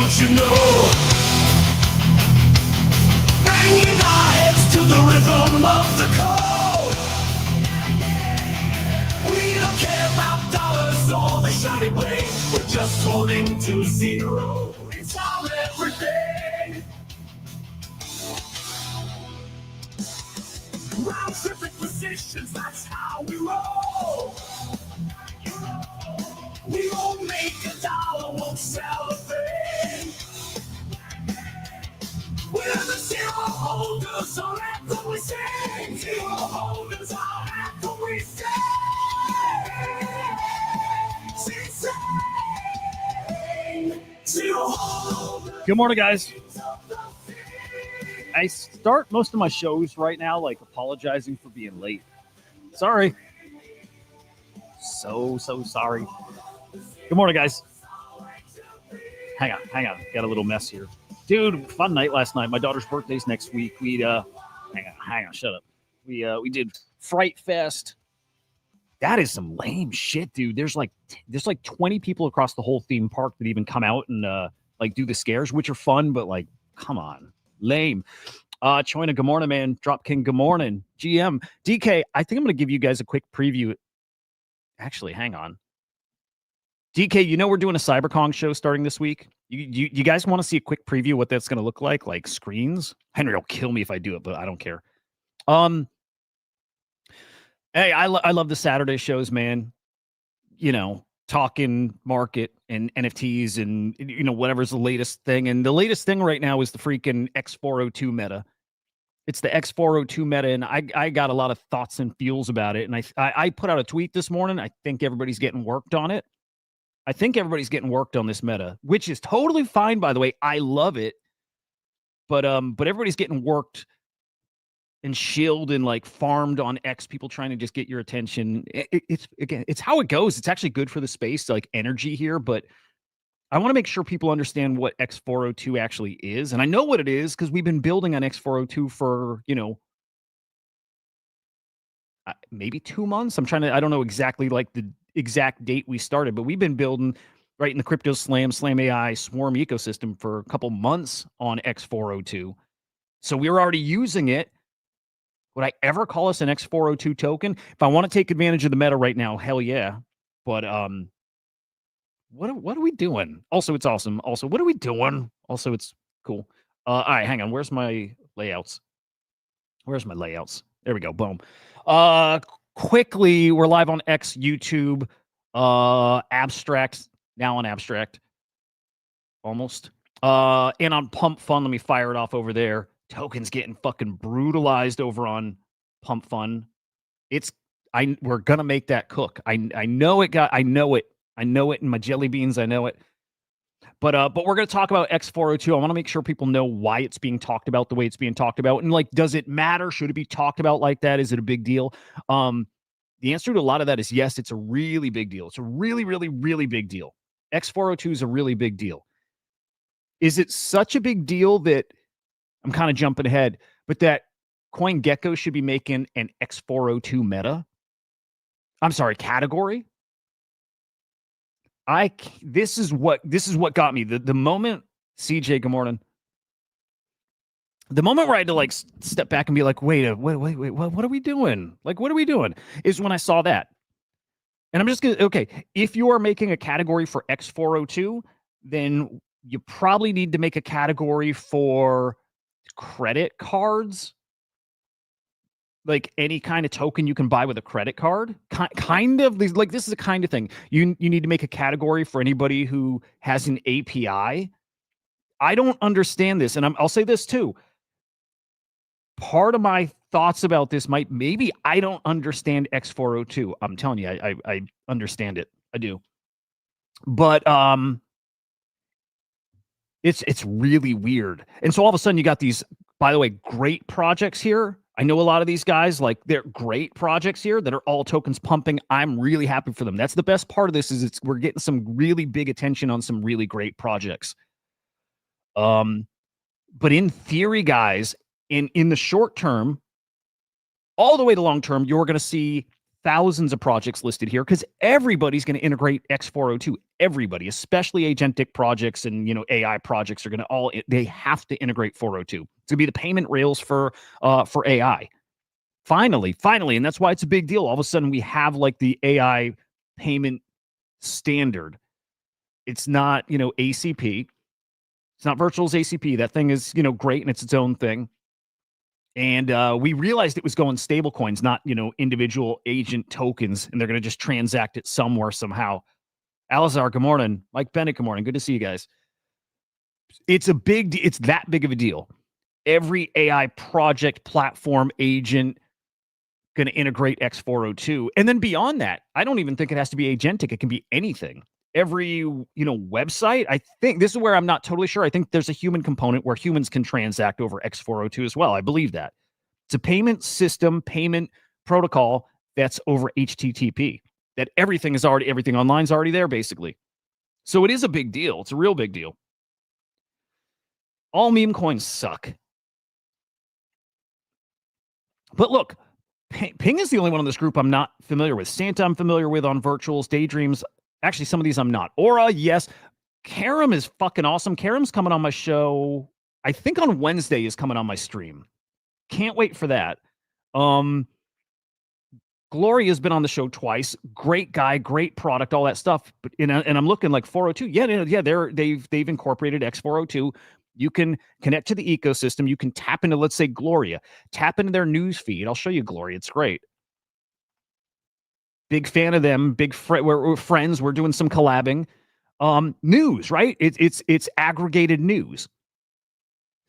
don't you know? Banging our heads to the rhythm of the code. We don't care about dollars or the shiny blade. We're just holding to zero. It's our everything. Round tripping positions, that's how we roll. We won't make $1, won't sell a thing. We're the zero holders, our anthem we sing. Zero holders, our anthem we sing. Sing. Zero holders. Good morning, guys. I start most of my shows right now like apologizing for being late. Sorry. So sorry. Good morning, guys. Hang on. Got a little mess here. Dude, fun night last night. My daughter's birthday's next week. Hang on, shut up. We did Fright Fest. That is some lame shit, dude. There's like 20 people across the whole theme park that even come out and like do the scares, which are fun, but like, come on. Lame. Choina, good morning, man. Drop King, good morning. GM, DK, I think I'm going to give you guys a quick preview. Actually, hang on. DK, you know we're doing a CyberCon show starting this week. You guys want to see a quick preview of what that's going to look like screens? Henry will kill me if I do it, but I don't care. Hey, I love the Saturday shows, man. You know, talking market and NFTs and, you know, whatever's the latest thing. And the latest thing right now is the freaking x402 meta. It's the x402 meta, and I got a lot of thoughts and feels about it. And I put out a tweet this morning. I think everybody's getting worked on it. I think everybody's getting worked on this meta, which is totally fine, by the way. I love it. But everybody's getting worked and shilled and like farmed on X, people trying to just get your attention. It's how it goes. It's actually good for the space, like energy here, but I want to make sure people understand what X402 actually is. And I know what it is because we've been building on X402 for, you know, maybe 2 months. I don't know exactly like the exact date we started, but we've been building right in the crypto slam AI swarm ecosystem for a couple months on X402. So we were already using it. Would I ever call us an X402 token? If I want to take advantage of the meta right now, hell yeah. But what are we doing? Also, it's awesome. Also, what are we doing? Also, it's cool. All right, hang on. Where's my layouts? There we go. Boom. Quickly, we're live on X, YouTube, Abstract, now on Abstract. Almost. And on PUMPFUN, let me fire it off over there. Tokens getting fucking brutalized over on PUMPFUN. We're gonna make that cook. I know it in my jelly beans. I know it. But we're gonna talk about X402. I want to make sure people know why it's being talked about the way it's being talked about, and like, does it matter? Should it be talked about like that? Is it a big deal? The answer to a lot of that is yes. It's a really big deal. It's a really, really, really big deal. X402 is a really big deal. Is it such a big deal that I'm kind of jumping ahead, but that CoinGecko should be making an X402 meta? I'm sorry, category. This is what got me. The moment, CJ, good morning. The moment where I had to like step back and be like, wait, what are we doing? Like, what are we doing? Is when I saw that. And I'm just gonna, okay, if you are making a category for X402, then you probably need to make a category for credit cards, like any kind of token you can buy with a credit card. Kind of like, this is a kind of thing. You need to make a category for anybody who has an API. I don't understand this, and I'll say this too. Part of my thoughts about this maybe I don't understand X402. I'm telling you, I understand it. I do, but it's really weird. And so all of a sudden you got these, by the way, great projects here. I know a lot of these guys, like, they're great projects here that are all tokens pumping. I'm really happy for them. That's the best part of this, is we're getting some really big attention on some really great projects. But in theory, guys, in the short term, all the way to long term, you're going to see thousands of projects listed here because everybody's going to integrate X402. Everybody, especially agentic projects and AI projects, are going to they have to integrate 402. It's going to be the payment rails for AI. Finally, and that's why it's a big deal. All of a sudden, we have like the AI payment standard. It's not ACP. It's not Virtual's ACP. That thing is great and it's its own thing. And we realized it was going stable coins, not individual agent tokens, and they're going to just transact it somewhere somehow. Alizar, good morning. Mike Bennett, good morning. Good to see you guys. It's that big of a deal. Every AI project, platform, agent going to integrate X402. And then beyond that, I don't even think it has to be agentic. It can be anything. Every website, I think this is where I'm not totally sure. I think there's a human component where humans can transact over X402 as well. I believe that. It's a payment system, payment protocol that's over HTTP. That everything online is already there, basically. So it is a big deal. It's a real big deal. All meme coins suck. But look, Ping is the only one in this group I'm not familiar with. Santa I'm familiar with on virtuals, daydreams. Actually, some of these I'm not. Aura, yes. Karam is fucking awesome. Karam's coming on my show. I think on Wednesday is coming on my stream. Can't wait for that. Gloria's been on the show twice. Great guy, great product, all that stuff. But and I'm looking like 402. Yeah, they've incorporated X402. You can connect to the ecosystem. You can tap into, let's say, Gloria. Tap into their news feed. I'll show you Gloria. It's great. Big fan of them. We're friends. We're doing some collabing. News, right? It's aggregated news.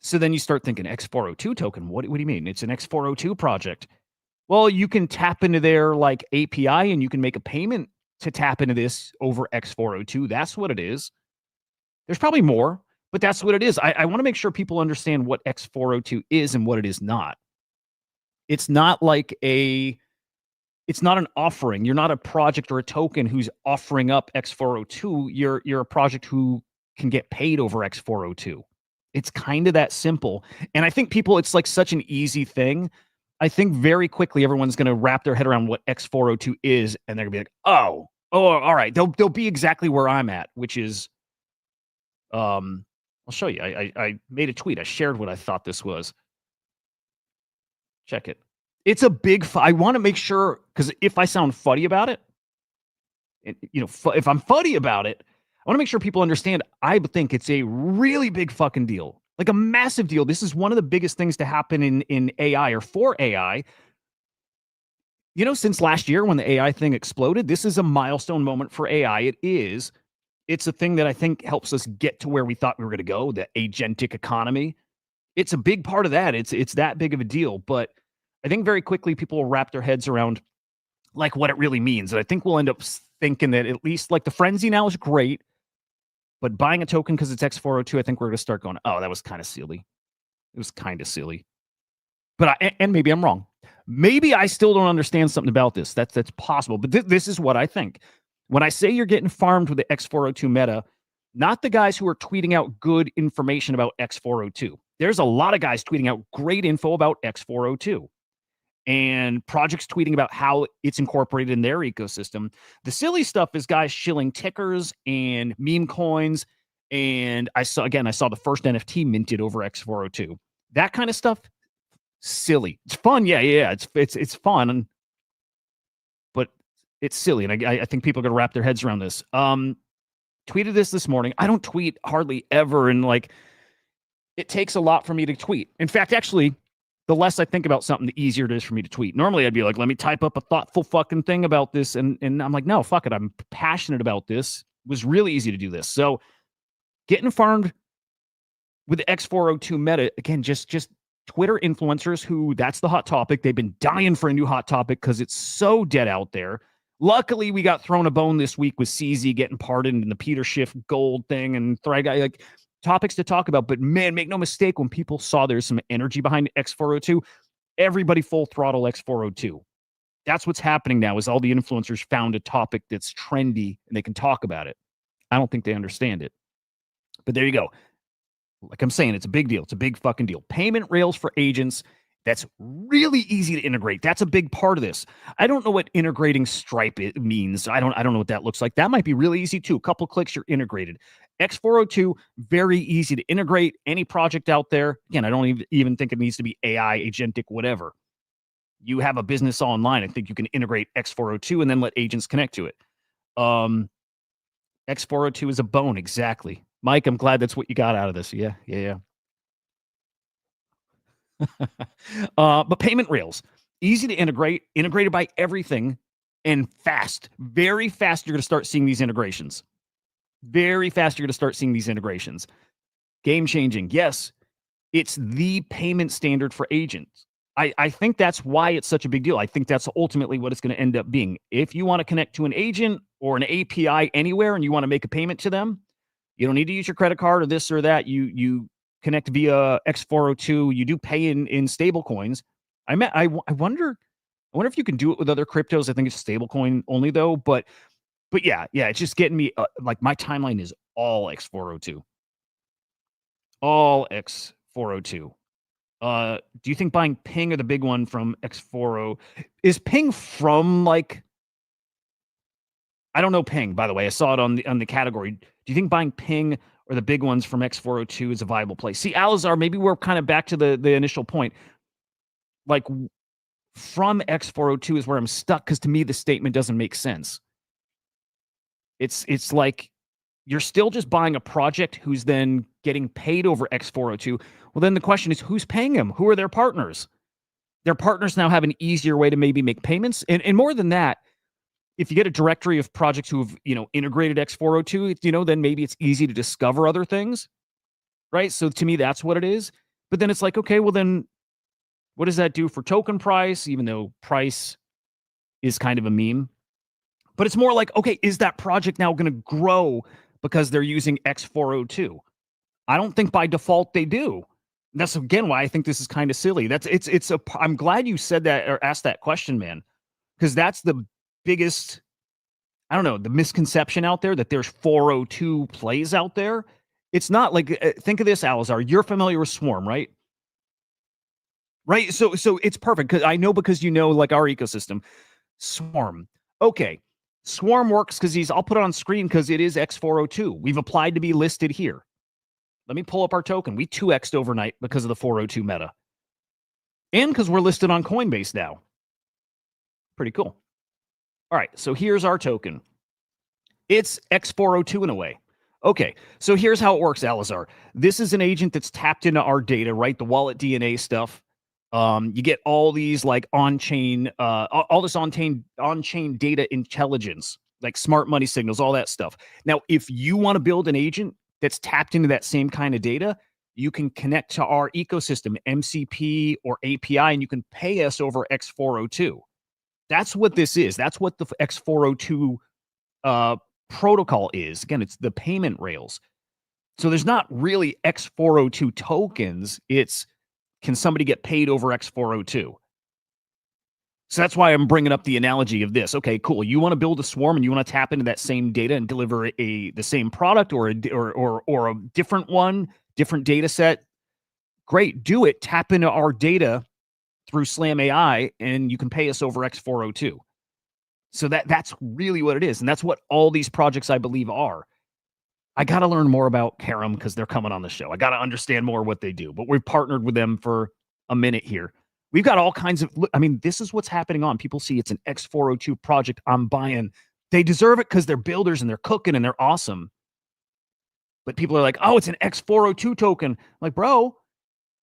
So then you start thinking X402 token. What do you mean? It's an X402 project. Well, you can tap into their like API and you can make a payment to tap into this over X402. That's what it is. There's probably more, but that's what it is. I want to make sure people understand what X402 is and what it is not. It's not like it's not an offering. You're not a project or a token who's offering up X402. You're a project who can get paid over X402. It's kind of that simple. And I think it's like such an easy thing. I think very quickly everyone's going to wrap their head around what X402 is, and they're going to be like, oh, all right. They'll be exactly where I'm at, which is, I'll show you. I made a tweet. I shared what I thought this was. Check it. It's a big, I want to make sure, because if I sound fuddy about it, if I'm fuddy about it, I want to make sure people understand. I think it's a really big fucking deal, like a massive deal. This is one of the biggest things to happen in AI or for AI. Since last year when the AI thing exploded, this is a milestone moment for AI. It's a thing that I think helps us get to where we thought we were going to go, the agentic economy. It's a big part of that. It's that big of a deal. But I think very quickly people will wrap their heads around like what it really means. And I think we'll end up thinking that at least like the frenzy now is great, but buying a token because it's X402, I think we're going to start going, oh, that was kind of silly. It was kind of silly. But and maybe I'm wrong. Maybe I still don't understand something about this. That's possible. But this is what I think. When I say you're getting farmed with the X402 meta, not the guys who are tweeting out good information about X402. There's a lot of guys tweeting out great info about X402. And projects tweeting about how it's incorporated in their ecosystem. The silly stuff is guys shilling tickers and meme coins. And I saw the first NFT minted over X402. That kind of stuff, silly. It's fun. Yeah. It's fun. But it's silly. And I think people are going to wrap their heads around this. Tweeted this morning. I don't tweet hardly ever. And like, it takes a lot for me to tweet. In fact, actually, the less I think about something, the easier it is for me to tweet. Normally, I'd be like, let me type up a thoughtful fucking thing about this. And I'm like, no, fuck it. I'm passionate about this. It was really easy to do this. So getting farmed with the X402 meta, again, just Twitter influencers who that's the hot topic. They've been dying for a new hot topic because it's so dead out there. Luckily, we got thrown a bone this week with CZ getting pardoned and the Peter Schiff gold thing and Thry Guy, like topics to talk about. But man, make no mistake, when people saw there's some energy behind X402, everybody full throttle X402. That's what's happening now, is all the influencers found a topic that's trendy and they can talk about it. I don't think they understand it. But there you go. Like I'm saying, it's a big deal. It's a big fucking deal. Payment rails for agents. that's really easy to integrate. That's a big part of this. I don't know what integrating Stripe means. I don't know what that looks like. That might be really easy too. A couple clicks, you're integrated. X402, very easy to integrate. Any project out there. Again, I don't even think it needs to be AI, agentic, whatever. You have a business online. I think you can integrate X402 and then let agents connect to it. X402 is a bone, exactly. Mike, I'm glad that's what you got out of this. Yeah. But payment rails, easy to integrate, integrated by everything, and fast. Very fast, you're going to start seeing these integrations. Very fast, you're going to start seeing these integrations. Game changing. Yes, it's the payment standard for agents. I think that's why it's such a big deal. I think that's ultimately what it's going to end up being. If you want to connect to an agent or an API anywhere and you want to make a payment to them, you don't need to use your credit card or this or that. You connect via X402. You do pay in stable coins. I wonder if you can do it with other cryptos. I think it's stablecoin only though. But yeah, it's just getting me like my timeline is all X402. All X402. Do you think buying Ping or the big one from X40 is Ping from like? I don't know Ping, by the way. I saw it on the category. Do you think buying Ping or the big ones from X402 is a viable play? See, Alizar, maybe we're kind of back to the initial point. Like from X402 is where I'm stuck because to me the statement doesn't make sense. It's like you're still just buying a project who's then getting paid over X402. Well, then the question is, who's paying them? Who are their partners? Their partners now have an easier way to maybe make payments. And more than that, if you get a directory of projects who have, integrated X402, then maybe it's easy to discover other things, right? So to me, that's what it is. But then it's like, okay, well then what does that do for token price? Even though price is kind of a meme. But it's more like, okay, is that project now going to grow because they're using X402? I don't think by default they do. That's again why I think this is kind of silly. I'm glad you said that or asked that question, man, because that's the biggest, I don't know, the misconception out there that there's 402 plays out there. It's not like, think of this, Alizar. You're familiar with Swarm, right? Right. So it's perfect because I know because like our ecosystem, Swarm. Okay. Swarm works because I'll put it on screen because it is X402. We've applied to be listed here. Let me pull up our token. We 2x'd overnight because of the 402 meta. And because we're listed on Coinbase now. Pretty cool. All right, so here's our token. It's X402 in a way. Okay, so here's how it works, Alizar. This is an agent that's tapped into our data, right? The wallet DNA stuff. You get all these like on-chain, all this on-chain data intelligence, like smart money signals, all that stuff. Now, if you want to build an agent that's tapped into that same kind of data, you can connect to our ecosystem, MCP or API, and you can pay us over X402. That's what this is. That's what the X402 protocol is. Again, it's the payment rails. So there's not really X402 tokens. It's, can somebody get paid over X402? So that's why I'm bringing up the analogy of this. Okay, cool. You want to build a swarm and you want to tap into that same data and deliver the same product or a different one, different data set. Great, do it. Tap into our data through Slam AI, and you can pay us over X402. So that's really what it is, and that's what all these projects I believe are. I got to learn more about Karam because they're coming on the show. I got to understand more what they do, but we've partnered with them for a minute here. We've got all kinds of, this is what's happening on. People see it's an X402 project. I'm buying. They deserve it because they're builders and they're cooking and they're awesome. But people are like, oh, it's an X402 token. I'm like, bro,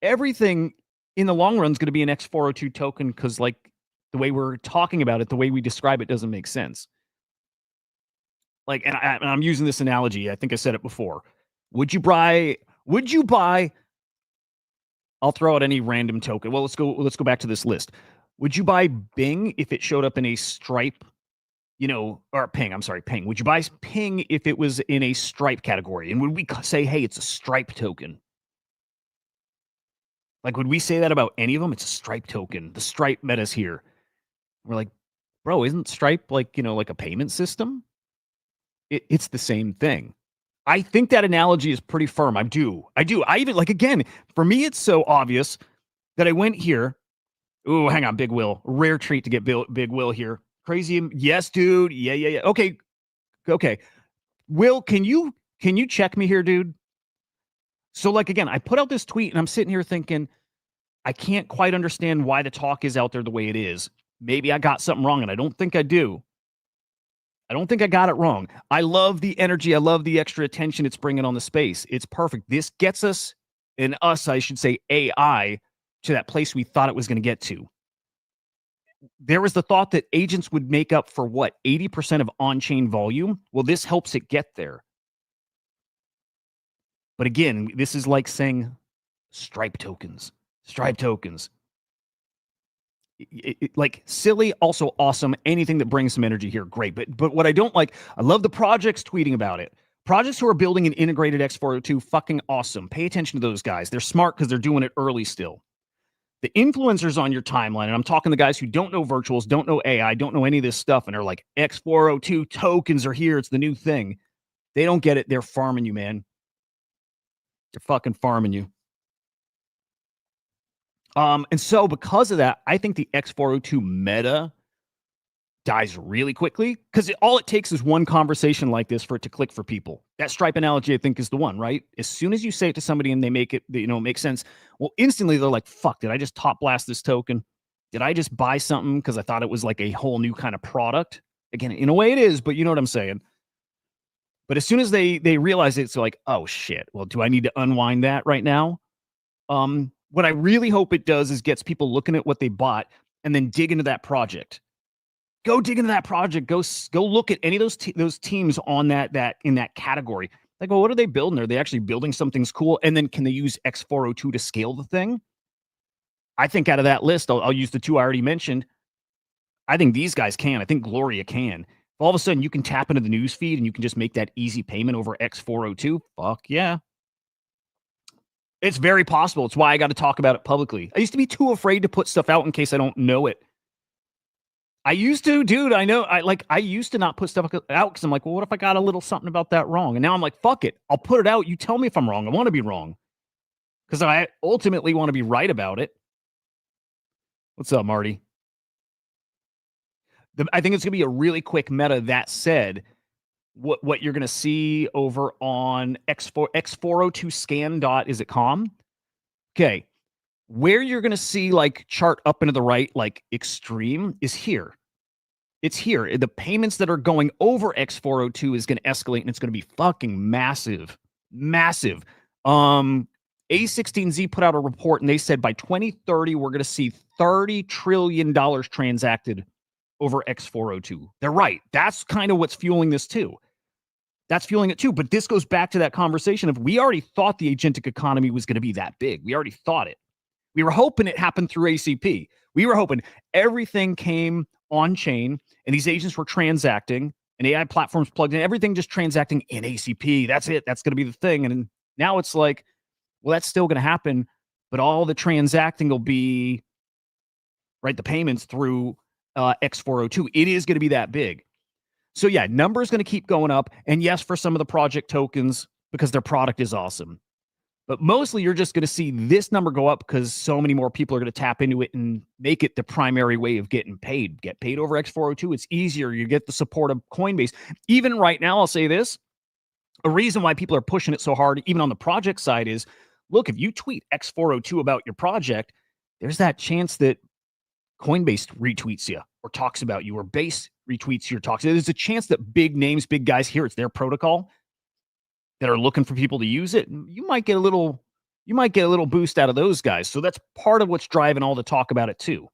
everything in the long run is going to be an X402 token because like the way we're talking about it, the way we describe it doesn't make sense. Like, and I'm using this analogy. I think I said it before. Would you buy, I'll throw out any random token. Well, let's go back to this list. Would you buy Bing if it showed up in a Stripe, or Ping? I'm sorry, Ping. Would you buy Ping if it was in a Stripe category? And would we say, hey, it's a Stripe token? Like, would we say that about any of them? It's a Stripe token. The Stripe meta's here. We're like, bro, isn't Stripe like, like a payment system? It's the same thing. I think that analogy is pretty firm. I do. I even, like, again, for me, it's so obvious that I went here Ooh, hang on, Big Will. Rare treat to get Big Will here. Crazy. Yes, dude. Yeah. Okay. Will, can you check me here, dude? So, like, again, I put out this tweet and I'm sitting here thinking, I can't quite understand why the talk is out there the way it is. Maybe I got something wrong, and I don't think I do. I don't think I got it wrong. I love the energy. I love the extra attention it's bringing on the space. It's perfect. This gets us, and us, I should say, AI, to that place we thought it was going to get to. There was the thought that agents would make up for what, 80% of on-chain volume? Well, this helps it get there. But again, this is like saying Stripe tokens. Stripe tokens. Like silly, also awesome. Anything that brings some energy here, great. But what I don't like, I love the projects tweeting about it. Projects who are building an integrated x402, fucking awesome. Pay attention to those guys. They're smart because they're doing it early still. The influencers on your timeline, and I'm talking the guys who don't know virtuals, don't know AI, don't know any of this stuff, and are like, x402 tokens are here. It's the new thing. They don't get it. They're farming you, man. They're fucking farming you. And so because of that, I think the x402 meta dies really quickly because all it takes is one conversation like this for it to click for people. That Stripe analogy, I think, is the one, right? As soon as you say it to somebody and they make it, make sense, well, instantly they're like, fuck, did I just top blast this token? Did I just buy something because I thought it was like a whole new kind of product? Again, in a way it is, but you know what I'm saying. But as soon as they realize it, it's like, oh shit, well, do I need to unwind that right now? What I really hope it does is gets people looking at what they bought and then dig into that project. Go dig into that project. Go look at any of those teams on that in that category. Like, well, what are they building? Are they actually building something's cool? And then can they use x402 to scale the thing? I think out of that list, I'll use the two I already mentioned. I think these guys can. I think Gloria can. If all of a sudden you can tap into the news feed and you can just make that easy payment over x402, fuck yeah. It's very possible. It's why I got to talk about it publicly. I used to be too afraid to put stuff out in case I don't know it. I used to, dude. I know. I used to not put stuff out because I'm like, well, what if I got a little something about that wrong? And now I'm like, fuck it. I'll put it out. You tell me if I'm wrong. I want to be wrong because I ultimately want to be right about it. What's up, Marty? I think it's going to be a really quick meta. That said, what you're going to see over on x402scan.com. Okay. Where you're going to see like chart up into the right, like extreme is here. It's here. The payments that are going over x402 is going to escalate and it's going to be fucking massive. Massive. A16Z put out a report and they said by 2030, we're going to see $30 trillion transacted over x402. They're right. That's kind of what's fueling this too. That's fueling it too. But this goes back to that conversation of we already thought the agentic economy was going to be that big. We already thought it. We were hoping it happened through ACP. We were hoping everything came on chain and these agents were transacting and AI platforms plugged in, everything just transacting in ACP. That's it. That's going to be the thing. And now it's like, well, that's still going to happen, but all the transacting will be, right, the payments through x402. It is going to be that big. So yeah, number is going to keep going up. And yes, for some of the project tokens, because their product is awesome. But mostly you're just going to see this number go up because so many more people are going to tap into it and make it the primary way of getting paid. Get paid over x402. It's easier. You get the support of Coinbase. Even right now, I'll say this. A reason why people are pushing it so hard, even on the project side, is, look, if you tweet x402 about your project, there's that chance that Coinbase retweets you or talks about you, or Base retweets your talks. There's a chance that big names, big guys here, it's their protocol, that are looking for people to use it. You might get a little boost out of those guys. So that's part of what's driving all the talk about it too.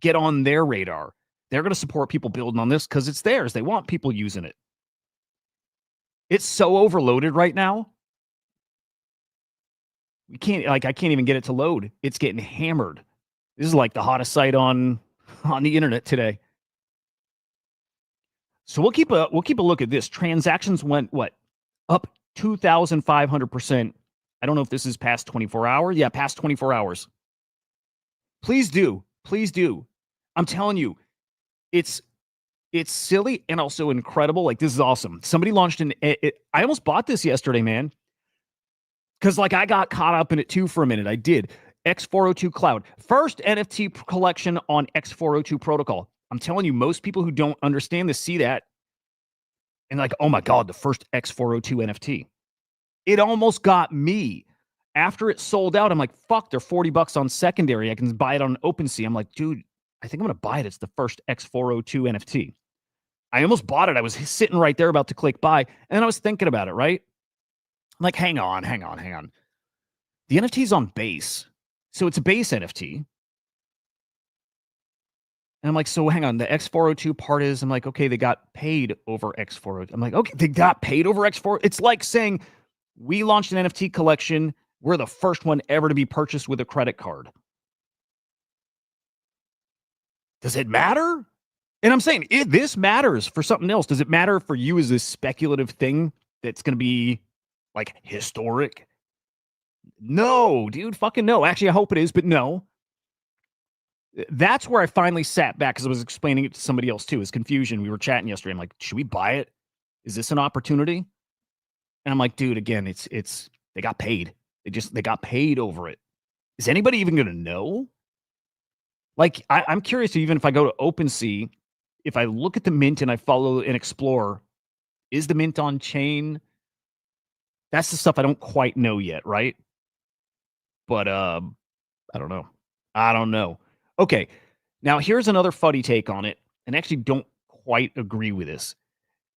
Get on their radar. They're going to support people building on this because it's theirs. They want people using it. It's so overloaded right now. I can't even get it to load. It's getting hammered. This is like the hottest site on the internet today. So we'll keep a look at this. Transactions went up 2,500%. I don't know if this is past 24 hours. Yeah, past 24 hours. Please do. I'm telling you, it's silly and also incredible. Like, this is awesome. Somebody launched I almost bought this yesterday, man. Because I got caught up in it too for a minute. I did. X402 Cloud. First NFT collection on X402 protocol. I'm telling you, most people who don't understand this see that and like, oh my God, the first X402 NFT. It almost got me. After it sold out, I'm like, fuck, they're $40 on secondary. I can buy it on OpenSea. I'm like, dude, I think I'm going to buy it. It's the first X402 NFT. I almost bought it. I was sitting right there about to click buy, and I was thinking about it, right? I'm like, hang on. The NFT's on base. So it's a base NFT. And I'm like, so hang on. The X402 part is, I'm like, okay, they got paid over X402. I'm like, okay, they got paid over X4. It's like saying we launched an NFT collection. We're the first one ever to be purchased with a credit card. Does it matter? And I'm saying this matters for something else. Does it matter for you as this speculative thing that's going to be like historic? No, dude, fucking no. Actually, I hope it is, but no. That's where I finally sat back because I was explaining it to somebody else too. It's confusion. We were chatting yesterday. I'm like, should we buy it? Is this an opportunity? And I'm like, dude, again, it's they got paid. They got paid over it. Is anybody even gonna know? Like, I'm curious, even if I go to OpenSea, if I look at the mint and I follow and explore, is the mint on chain? That's the stuff I don't quite know yet, right? But I don't know. Okay, now here's another fuddy take on it, and I actually don't quite agree with this.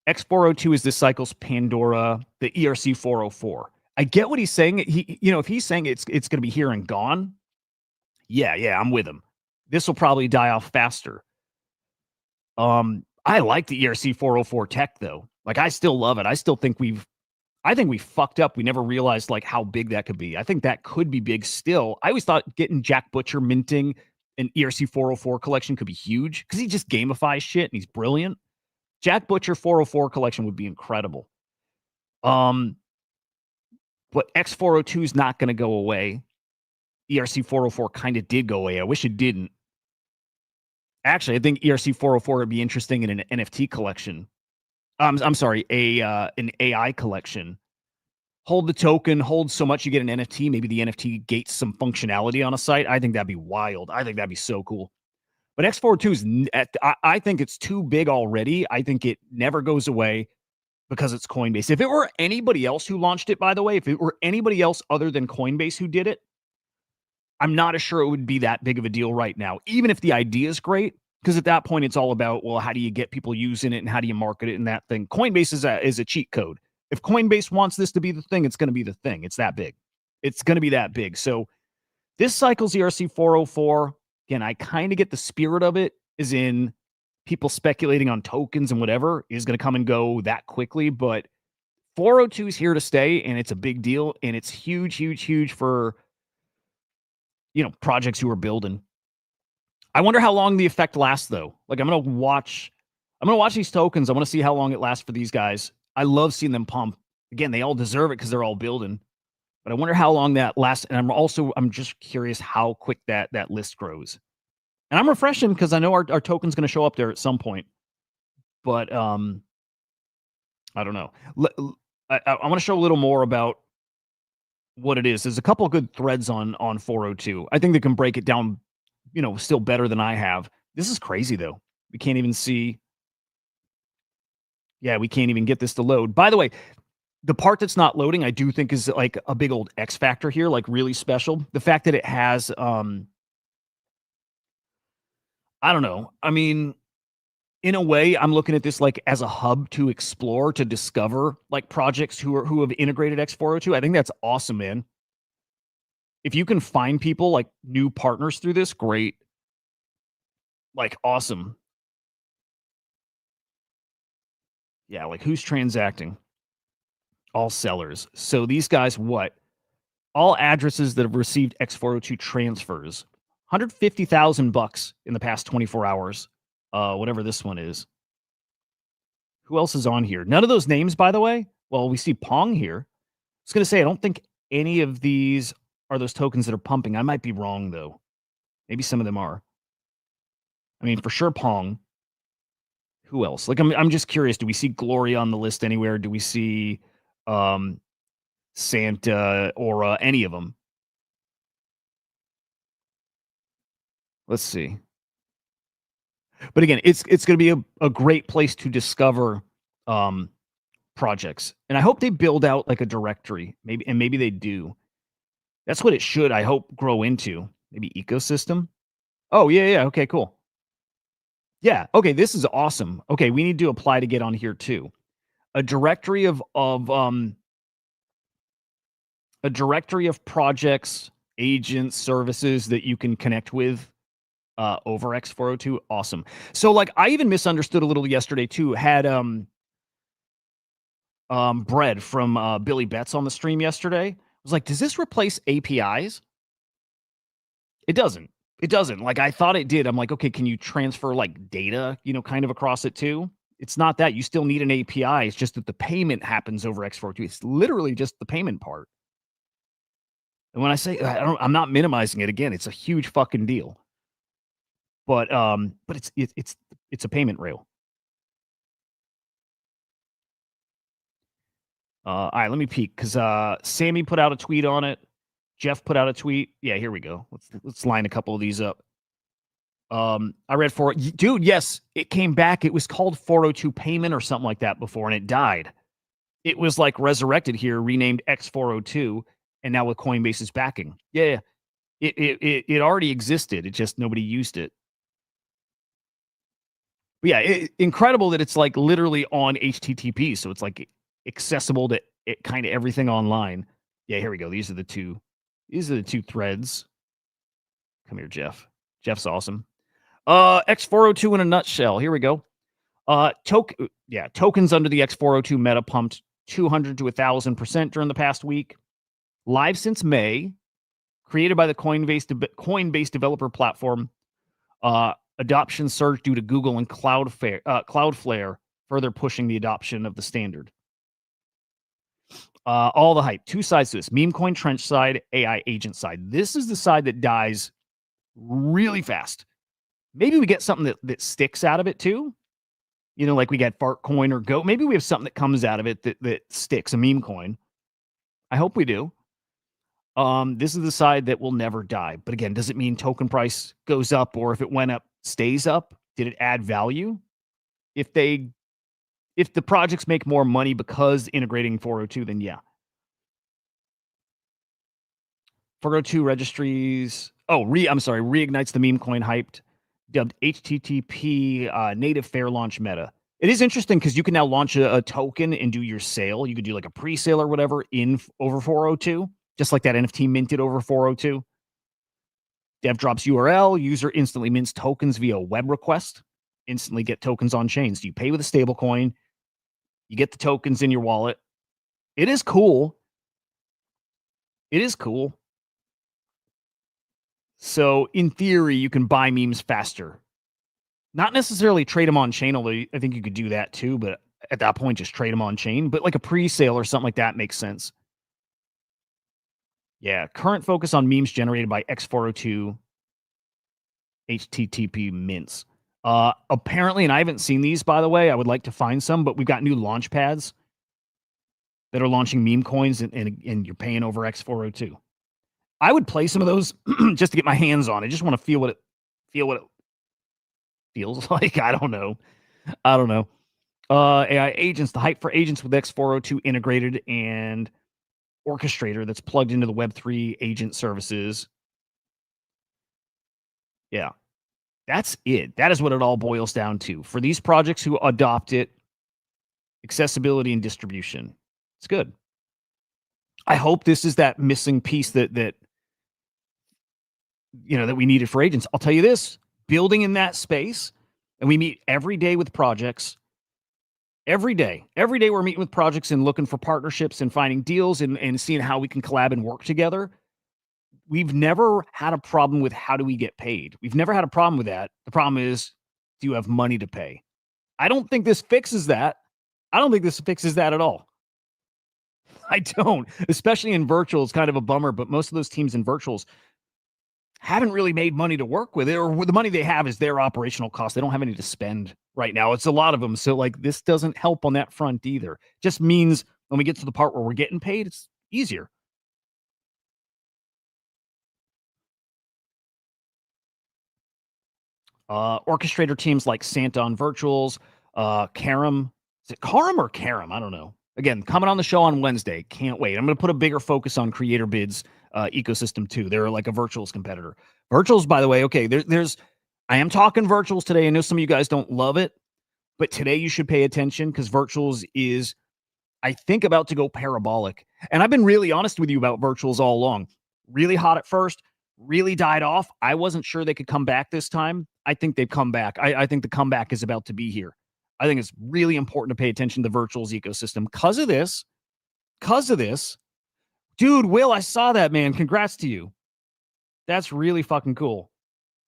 X402 is this cycle's Pandora, the ERC 404. I get what he's saying. If he's saying it's going to be here and gone, yeah, I'm with him. This will probably die off faster. I like the ERC 404 tech though. Like, I still love it. I think we fucked up. We never realized like how big that could be. I think that could be big still. I always thought getting Jack Butcher minting an ERC 404 collection could be huge because he just gamifies shit and he's brilliant. Jack Butcher 404 collection would be incredible. But X402 is not going to go away. ERC 404 kind of did go away. I wish it didn't. Actually, I think ERC 404 would be interesting in an NFT collection. I'm sorry, an AI collection. Hold the token, hold so much you get an NFT. Maybe the NFT gates some functionality on a site. I think that'd be wild. I think that'd be so cool. But X402 is, I think it's too big already. I think it never goes away because it's Coinbase. If it were anybody else who launched it, by the way, if it were anybody else other than Coinbase who did it, I'm not as sure it would be that big of a deal right now, even if the idea is great, because at that point, it's all about, well, how do you get people using it and how do you market it and that thing. Coinbase is a cheat code. If Coinbase wants this to be the thing, it's going to be the thing. It's that big. It's going to be that big. So this cycle's ERC 404. Again, I kind of get the spirit of it, is in people speculating on tokens and whatever is going to come and go that quickly. But 402 is here to stay, and it's a big deal, and it's huge for projects who are building. I wonder how long the effect lasts, though. Like, I'm gonna watch these tokens. I want to see how long it lasts for these guys. I love seeing them pump. Again, they all deserve it because they're all building. But I wonder how long that lasts. And I'm just curious how quick that list grows. And I'm refreshing because I know our token's going to show up there at some point. But I don't know. I want to show a little more about what it is. There's a couple of good threads on 402. I think they can break it down, still better than I have. This is crazy, though. We can't even see. Yeah, we can't even get this to load. By the way, the part that's not loading, I do think is like a big old X factor here, like really special. The fact that it has, I don't know. I mean, in a way, I'm looking at this like as a hub to explore, to discover like projects who have integrated X402. I think that's awesome, man. If you can find people like new partners through this, great. Like, awesome. Yeah, like who's transacting? All sellers. So these guys, what? All addresses that have received X402 transfers. $150,000 in the past 24 hours. Whatever this one is. Who else is on here? None of those names, by the way. Well, we see Pong here. I was going to say, I don't think any of these are those tokens that are pumping. I might be wrong, though. Maybe some of them are. I mean, for sure, Pong. Who else? Like, I'm just curious. Do we see Gloria on the list anywhere? Do we see Santa or any of them? Let's see. But again, it's going to be a great place to discover projects. And I hope they build out like a directory. Maybe they do. That's what it should, I hope, grow into. Maybe ecosystem. Oh, yeah. Okay, cool. Yeah. Okay, this is awesome. Okay, we need to apply to get on here too. A directory of projects, agents, services that you can connect with over X402. Awesome. So like I even misunderstood a little yesterday too. Had Bread from Billy Betts on the stream yesterday. I was like, does this replace APIs? It doesn't. It doesn't. Like I thought it did. I'm like, okay, can you transfer like data, kind of across it too? It's not that. You still need an API. It's just that the payment happens over X402. It's literally just the payment part. And when I say I'm not minimizing it again, it's a huge fucking deal. But it's a payment rail. All right, let me peek because Sammy put out a tweet on it. Jeff put out a tweet. Yeah, here we go. Let's line a couple of these up. I read dude. Yes, it came back. It was called 402 payment or something like that before, and it died. It was like resurrected here, renamed X402, and now with Coinbase's backing. Yeah, it already existed. It just nobody used it. But yeah, incredible that it's like literally on HTTP, so it's like accessible to kind of everything online. Yeah, here we go. These are the two threads. Come here, Jeff. Jeff's awesome. X402 in a nutshell. Here we go. Tokens under the X402 meta pumped 200 to 1,000% during the past week. Live since May. Created by the Coinbase developer platform. Adoption surged due to Google and Cloudflare further pushing the adoption of the standard. All the hype. Two sides to this. Meme coin trench side, AI agent side. This is the side that dies really fast. Maybe we get something that sticks out of it too. Like we got Fart Coin or Goat. Maybe we have something that comes out of it that sticks, a meme coin. I hope we do. This is the side that will never die. But again, does it mean token price goes up, or if it went up, stays up? Did it add value? If the projects make more money because integrating 402, then yeah. 402 registries. Reignites the meme coin hyped, dubbed HTTP native fair launch meta. It is interesting because you can now launch a token and do your sale. You could do like a pre-sale or whatever over 402, just like that NFT minted over 402. Dev drops URL. User instantly mints tokens via web request. Instantly get tokens on chains. So you pay with a stable coin. You get the tokens in your wallet. It is cool. So in theory, you can buy memes faster. Not necessarily trade them on chain, although I think you could do that too. But at that point, just trade them on chain. But like a pre-sale or something like that makes sense. Yeah, current focus on memes generated by X402 HTTP mints. Apparently, and I haven't seen these, by the way. I would like to find some, but we've got new launch pads that are launching meme coins, and you're paying over X402. I would play some of those just to get my hands on it. I just want to feel what it feels like. I don't know. AI agents, the hype for agents with X402 integrated and orchestrator that's plugged into the Web3 agent services. Yeah, that's it. That is what it all boils down to. For these projects who adopt it, accessibility and distribution. It's good. I hope this is that missing piece that we needed for agents. I'll tell you this, building in that space, and we meet every day with projects. Every day we're meeting with projects and looking for partnerships and finding deals and seeing how we can collab and work together. We've never had a problem with how do we get paid. We've never had a problem with that. The problem is, do you have money to pay? I don't think this fixes that. I don't think this fixes that at all. I don't, especially in virtual. It's kind of a bummer, but most of those teams in virtuals haven't really made money to work with it, or the money they have is their operational costs. They don't have any to spend right now. It's a lot of them. So like this doesn't help on that front either. Just means when we get to the part where we're getting paid, it's easier. Orchestrator teams like Santa on Virtuals, Karam. Is it Karam or Karam? I don't know. Again, coming on the show on Wednesday. Can't wait. I'm going to put a bigger focus on Creator Bids ecosystem too. They're like a Virtuals competitor. Virtuals, by the way, okay, I am talking Virtuals today. I know some of you guys don't love it, but today you should pay attention because Virtuals is, I think, about to go parabolic. And I've been really honest with you about Virtuals all along. Really hot at first, really died off. I wasn't sure they could come back this time. I think they've come back. I think the comeback is about to be here. I think it's really important to pay attention to the Virtuals ecosystem because of this. Dude, Will, I saw that, man. Congrats to you. That's really fucking cool.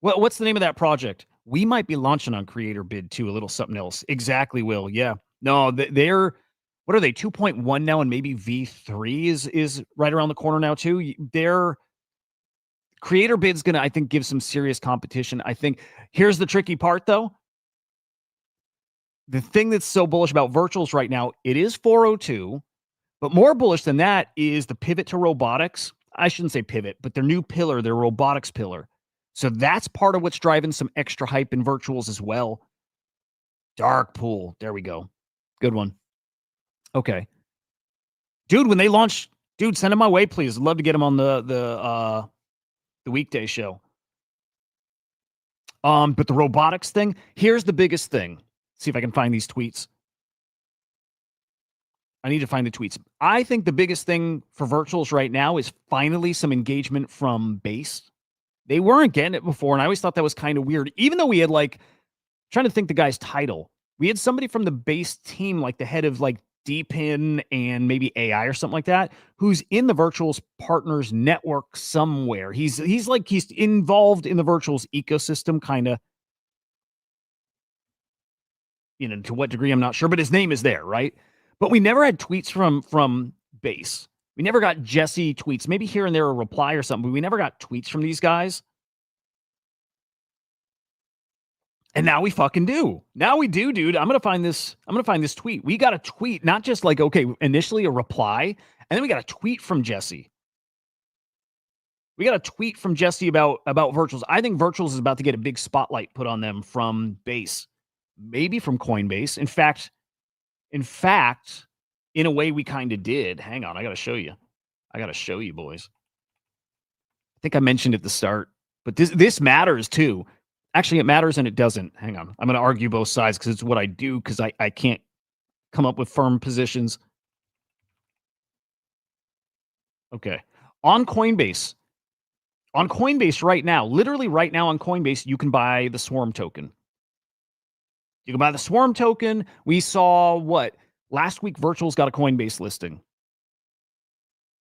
What's the name of that project? We might be launching on Creator Bid too, a little something else. Exactly, Will. Yeah. No, they're, what are they, 2.1 now, and maybe V3 is right around the corner now too. Their Creator Bid's going to, I think, give some serious competition. I think here's the tricky part, though. The thing that's so bullish about Virtuals right now, it is 402, but more bullish than that is the pivot to robotics. I shouldn't say pivot, but their new pillar, their robotics pillar. So that's part of what's driving some extra hype in Virtuals as well. Dark Pool. There we go. Good one. Okay. Dude, when they launch, dude, send them my way, please. I'd love to get them on the weekday show. But the robotics thing, here's the biggest thing. See if I can find these tweets. I need to find the tweets. I think the biggest thing for Virtuals right now is finally some engagement from base. They weren't getting it before, and I always thought that was kind of weird. Even though we had, like, trying to think the guy's title. We had somebody from the base team, like the head of like DPIN and maybe AI or something like that, who's in the Virtuals Partners Network somewhere. He's involved in the Virtuals ecosystem, kind of. You know, to what degree, I'm not sure, but his name is there, right? But we never had tweets from base. We never got Jesse tweets. Maybe here and there a reply or something, but we never got tweets from these guys. And now we fucking do. Now we do, dude. I'm gonna find this tweet. We got a tweet, not just like, okay, initially a reply, and then we got a tweet from Jesse. We got a tweet from Jesse about Virtuals. I think Virtuals is about to get a big spotlight put on them from base. Maybe from Coinbase. In fact, in a way, we kind of did. Hang on, I gotta show you, boys. I think I mentioned at the start, but this matters too. Actually, it matters and it doesn't. Hang on, I'm gonna argue both sides because it's what I do. Because I can't come up with firm positions. Okay, on Coinbase right now, literally right now on Coinbase, you can buy the Swarm token. You can buy the Swarm token. We saw what? Last week, Virtuals got a Coinbase listing.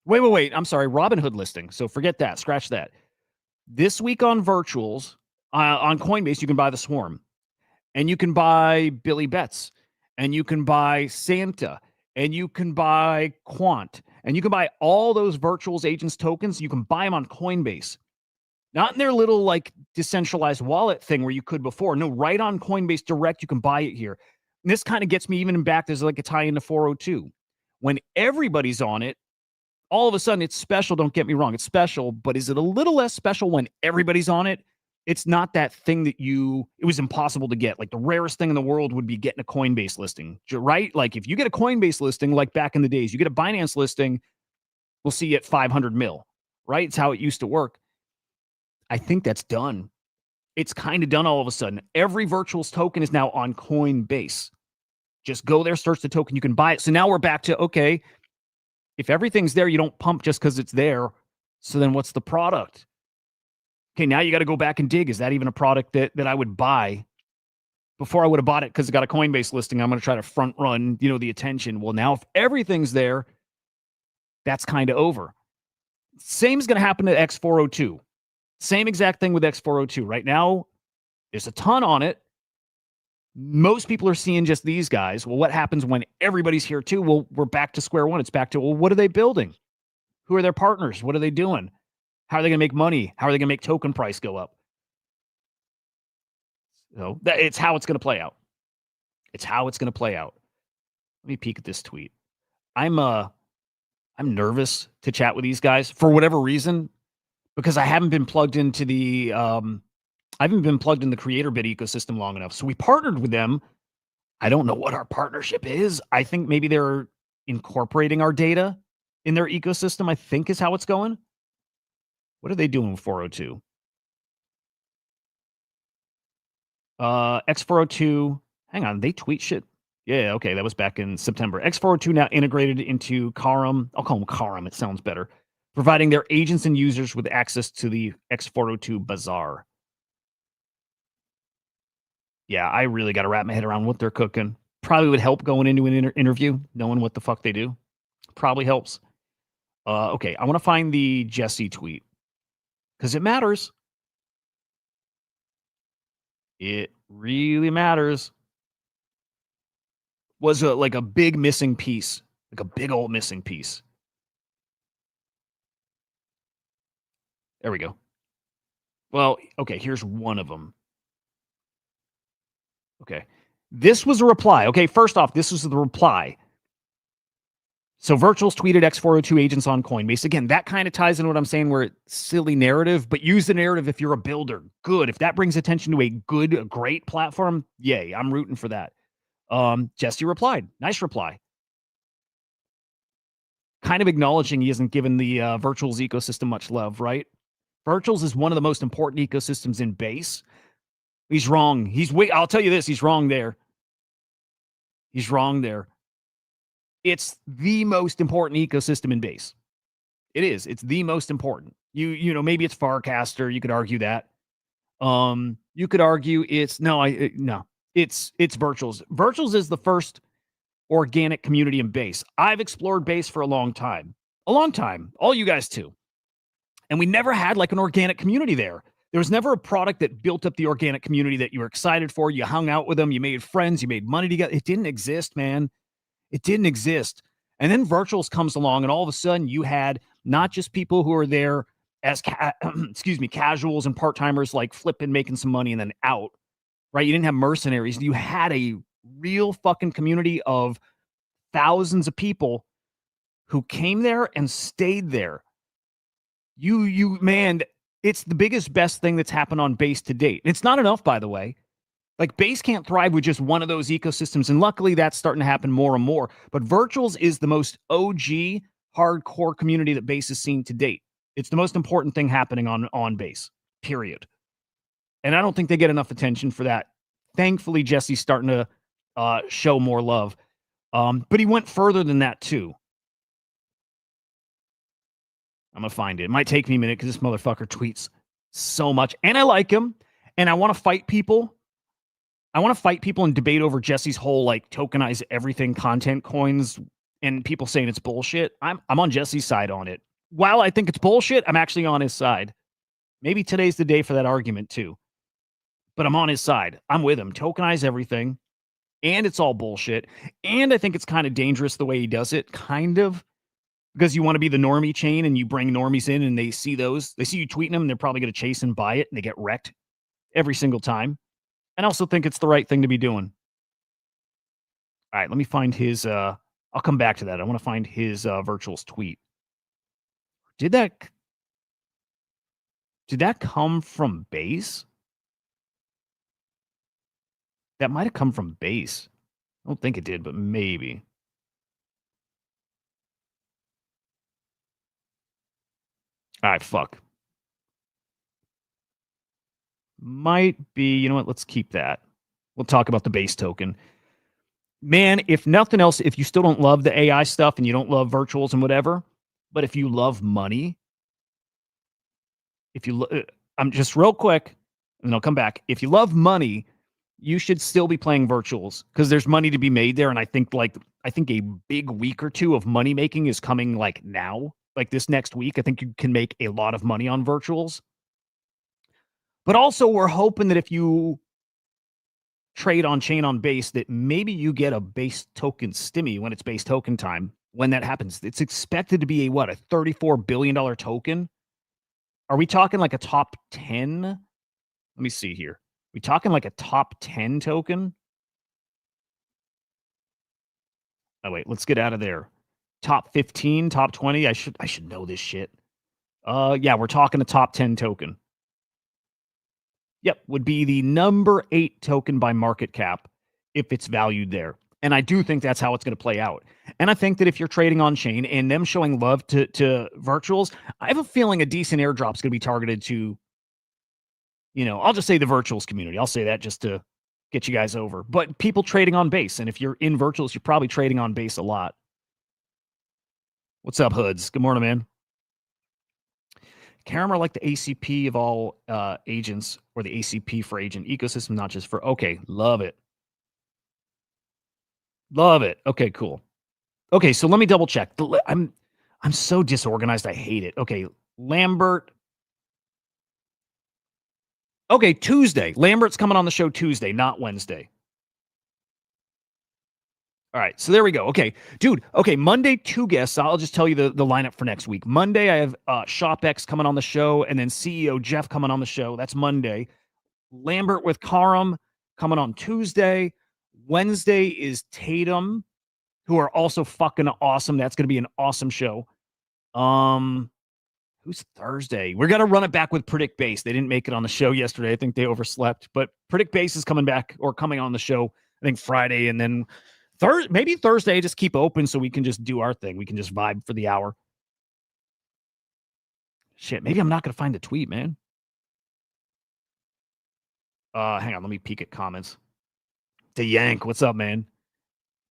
Wait. I'm sorry. Robinhood listing. So forget that. Scratch that. This week on Virtuals, on Coinbase, you can buy the Swarm. And you can buy Billy Betts. And you can buy Santa. And you can buy Quant. And you can buy all those Virtuals agents tokens. You can buy them on Coinbase. Not in their little like decentralized wallet thing where you could before. No, right on Coinbase Direct, you can buy it here. And this kind of gets me even back. There's like a tie into 402. When everybody's on it, all of a sudden it's special. Don't get me wrong. It's special, but is it a little less special when everybody's on it? It's not that thing that it was impossible to get. Like the rarest thing in the world would be getting a Coinbase listing, right? Like if you get a Coinbase listing, like back in the days, you get a Binance listing, we'll see you at 500 mil, right? It's how it used to work. I think that's done. It's kind of done all of a sudden. Every Virtuals token is now on Coinbase. Just go there, search the token, you can buy it. So now we're back to, okay, if everything's there, you don't pump just because it's there. So then what's the product? Okay, now you got to go back and dig. Is that even a product that I would buy? Before I would have bought it because it got a Coinbase listing, I'm going to try to front run, the attention. Well, now if everything's there, that's kind of over. Same is going to happen to x402. Same exact thing with x402. Right now, there's a ton on it. Most people are seeing just these guys. Well, what happens when everybody's here too? Well, we're back to square one. It's back to, well, what are they building? Who are their partners? What are they doing? How are they going to make money? How are they going to make token price go up? So it's how it's going to play out. It's how it's going to play out. Let me peek at this tweet. I'm nervous to chat with these guys for whatever reason, because I haven't been plugged into the I haven't been plugged in the creator bit ecosystem long enough. So we partnered with them. I don't know what our partnership is. I think maybe they're incorporating our data in their ecosystem, I think is how it's going. What are they doing with 402? X402. Hang on, they tweet shit. Yeah, okay, that was back in September. X402 now integrated into Karam. I'll call them Karam, it sounds better. Providing their agents and users with access to the X402 bazaar. Yeah, I really got to wrap my head around what they're cooking. Probably would help going into an interview, knowing what the fuck they do. Probably helps. Okay, I want to find the Jesse tweet because it matters. It really matters. Was like a big missing piece, like a big old missing piece. There we go. Well, okay, here's one of them. Okay. This was a reply. Okay, first off, this was the reply. So Virtuals tweeted X402 agents on Coinbase. Again, that kind of ties into what I'm saying where it's silly narrative, but use the narrative if you're a builder. Good. If that brings attention to a good, a great platform, yay, I'm rooting for that. Jesse replied. Nice reply. Kind of acknowledging he hasn't given the Virtuals ecosystem much love, right? Virtuals is one of the most important ecosystems in Base. He's wrong. I'll tell you this, he's wrong there. He's wrong there. It's the most important ecosystem in Base. It is. It's the most important. You know, maybe it's Farcaster. You could argue that. You could argue it's no. It's Virtuals. Virtuals is the first organic community in Base. I've explored Base for a long time. All you guys too. And we never had like an organic community there. There was never a product that built up the organic community that you were excited for. You hung out with them. You made friends. You made money together. It didn't exist, man. It didn't exist. And then Virtuals comes along, and all of a sudden you had not just people who are there as casuals and part-timers like flipping, making some money and then out, right? You didn't have mercenaries. You had a real fucking community of thousands of people who came there and stayed there. Man, it's the biggest, best thing that's happened on Base to date. It's not enough, by the way. Like, Base can't thrive with just one of those ecosystems, and luckily that's starting to happen more and more. But Virtuals is the most OG, hardcore community that Base has seen to date. It's the most important thing happening on Base, period. And I don't think they get enough attention for that. Thankfully, Jesse's starting to show more love. But he went further than that, too. I'm going to find it. It might take me a minute because this motherfucker tweets so much. And I like him. And I want to fight people. I want to fight people and debate over Jesse's whole like tokenize everything content coins and people saying it's bullshit. I'm on Jesse's side on it. While I think it's bullshit, I'm actually on his side. Maybe today's the day for that argument too. But I'm on his side. I'm with him. Tokenize everything. And it's all bullshit. And I think it's kind of dangerous the way he does it. Kind of. Because you want to be the normie chain and you bring normies in and they see you tweeting them and they're probably going to chase and buy it and they get wrecked every single time. And I also think it's the right thing to be doing. All right, let me find his, I'll come back to that. I want to find his Virtuals tweet. Did that come from Base? That might have come from Base. I don't think it did, but maybe. All right, fuck. Might be, you know what? Let's keep that. We'll talk about the Base token. Man, if nothing else, if you still don't love the AI stuff and you don't love Virtuals and whatever, but if you love money, I'm just real quick, and then I'll come back. If you love money, you should still be playing Virtuals because there's money to be made there. And I think a big week or two of money making is coming like now, like this next week. I think you can make a lot of money on Virtuals. But also we're hoping that if you trade on chain on Base, that maybe you get a Base token stimmy when it's Base token time. When that happens, it's expected to be a $34 billion token. Are we talking like a top 10? Let me see here. We talking like a top 10 token? Oh wait, let's get out of there. Top 15, top 20. I should know this shit. Yeah, we're talking a top 10 token. Yep, would be the number 8 token by market cap if it's valued there. And I do think that's how it's going to play out. And I think that if you're trading on chain and them showing love to virtuals, I have a feeling a decent airdrop is going to be targeted to, I'll just say the virtuals community. I'll say that just to get you guys over. But people trading on base. And if you're in virtuals, you're probably trading on base a lot. What's up, Hoods? Good morning, man. Karam are like the ACP of all agents, or the ACP for agent ecosystem, not just for. Okay, love it. Love it. Okay, cool. Okay, so let me double check. I'm so disorganized. I hate it. Okay, Lambert. Okay, Tuesday. Lambert's coming on the show Tuesday, not Wednesday. All right, so there we go. Okay, dude. Okay, Monday, 2 guests. I'll just tell you the lineup for next week. Monday, I have ShopX coming on the show, and then CEO Jeff coming on the show. That's Monday. Lambert with Karam coming on Tuesday. Wednesday is Tatum, who are also fucking awesome. That's going to be an awesome show. Who's Thursday? We're going to run it back with Predict Base. They didn't make it on the show yesterday. I think they overslept, but Predict Base is coming back, or coming on the show, I think Friday, and then maybe Thursday, just keep open so we can just do our thing. We can just vibe for the hour. Shit, maybe I'm not going to find the tweet, man. Hang on, let me peek at comments. The Yank, what's up, man?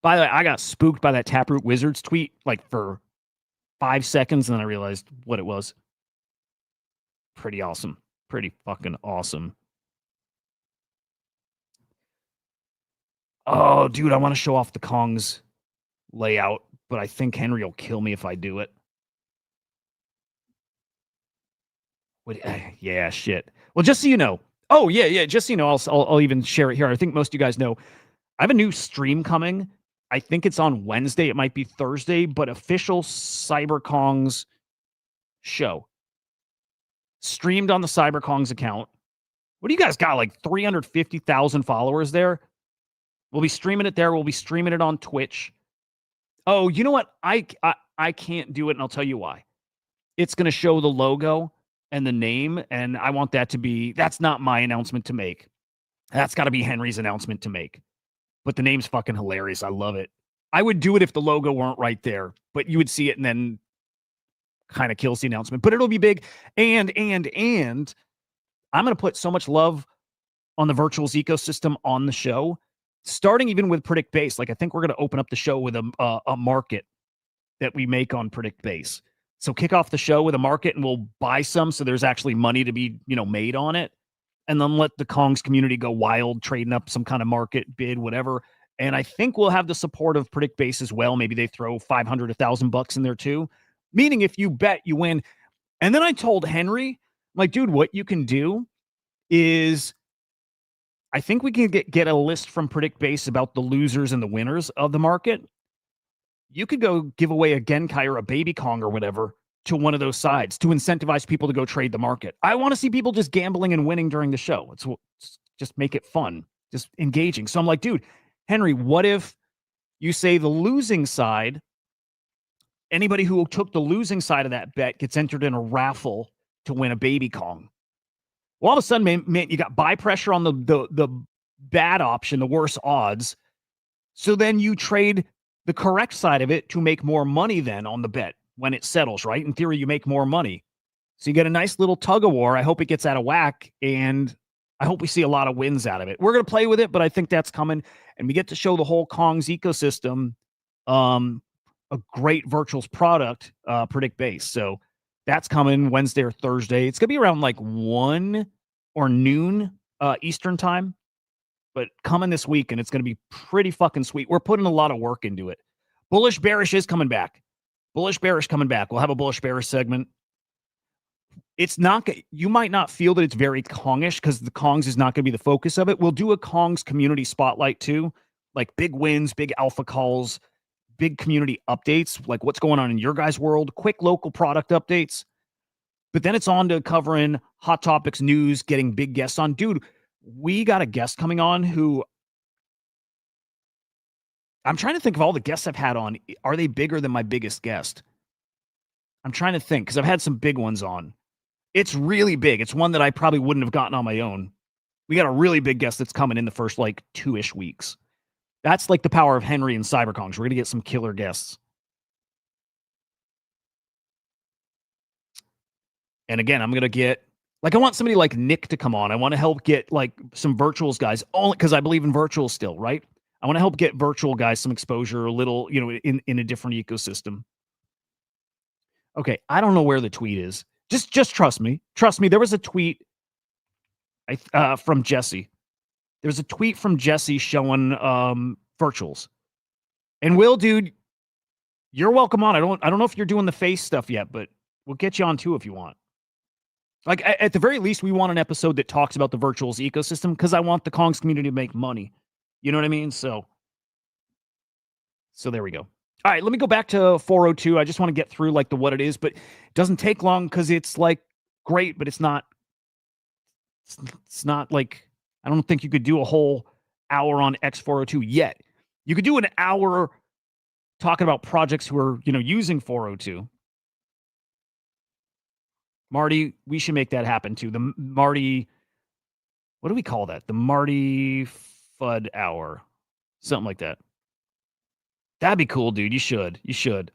By the way, I got spooked by that Taproot Wizards tweet like for 5 seconds, and then I realized what it was. Pretty awesome. Pretty fucking awesome. Oh, dude, I want to show off the Kong's layout, but I think Henry will kill me if I do it. Yeah, shit. Well, just so you know. Oh, yeah. Just so you know, I'll even share it here. I think most of you guys know I have a new stream coming. I think it's on Wednesday. It might be Thursday, but official CyberKong's show. Streamed on the CyberKong's account. What do you guys got? Like 350,000 followers there? We'll be streaming it there. We'll be streaming it on Twitch. Oh, you know what? I can't do it, and I'll tell you why. It's going to show the logo and the name, and I want that to be, that's not my announcement to make. That's got to be Henry's announcement to make. But the name's fucking hilarious. I love it. I would do it if the logo weren't right there, but you would see it and then kind of kills the announcement. But it'll be big. And I'm going to put so much love on the virtuals ecosystem on the show, starting even with Predict Base. Like, I think we're going to open up the show with a market that we make on Predict Base. So kick off the show with a market, and we'll buy some so there's actually money to be, made on it. And then let the Kongs community go wild, trading up some kind of market bid, whatever. And I think we'll have the support of Predict Base as well. Maybe they throw 500, $1,000 in there too. Meaning if you bet, you win. And then I told Henry, like, dude, what you can do is, I think we can get a list from Predict Base about the losers and the winners of the market. You could go give away a Genkai or a Baby Kong or whatever to one of those sides to incentivize people to go trade the market. I want to see people just gambling and winning during the show. It's just make it fun, just engaging. So I'm like, dude, Henry, what if you say the losing side, anybody who took the losing side of that bet gets entered in a raffle to win a Baby Kong? Well, all of a sudden, man, you got buy pressure on the bad option, the worse odds. So then you trade the correct side of it to make more money then on the bet when it settles, right? In theory, you make more money. So you get a nice little tug of war. I hope it gets out of whack, and I hope we see a lot of wins out of it. We're going to play with it, but I think that's coming, and we get to show the whole Kong's ecosystem a great virtuals product, Predict Base. So that's coming Wednesday or Thursday. It's going to be around like 1 or noon Eastern time. But coming this week, and it's going to be pretty fucking sweet. We're putting a lot of work into it. Bullish Bearish is coming back. Bullish Bearish coming back. We'll have a Bullish Bearish segment. It's not, you might not feel that it's very Kongish because the Kongs is not going to be the focus of it. We'll do a Kongs community spotlight too, like big wins, big alpha calls, big community updates, like what's going on in your guys' world, quick local product updates. But then it's on to covering hot topics, news, getting big guests on. Dude, we got a guest coming on who I'm trying to think of all the guests I've had on. Are they bigger than my biggest guest? I'm trying to think because I've had some big ones on. It's really big. It's one that I probably wouldn't have gotten on my own. We got a really big guest that's coming in the first like 2-ish weeks. That's like the power of Henry and CyberCongs. We're gonna get some killer guests. And again, I'm gonna get like I want somebody like Nick to come on. I want to help get like some virtuals guys, only because I believe in virtual still, right? I want to help get virtual guys some exposure, a little, in a different ecosystem. Okay, I don't know where the tweet is. Just trust me. Trust me. There was a tweet from Jesse. There's a tweet from Jesse showing virtuals. And Will, dude, you're welcome on. I don't know if you're doing the face stuff yet, but we'll get you on too if you want. Like at the very least, we want an episode that talks about the virtuals ecosystem because I want the Kongs community to make money. You know what I mean? So there we go. All right, let me go back to 402. I just want to get through like the what it is, but it doesn't take long because it's like great, but it's not like I don't think you could do a whole hour on x402 yet. You could do an hour talking about projects who are, using 402. Marty, we should make that happen too. The Marty, what do we call that? The Marty FUD hour. Something like that. That'd be cool, dude. You should.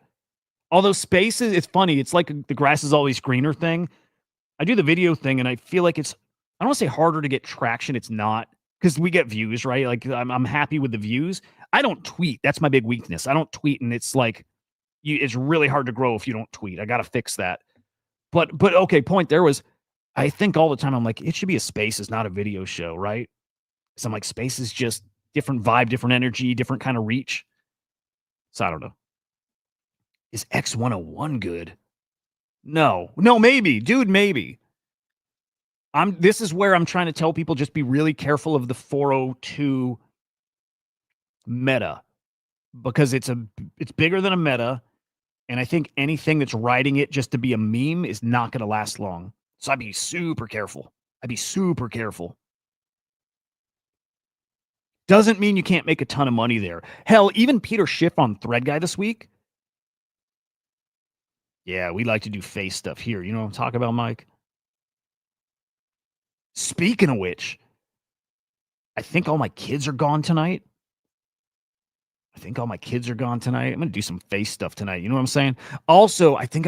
Although spaces, it's funny. It's like the grass is always greener thing. I do the video thing and I feel like it's, I don't want to say harder to get traction. It's not, because we get views, right? Like I'm happy with the views. I don't tweet. That's my big weakness. I don't tweet, and it's like, it's really hard to grow if you don't tweet. I got to fix that. But okay, point there was, I think all the time I'm like, it should be a Spaces, not a video show, right? So I'm like, Space is just different vibe, different energy, different kind of reach. So I don't know. Is X101 good? No, maybe, dude, maybe. This is where I'm trying to tell people, just be really careful of the 402 meta, because it's bigger than a meta. And I think anything that's riding it just to be a meme is not going to last long. So I'd be super careful. Doesn't mean you can't make a ton of money there. Hell, even Peter Schiff on Thread Guy this week. Yeah, we like to do face stuff here. You know what I'm talking about, Mike? Speaking of which, I think all my kids are gone tonight. I'm going to do some face stuff tonight. You know what I'm saying? Also, I think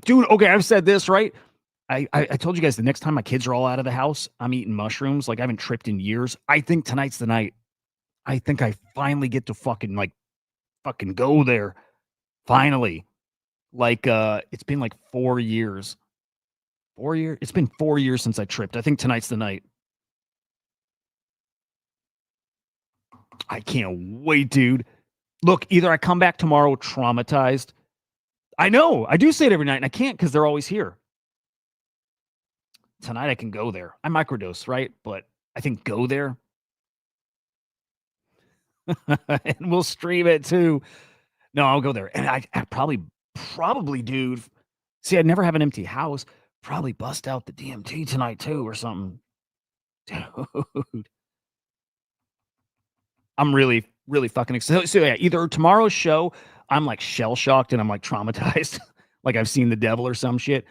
dude, okay, I've said this, right? I told you guys the next time my kids are all out of the house, I'm eating mushrooms. Like I haven't tripped in years. I think tonight's the night. I think I finally get to fucking go there. Finally. Like, it's been like 4 years. 4 years? It's been 4 years since I tripped. I think tonight's the night. I can't wait, dude. Look, either I come back tomorrow traumatized. I know. I do say it every night, and I can't because they're always here. Tonight I can go there. I microdose, right? But I think go there. And we'll stream it too. No, I'll go there. And I probably, dude. See, I'd never have an empty house. Probably bust out the DMT tonight too or something. Dude. I'm really, really fucking excited. So yeah, either tomorrow's show, I'm like shell shocked and I'm like traumatized, like I've seen the devil or some shit.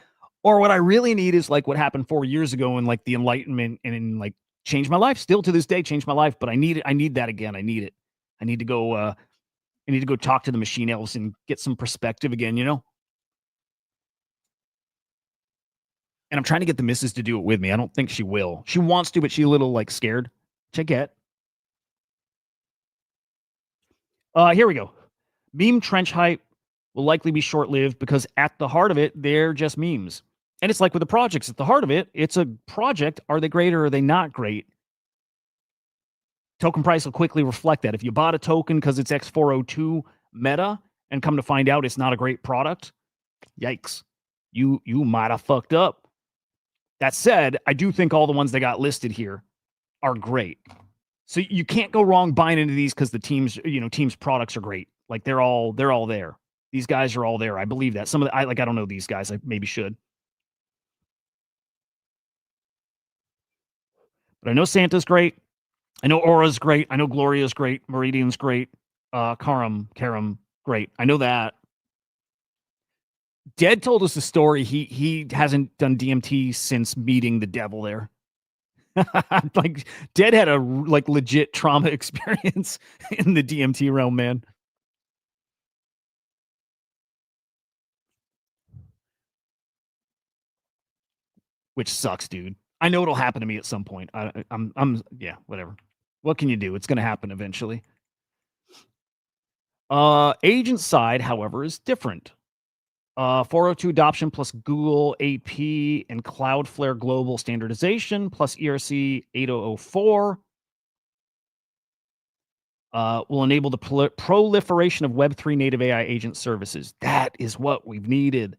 Or what I really need is like what happened 4 years ago and like the enlightenment and like changed my life. Still to this day, changed my life. But I need that again. I need it. I need to go talk to the machine elves and get some perspective again, you know? And I'm trying to get the missus to do it with me. I don't think she will. She wants to, but she's a little like scared, which I get. Here we go. Meme trench hype will likely be short-lived because at the heart of it, they're just memes. And it's like with the projects. At the heart of it, it's a project. Are they great or are they not great? Token price will quickly reflect that. If you bought a token because it's X402 meta and come to find out it's not a great product, yikes. You might have fucked up. That said, I do think all the ones that got listed here are great. So you can't go wrong buying into these because the team's products are great. Like they're all there. These guys are all there. I believe that. Some of the, I don't know these guys. I maybe should. But I know Santa's great. I know Aura's great. I know Gloria's great. Meridian's great. Karam, great. I know that. Dead told us a story. He hasn't done DMT since meeting the devil there. Like Dead had a like legit trauma experience in the DMT realm, man. Which sucks, dude. I know it'll happen to me at some point. I'm yeah, whatever. What can you do? It's going to happen eventually. Agent side, however, is different. 402 adoption plus Google AP and Cloudflare global standardization plus ERC 8004 will enable the proliferation of Web3 native AI agent services. That is what we've needed.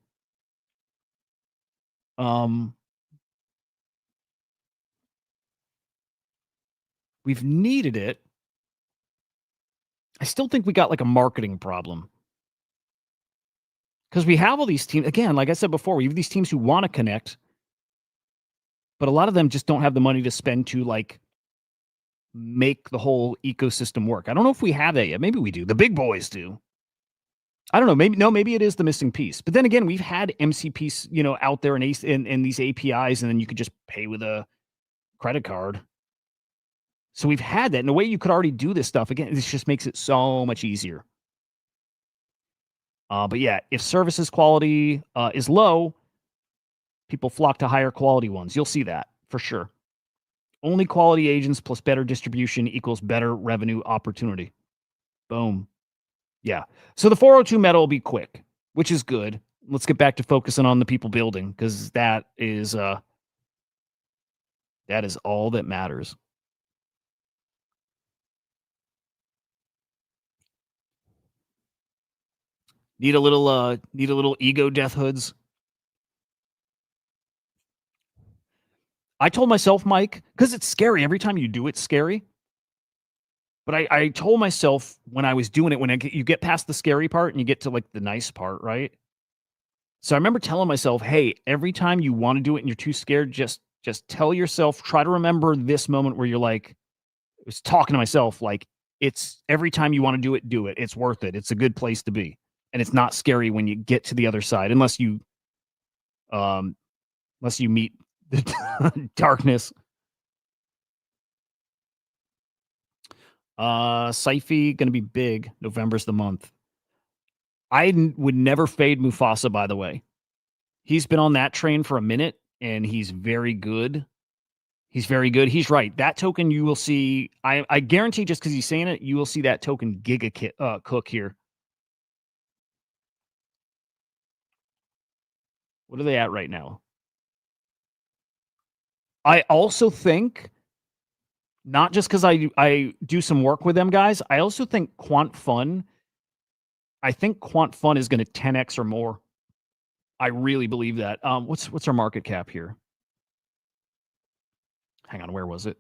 We've needed it. I still think we got like a marketing problem. Because we have all these teams, again, like I said before, we have these teams who want to connect, but a lot of them just don't have the money to spend to like make the whole ecosystem work. I don't know if we have that yet. Maybe we do. The big boys do. I don't know. Maybe it is the missing piece. But then again, we've had MCPs, out there in these APIs, and then you could just pay with a credit card. So we've had that. In a way, you could already do this stuff. Again, this just makes it so much easier. But yeah, if services quality is low, people flock to higher quality ones. You'll see that for sure. Only quality agents plus better distribution equals better revenue opportunity. Boom. Yeah. So the 402 meta will be quick, which is good. Let's get back to focusing on the people building, because that is all that matters. Need a little ego death hoods. I told myself, Mike, because it's scary. Every time you do it's scary. But I told myself when I was doing it, you get past the scary part and you get to like the nice part, right? So I remember telling myself, hey, every time you want to do it and you're too scared, just tell yourself, try to remember this moment where you're like, I was talking to myself, like, it's every time you want to do it, do it. It's worth it. It's a good place to be. And it's not scary when you get to the other side, unless you meet the darkness. Syfy gonna be big. November's the month. Would never fade Mufasa, by the way. He's been on that train for a minute, and he's very good. He's very good. He's right. That token you will see, I guarantee, just because he's saying it, you will see that token cook here. What are they at right now? I also think, not just because I do some work with them guys, I also think PUMPFUN is going to 10x or more. I really believe that. What's our market cap here? Hang on, where was it?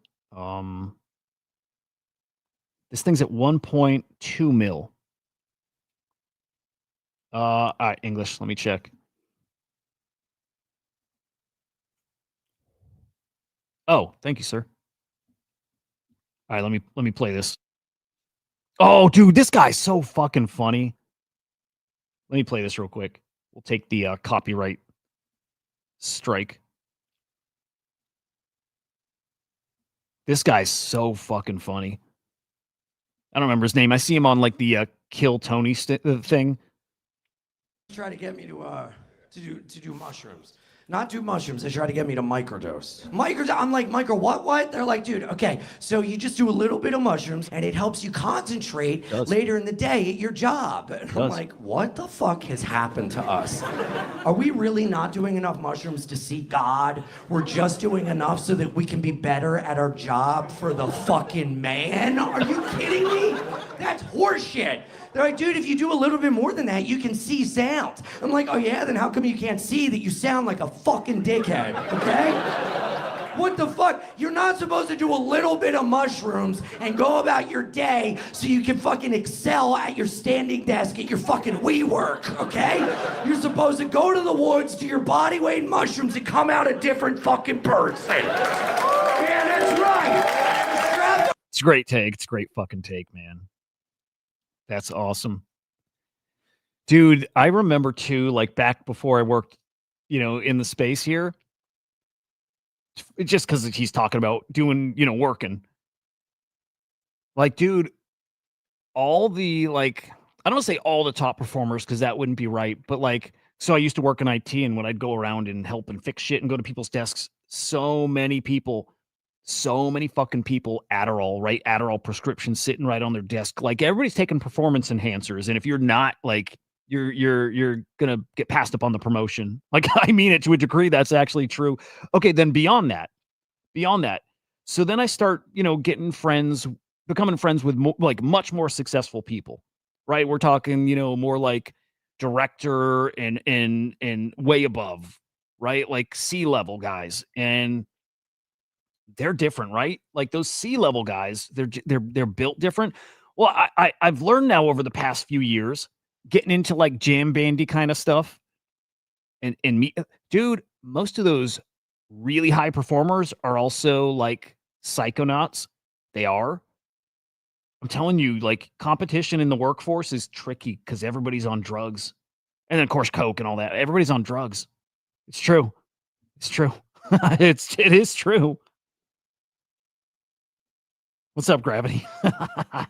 This thing's at 1.2 mil. All right, English. Let me check. Oh, thank you, sir. All right, let me play this. Oh, dude, this guy's so fucking funny. Let me play this real quick. We'll take the copyright strike. This guy's so fucking funny. I don't remember his name. I see him on like the Kill Tony thing. Try to get me to do mushrooms. Not do mushrooms. They try to get me to microdose. I'm like, micro what? They're like, dude, okay, so you just do a little bit of mushrooms and it helps you concentrate later in the day at your job. And I'm like, what the fuck has happened to us? Are we really not doing enough mushrooms to see God? We're just doing enough so that we can be better at our job for the fucking man? Are you kidding me? That's horseshit. They're like, dude, if you do a little bit more than that, you can see sounds. I'm like, oh yeah, then how come you can't see that you sound like a fucking dickhead, okay? What the fuck? You're not supposed to do a little bit of mushrooms and go about your day so you can fucking excel at your standing desk at your fucking WeWork, okay? You're supposed to go to the woods, do your body weight in mushrooms, and come out a different fucking person. Yeah, that's right. It's a great take. It's a great fucking take, man. That's awesome. Dude, I remember too, like back before I worked, in the space here, just because he's talking about doing, working. Like, dude, all the like, I don't want to say all the top performers because that wouldn't be right, but like, so I used to work in IT, and when I'd go around and help and fix shit and go to people's desks, so many fucking people, Adderall, right? Adderall prescriptions sitting right on their desk. Like, everybody's taking performance enhancers, and if you're not, like, you're gonna get passed up on the promotion. Like, I mean it to a degree. That's actually true. Okay, then beyond that, so then I start, becoming friends with like much more successful people, right? We're talking, more like director and way above, right? Like C-level guys, and they're different, right? Like those C-level guys, they're built different. Well, I've learned now over the past few years, getting into like jam bandy kind of stuff, and me, dude, most of those really high performers are also like psychonauts. They are. I'm telling you, like, competition in the workforce is tricky because everybody's on drugs. And then, of course, coke and all that. Everybody's on drugs. It's true. It's true. It is true. What's up, Gravity?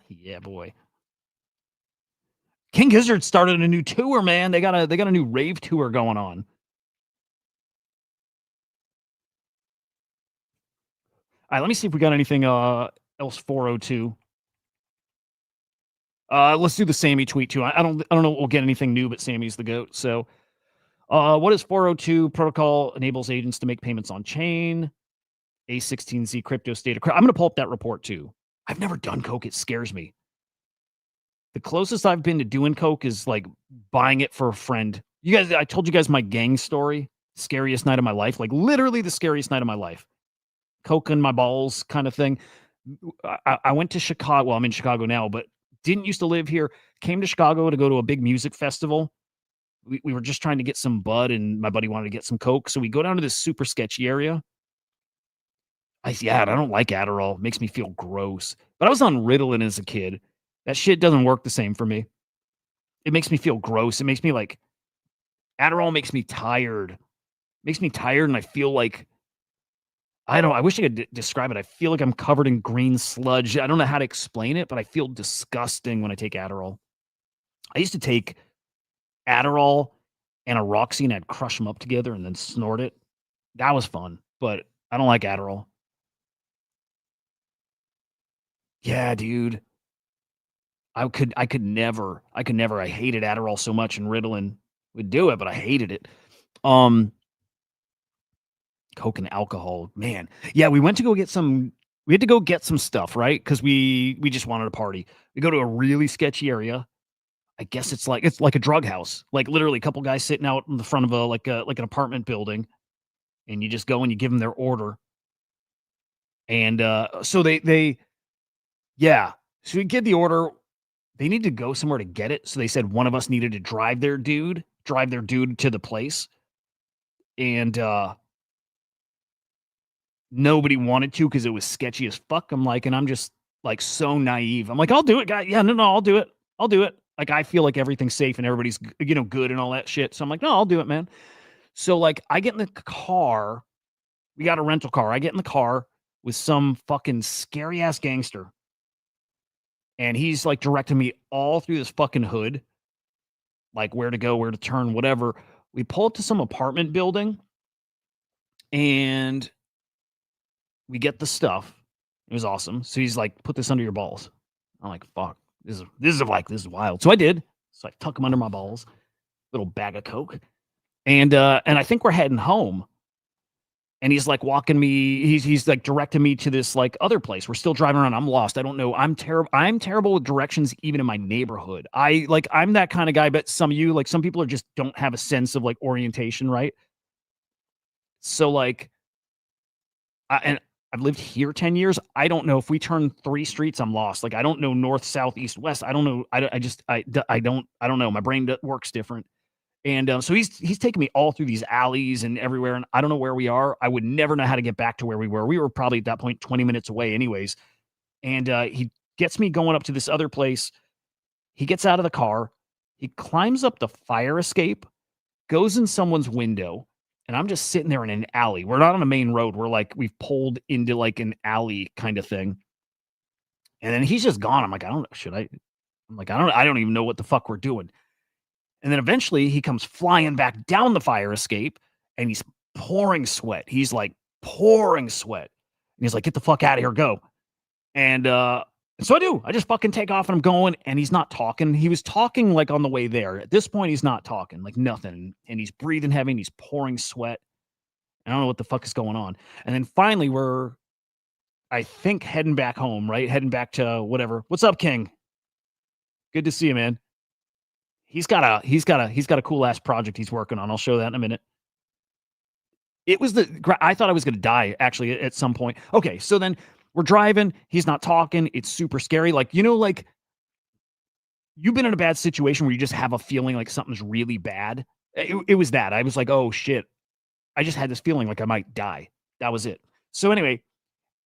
Yeah, boy. King Gizzard started a new tour, man. They got a new rave tour going on. All right, let me see if we got anything else 402. Let's do the Sammy tweet too. I don't know if we'll get anything new, but Sammy's the GOAT. So what is 402 protocol enables agents to make payments on chain? A16Z crypto state of I'm going to pull up that report too. I've never done coke. It scares me. The closest I've been to doing coke is like buying it for a friend. You guys, I told you guys my gang story. Scariest night of my life. Like literally the scariest night of my life. Coke in my balls kind of thing. I went to Chicago. Well, I'm in Chicago now, but didn't used to live here. Came to Chicago to go to a big music festival. We were just trying to get some bud, and my buddy wanted to get some coke. So we go down to this super sketchy area. I don't like Adderall. It makes me feel gross. But I was on Ritalin as a kid. That shit doesn't work the same for me. It makes me feel gross. It makes me like Adderall makes me tired. Makes me tired, and I feel like I wish I could describe it. I feel like I'm covered in green sludge. I don't know how to explain it, but I feel disgusting when I take Adderall. I used to take Adderall and a Roxy, and I'd crush them up together and then snort it. That was fun, but I don't like Adderall. Yeah, dude. I could never. I hated Adderall so much, and Ritalin would do it, but I hated it. Coke and alcohol, man. Yeah, we went to go get some. We had to go get some stuff, right? Because we just wanted to party. We go to a really sketchy area. I guess it's like a drug house. Like literally, a couple guys sitting out in the front of like an apartment building, and you just go and you give them their order. And so they yeah. So we get the order. They need to go somewhere to get it. So they said one of us needed to drive their dude to the place. And nobody wanted to because it was sketchy as fuck. And I'm just like so naive. I'm like, I'll do it, guy. Yeah, no, I'll do it. Like, I feel like everything's safe and everybody's, good and all that shit. So I'm like, no, I'll do it, man. So like I get in the car. We got a rental car. I get in the car with some fucking scary ass gangster. And he's like directing me all through this fucking hood, like where to go, where to turn, whatever. We pull up to some apartment building and we get the stuff. It was awesome. So he's like, put this under your balls. I'm like, fuck, this is wild. So I did. So I tuck them under my balls, little bag of coke. And I think we're heading home. And he's like walking me, he's like directing me to this like other place. We're still driving around. I'm lost. I don't know. I'm terrible with directions, even in my neighborhood. I'm that kind of guy, but some of you, like some people are just don't have a sense of like orientation, right? So like, and I've lived here 10 years. I don't know if we turn 3 streets, I'm lost. Like, I don't know north, south, east, west. I don't know. I don't know. My brain works different. And so he's taking me all through these alleys and everywhere, and I don't know where we are. I would never know how to get back to where we were. We were probably at that point 20 minutes away anyways. And he gets me going up to this other place. He gets out of the car. He climbs up the fire escape, goes in someone's window, And I'm just sitting there in an alley. We're not on a main road. We're like, we've pulled into like an alley kind of thing. And then he's just gone. I'm like, I don't know. Should I? I'm like, I don't even know what the fuck we're doing. And then eventually he comes flying back down the fire escape and he's pouring sweat. He's like pouring sweat. And he's like, get the fuck out of here, go. And so I do. I just fucking take off and I'm going, and he's not talking. He was talking like on the way there. At this point, he's not talking, like nothing. And he's breathing heavy and he's pouring sweat. I don't know what the fuck is going on. And then finally we're, I think, heading back home, right? Heading back to whatever. What's up, King? Good to see you, man. He's got a cool ass project he's working on. I'll show that in a minute. It was I thought I was going to die actually at some point. Okay, so then we're driving. He's not talking. It's super scary. Like, you know, like you've been in a bad situation where you just have a feeling like something's really bad. It was that. I was like, oh shit. I just had this feeling like I might die. That was it. So anyway,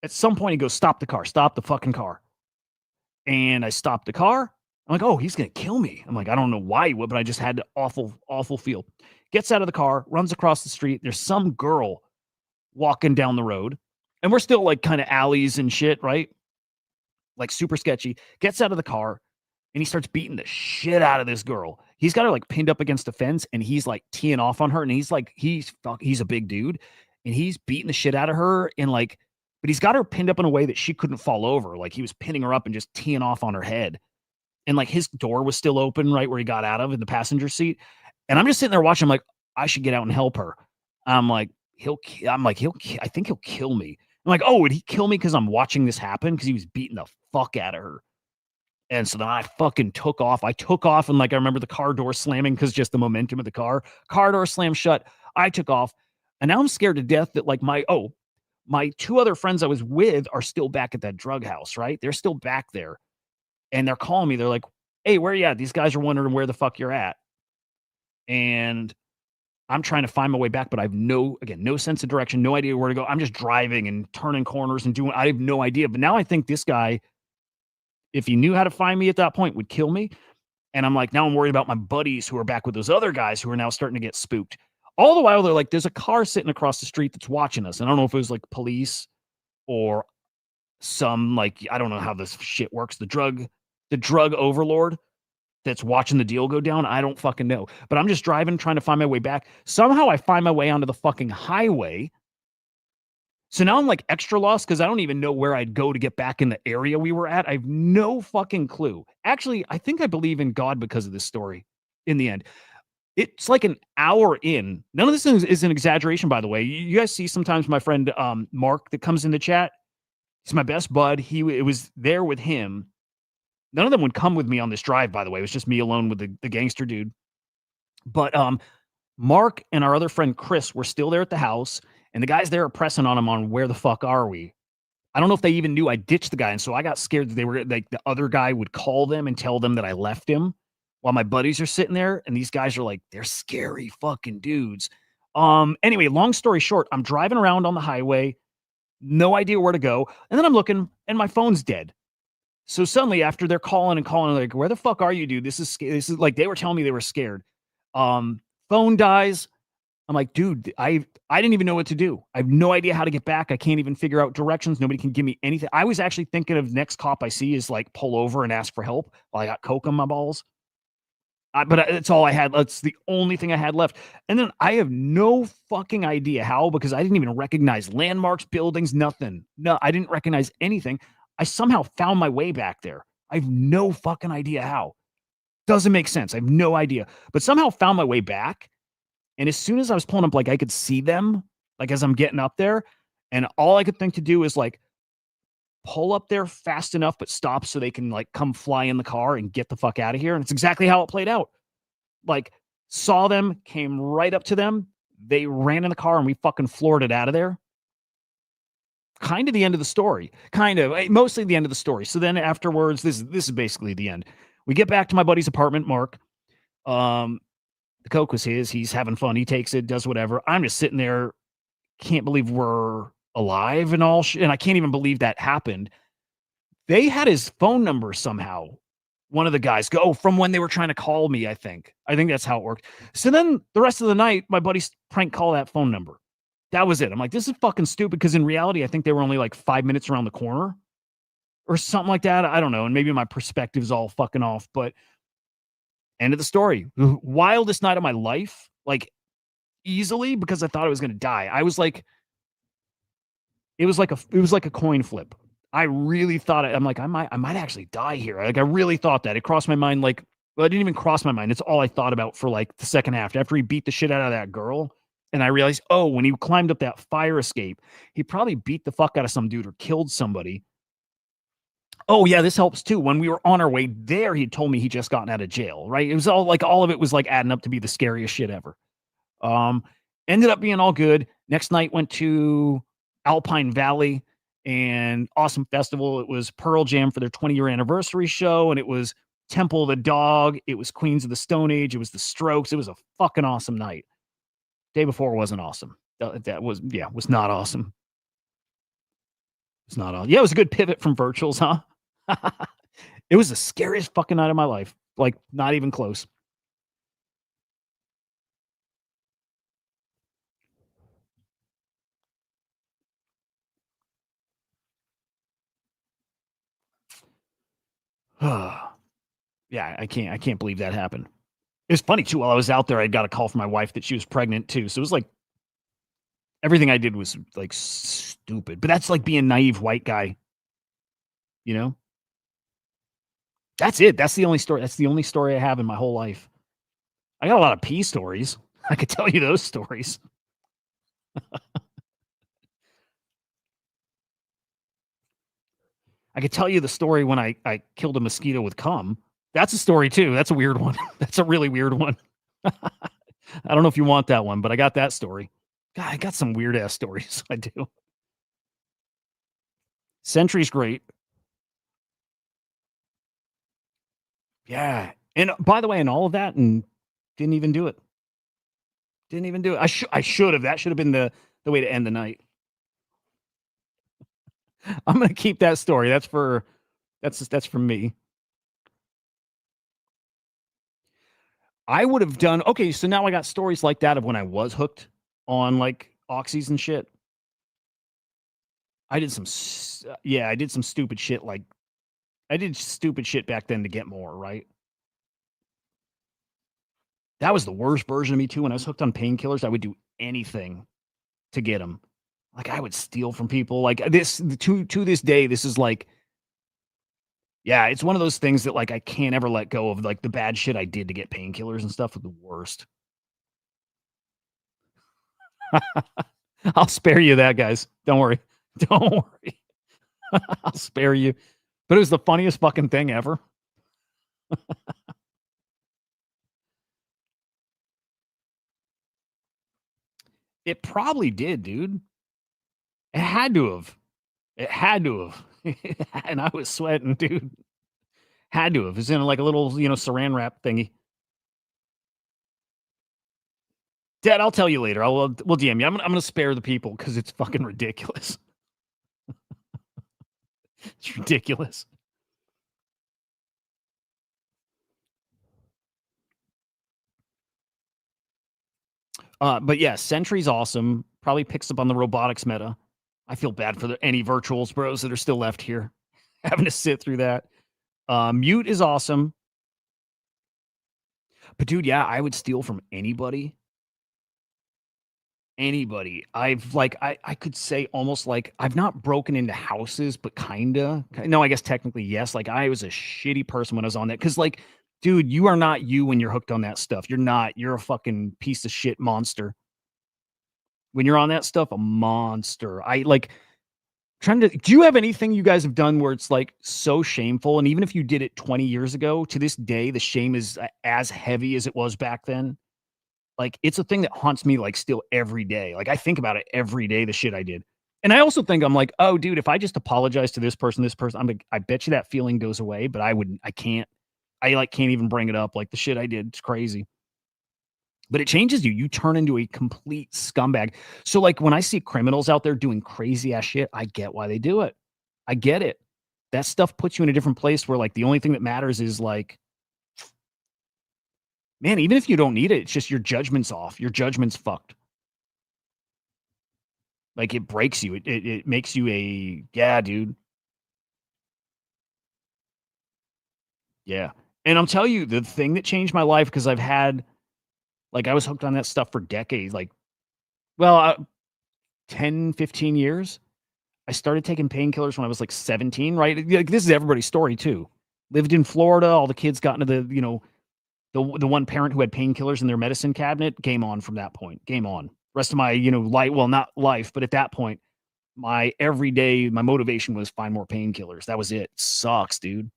at some point he goes, stop the car, stop the fucking car. And I stopped the car. I'm like, oh, he's going to kill me. I'm like, I don't know why he would, but I just had an awful feel. Gets out of the car, runs across the street. There's some girl walking down the road. And we're still like kind of alleys and shit, right? Like super sketchy. Gets out of the car and he starts beating the shit out of this girl. He's got her like pinned up against a fence and he's like teeing off on her. And he's like, he's a big dude and he's beating the shit out of her. And like, but he's got her pinned up in a way that she couldn't fall over. Like he was pinning her up and just teeing off on her head. And like his door was still open right where he got out of in the passenger seat. And I'm just sitting there watching. I'm like, I should get out and help her. I think he'll kill me. I'm like, oh, would he kill me because I'm watching this happen? Because he was beating the fuck out of her. And so then I fucking took off. I took off and like, I remember the car door slamming because just the momentum of the car door slammed shut. I took off and now I'm scared to death that like my two other friends I was with are still back at that drug house, right? They're still back there. And they're calling me. They're like, hey, where are you at? These guys are wondering where the fuck you're at. And I'm trying to find my way back, but I have no sense of direction, no idea where to go. I'm just driving and turning corners and I have no idea. But now I think this guy, if he knew how to find me at that point, would kill me. And I'm like, now I'm worried about my buddies who are back with those other guys who are now starting to get spooked. All the while, they're like, there's a car sitting across the street that's watching us. And I don't know if it was like police or some like, I don't know how this shit works. The drug overlord that's watching the deal go down. I don't fucking know. But I'm just driving, trying to find my way back. Somehow I find my way onto the fucking highway. So now I'm like extra lost because I don't even know where I'd go to get back in the area we were at. I have no fucking clue. Actually, I think I believe in God because of this story in the end. It's like an hour in. None of this is an exaggeration, by the way. You guys see sometimes my friend Mark that comes in the chat. He's my best bud. It was there with him. None of them would come with me on this drive, by the way. It was just me alone with the gangster dude. But Mark and our other friend Chris were still there at the house, and the guys there are pressing on him on where the fuck are we? I don't know if they even knew I ditched the guy, and so I got scared that they were like the other guy would call them and tell them that I left him while my buddies are sitting there, and these guys are like, they're scary fucking dudes. Anyway, long story short, I'm driving around on the highway, no idea where to go, and then I'm looking, and my phone's dead. So suddenly, after they're calling, like, where the fuck are you, dude? This is like, they were telling me they were scared. Phone dies. I'm like, dude, I didn't even know what to do. I have no idea how to get back. I can't even figure out directions. Nobody can give me anything. I was actually thinking of next cop I see is like pull over and ask for help while I got coke on my balls. But that's all I had. That's the only thing I had left. And then I have no fucking idea how, because I didn't even recognize landmarks, buildings, nothing. No, I didn't recognize anything. I somehow found my way back there. I have no fucking idea how. Doesn't make sense. I have no idea. But somehow found my way back. And as soon as I was pulling up, like I could see them, like as I'm getting up there. And all I could think to do is like pull up there fast enough, but stop so they can like come fly in the car and get the fuck out of here. And it's exactly how it played out. Like saw them, came right up to them. They ran in the car and we fucking floored it out of there. Kind of the end of the story. Kind of, mostly the end of the story. So then afterwards, this is basically the end. We get back to my buddy's apartment, Mark. The coke was his. He's having fun. He takes it, does whatever. I'm just sitting there, can't believe we're alive and all. And I can't even believe that happened. They had his phone number somehow. One of the guys go, from when they were trying to call me, I think that's how it worked. So then the rest of the night, my buddies prank call that phone number. That was it. I'm like, this is fucking stupid, because in reality, I think they were only like 5 minutes around the corner or something like that. I don't know. And maybe my perspective's all fucking off, but end of the story. Wildest night of my life, like easily, because I thought I was going to die. I was like, it was like a coin flip. I really thought I'm like, I might actually die here. Like, I really thought that. It crossed my mind. Like, well, it didn't even cross my mind. It's all I thought about for like the second half. After he beat the shit out of that girl, and I realized, oh, when he climbed up that fire escape, he probably beat the fuck out of some dude or killed somebody. Oh yeah, this helps too. When we were on our way there, he told me he just gotten out of jail. Right? It was all of it was like adding up to be the scariest shit ever. Ended up being all good. Next night went to Alpine Valley, and awesome festival. It was Pearl Jam for their 20-year anniversary show, and it was Temple of the Dog. It was Queens of the Stone Age. It was the Strokes. It was a fucking awesome night. Day before wasn't awesome. That was not awesome. It's not awesome. Yeah, it was a good pivot from virtuals, huh? It was the scariest fucking night of my life. Like, not even close. Yeah, I can't believe that happened. It was funny too. While I was out there, I got a call from my wife that she was pregnant too. So it was like everything I did was like stupid. But that's like being naive white guy. You know? That's it. That's the only story. That's the only story I have in my whole life. I got a lot of pee stories. I could tell you those stories. I could tell you the story when I killed a mosquito with cum. That's a story too. That's a weird one. That's a really weird one. I don't know if you want that one, but I got that story. God, I got some weird ass stories. I do. Sentry's great. Yeah. And by the way, and all of that, and didn't even do it. Didn't even do it. I should have. That should have been the way to end the night. I'm gonna keep that story. That's for me. I would have done okay. So now I got stories like that of when I was hooked on like oxys and shit. I did some stupid shit. Like I did stupid shit back then to get more, right? That was the worst version of me too. When I was hooked on painkillers, I would do anything to get them. Like I would steal from people. Like this to this day, this is like, yeah, it's one of those things that like I can't ever let go of. Like the bad shit I did to get painkillers and stuff was the worst. I'll spare you that, guys. Don't worry. Don't worry. I'll spare you. But it was the funniest fucking thing ever. It probably did, dude. It had to have. It had to have. And I was sweating, dude. Had to have. It's in like a little, saran wrap thingy. Dad, I'll tell you later. We'll DM you. I'm gonna spare the people because it's fucking ridiculous. It's ridiculous. But yeah, Sentry's awesome. Probably picks up on the robotics meta. I feel bad for any virtuals bros that are still left here, having to sit through that. Mute is awesome. But dude, yeah, I would steal from anybody. Anybody. I've like I could say almost like I've not broken into houses, but kinda. No, I guess technically yes. Like I was a shitty person when I was on that. Cause like, dude, you are not you when you're hooked on that stuff. You're not. You're a fucking piece of shit monster. When you're on that stuff, a monster. I like trying to do you have anything you guys have done where it's like so shameful? And even if you did it 20 years ago, to this day, the shame is as heavy as it was back then. Like, it's a thing that haunts me, like, still every day. Like, I think about it every day, the shit I did. And I also think I'm like, oh, dude, if I just apologize to this person, I'm like, I bet you that feeling goes away, but I can't even bring it up. Like, the shit I did, it's crazy. But it changes you. You turn into a complete scumbag. So, like, when I see criminals out there doing crazy ass shit, I get why they do it. I get it. that stuff puts you in a different place where like the only thing that matters is like, man, even if you don't need it, it's just your judgment's off. Your judgment's fucked. Like it breaks you. It makes you a, yeah, dude. Yeah. And I'm telling you, the thing that changed my life, because I've had, like, I was hooked on that stuff for decades, like, well, 10, 15 years. I started taking painkillers when I was like 17, right? Like, this is everybody's story too. Lived in Florida. All the kids got into the, you know, the one parent who had painkillers in their medicine cabinet. Game on from that point. Game on. Rest of my, you know, life, well, not life, but at that point, my everyday, my motivation was find more painkillers. That was it. Sucks, dude.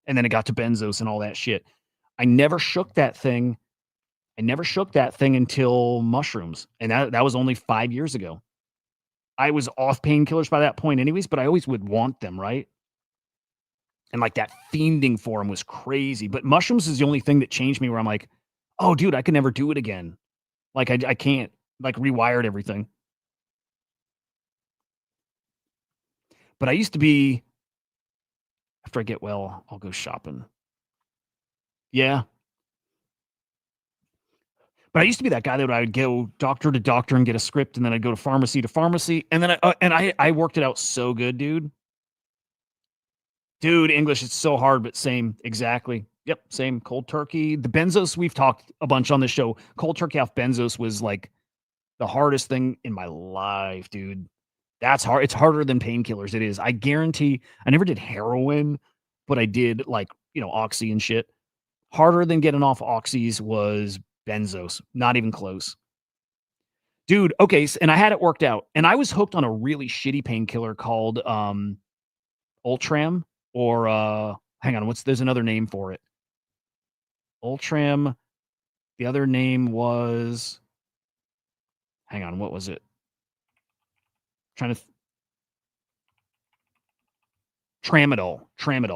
And then it got to benzos and all that shit. I never shook that thing. I never shook that thing until mushrooms. And that was only 5 years ago. I was off painkillers by that point anyways, but I always would want them, right? And like that fiending for them was crazy. But mushrooms is the only thing that changed me where I'm like, oh, dude, I could never do it again. Like I can't, like rewired everything. But I used to be, after I get well, I'll go shopping. Yeah. But I used to be that guy that I would go doctor to doctor and get a script, and then I'd go to pharmacy, and then I worked it out so good, dude. Dude, English is so hard, but same, exactly. Yep, same. Cold turkey. The benzos, we've talked a bunch on the show. Cold turkey off benzos was like the hardest thing in my life, dude. That's hard. It's harder than painkillers. It is. I guarantee. I never did heroin, but I did like, you know, oxy and shit. Harder than getting off oxys was benzos. Not even close. Dude, okay, and I had it worked out. And I was hooked on a really shitty painkiller called Ultram, or hang on, there's another name for it. Ultram. The other name was, hang on, what was it? Tramadol.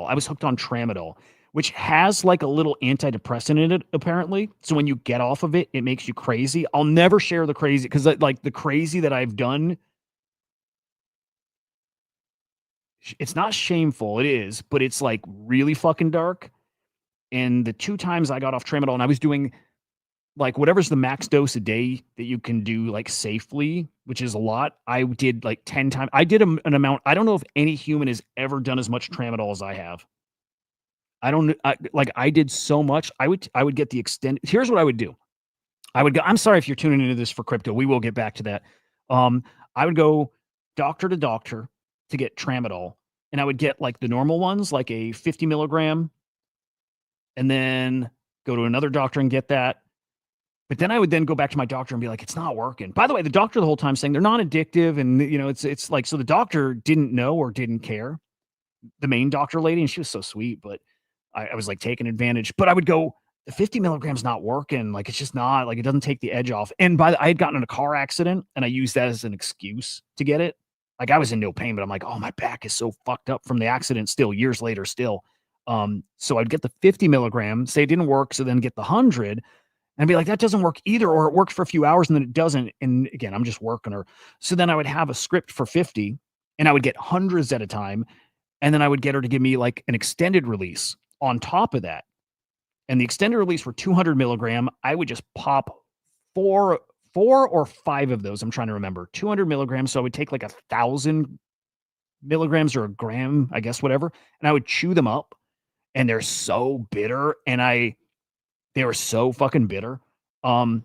I was hooked on Tramadol, which has like a little antidepressant in it, apparently. So when you get off of it, it makes you crazy. I'll never share the crazy, because like the crazy that I've done, it's not shameful. It is, but it's like really fucking dark. And the 2 times I got off Tramadol, and I was doing like whatever's the max dose a day that you can do like safely, which is a lot. I did like 10 times. I did an amount. I don't know if any human has ever done as much Tramadol as I have. I did so much. I would get the extended. Here's what I would do. I would go, I'm sorry if you're tuning into this for crypto. We will get back to that. I would go doctor to doctor to get Tramadol, and I would get like the normal ones, like a 50 milligram, and then go to another doctor and get that. But then I would then go back to my doctor and be like, it's not working. By the way, the doctor the whole time saying they're non-addictive, and you know, it's like, so the doctor didn't know or didn't care. The main doctor lady, and she was so sweet, but I was like taking advantage. But I would go, the 50 milligrams not working. Like, it's just not, like, it doesn't take the edge off. And I had gotten in a car accident, and I used that as an excuse to get it. Like, I was in no pain, but I'm like, oh, my back is so fucked up from the accident still, years later still. So I'd get the 50 milligrams, say it didn't work, so then get the 100, and I'd be like, that doesn't work either, or it works for a few hours and then it doesn't. And again, I'm just working her. So then I would have a script for 50, and I would get hundreds at a time. And then I would get her to give me like an extended release on top of that. And the extended release for 200 milligram, I would just pop four or 5 of those. I'm trying to remember. 200 milligrams. So I would take like 1,000 milligrams or a gram, I guess, whatever. And I would chew them up, and they're so bitter. And they were so fucking bitter. And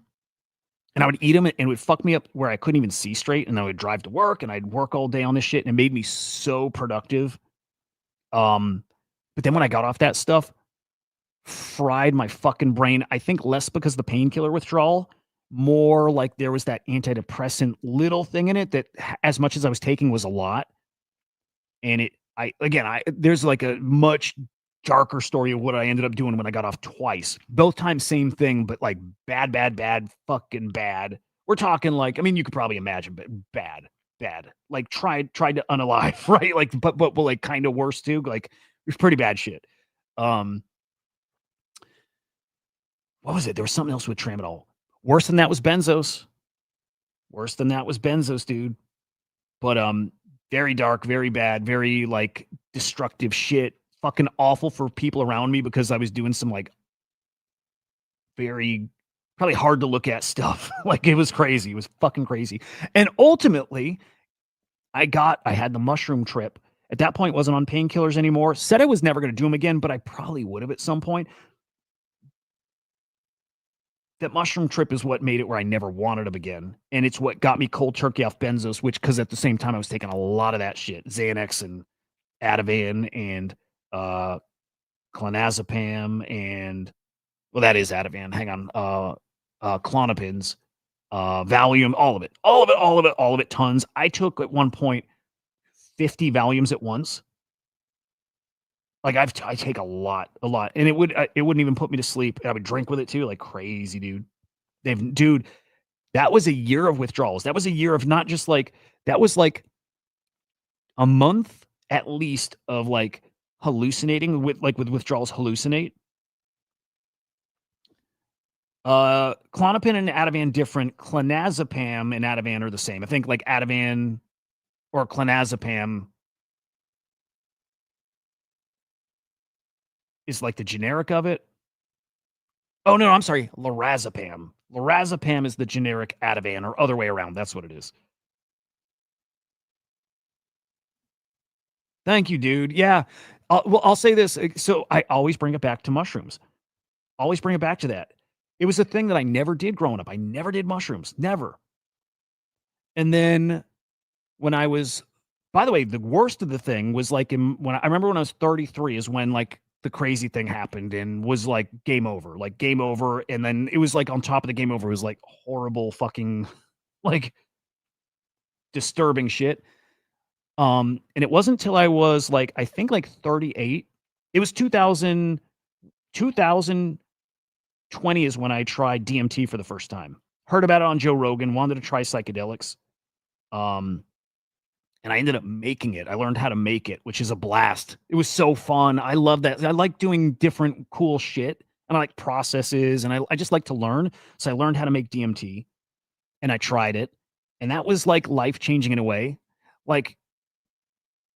I would eat them, and it would fuck me up where I couldn't even see straight. And I would drive to work, and I'd work all day on this shit, and it made me so productive. But then when I got off that stuff, fried my fucking brain. I think less because the painkiller withdrawal, more like there was that antidepressant little thing in it that, as much as I was taking, was a lot. And there's like a much darker story of what I ended up doing when I got off twice. Both times, same thing, but like bad, fucking bad. We're talking like, I mean, you could probably imagine, but bad. Like tried to unalive, right? Like, but like kind of worse too. Like, it was pretty bad shit. What was it? There was something else with Tramadol. Worse than that was benzos. Dude. But very dark, very bad, very like destructive shit. Fucking awful for people around me because I was doing some like very probably hard to look at stuff. Like it was crazy. It was fucking crazy. And ultimately, I had the mushroom trip. At that point, wasn't on painkillers anymore. Said I was never going to do them again, but I probably would have at some point. That mushroom trip is what made it where I never wanted them again. And it's what got me cold turkey off benzos, which, because at the same time, I was taking a lot of that shit. Xanax and Ativan and clonazepam and, well, that is Ativan. Hang on. Clonopins, Valium, all of it, tons. I took at one point 50 Valiums at once. Like I take a lot, and it wouldn't even put me to sleep. I would drink with it too, like crazy, dude. Dude, that was a year of withdrawals. That was a year of not just like, that was like a month at least of like hallucinating with withdrawals. Hallucinate. Klonopin and Ativan different. Clonazepam and Ativan are the same. I think like Ativan or clonazepam is like the generic of it. Oh, no, I'm sorry. Lorazepam. Lorazepam is the generic Ativan, or other way around. That's what it is. Thank you, dude. Yeah. Well, I'll say this. So I always bring it back to mushrooms. Always bring it back to that. It was a thing that I never did growing up. I never did mushrooms. Never. And then when I was, by the way, the worst of the thing was like when I remember when I was 33 is when like the crazy thing happened and was like game over. And then it was like on top of the game over, it was like horrible fucking like disturbing shit. And it wasn't until I was like, I think like 38. It was 2020 is when I tried DMT for the first time. Heard about it on Joe Rogan, wanted to try psychedelics. And I ended up making it. I learned how to make it, which is a blast. It was so fun. I love that. I like doing different cool shit. And I like processes. And I just like to learn. So I learned how to make DMT. And I tried it. And that was like life-changing in a way. Like,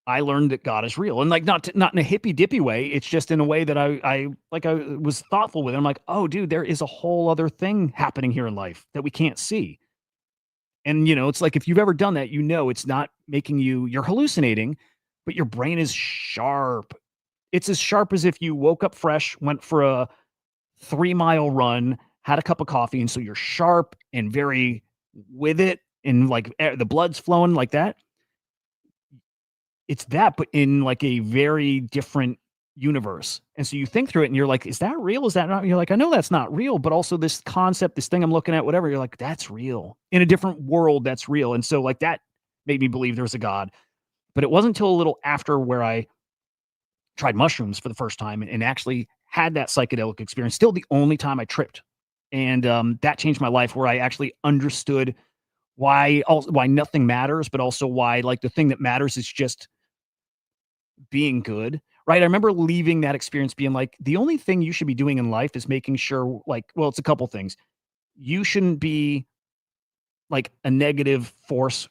I learned that God is real. And like not in a hippy-dippy way. It's just in a way that I was thoughtful with it. I'm like, oh, dude, there is a whole other thing happening here in life that we can't see. And, it's like, if you've ever done that, it's not making you're hallucinating, but your brain is sharp. It's as sharp as if you woke up fresh, went for a 3-mile run, had a cup of coffee. And so you're sharp and very with it. And like the blood's flowing like that. It's that, but in like a very different universe. And so you think through it and you're like, is that real? Is that not? You're like, I know that's not real, but also this concept, this thing I'm looking at, whatever, you're like, that's real. In a different world, that's real. And so like that made me believe there was a God. But it wasn't until a little after where I tried mushrooms for the first time and actually had that psychedelic experience. Still the only time I tripped. And that changed my life, where I actually understood why nothing matters, but also why like the thing that matters is just being good. Right. I remember leaving that experience being like, the only thing you should be doing in life is making sure, like, well, it's a couple things. You shouldn't be like a negative force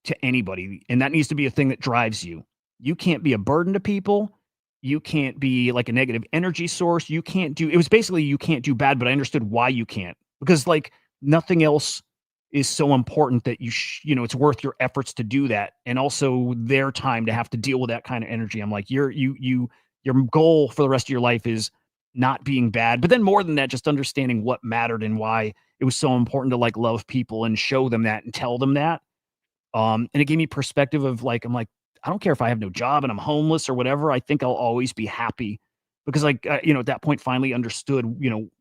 to anybody. And that needs to be a thing that drives you. You can't be a burden to people. You can't be like a negative energy source. It was basically, you can't do bad, but I understood why you can't, because like nothing else is so important that it's worth your efforts to do that. And also their time to have to deal with that kind of energy. I'm like, your goal for the rest of your life is not being bad. But then more than that, just understanding what mattered and why it was so important to like love people and show them that and tell them that. And it gave me perspective of like, I'm like, I don't care if I have no job and I'm homeless or whatever. I think I'll always be happy, because like, at that point finally understood,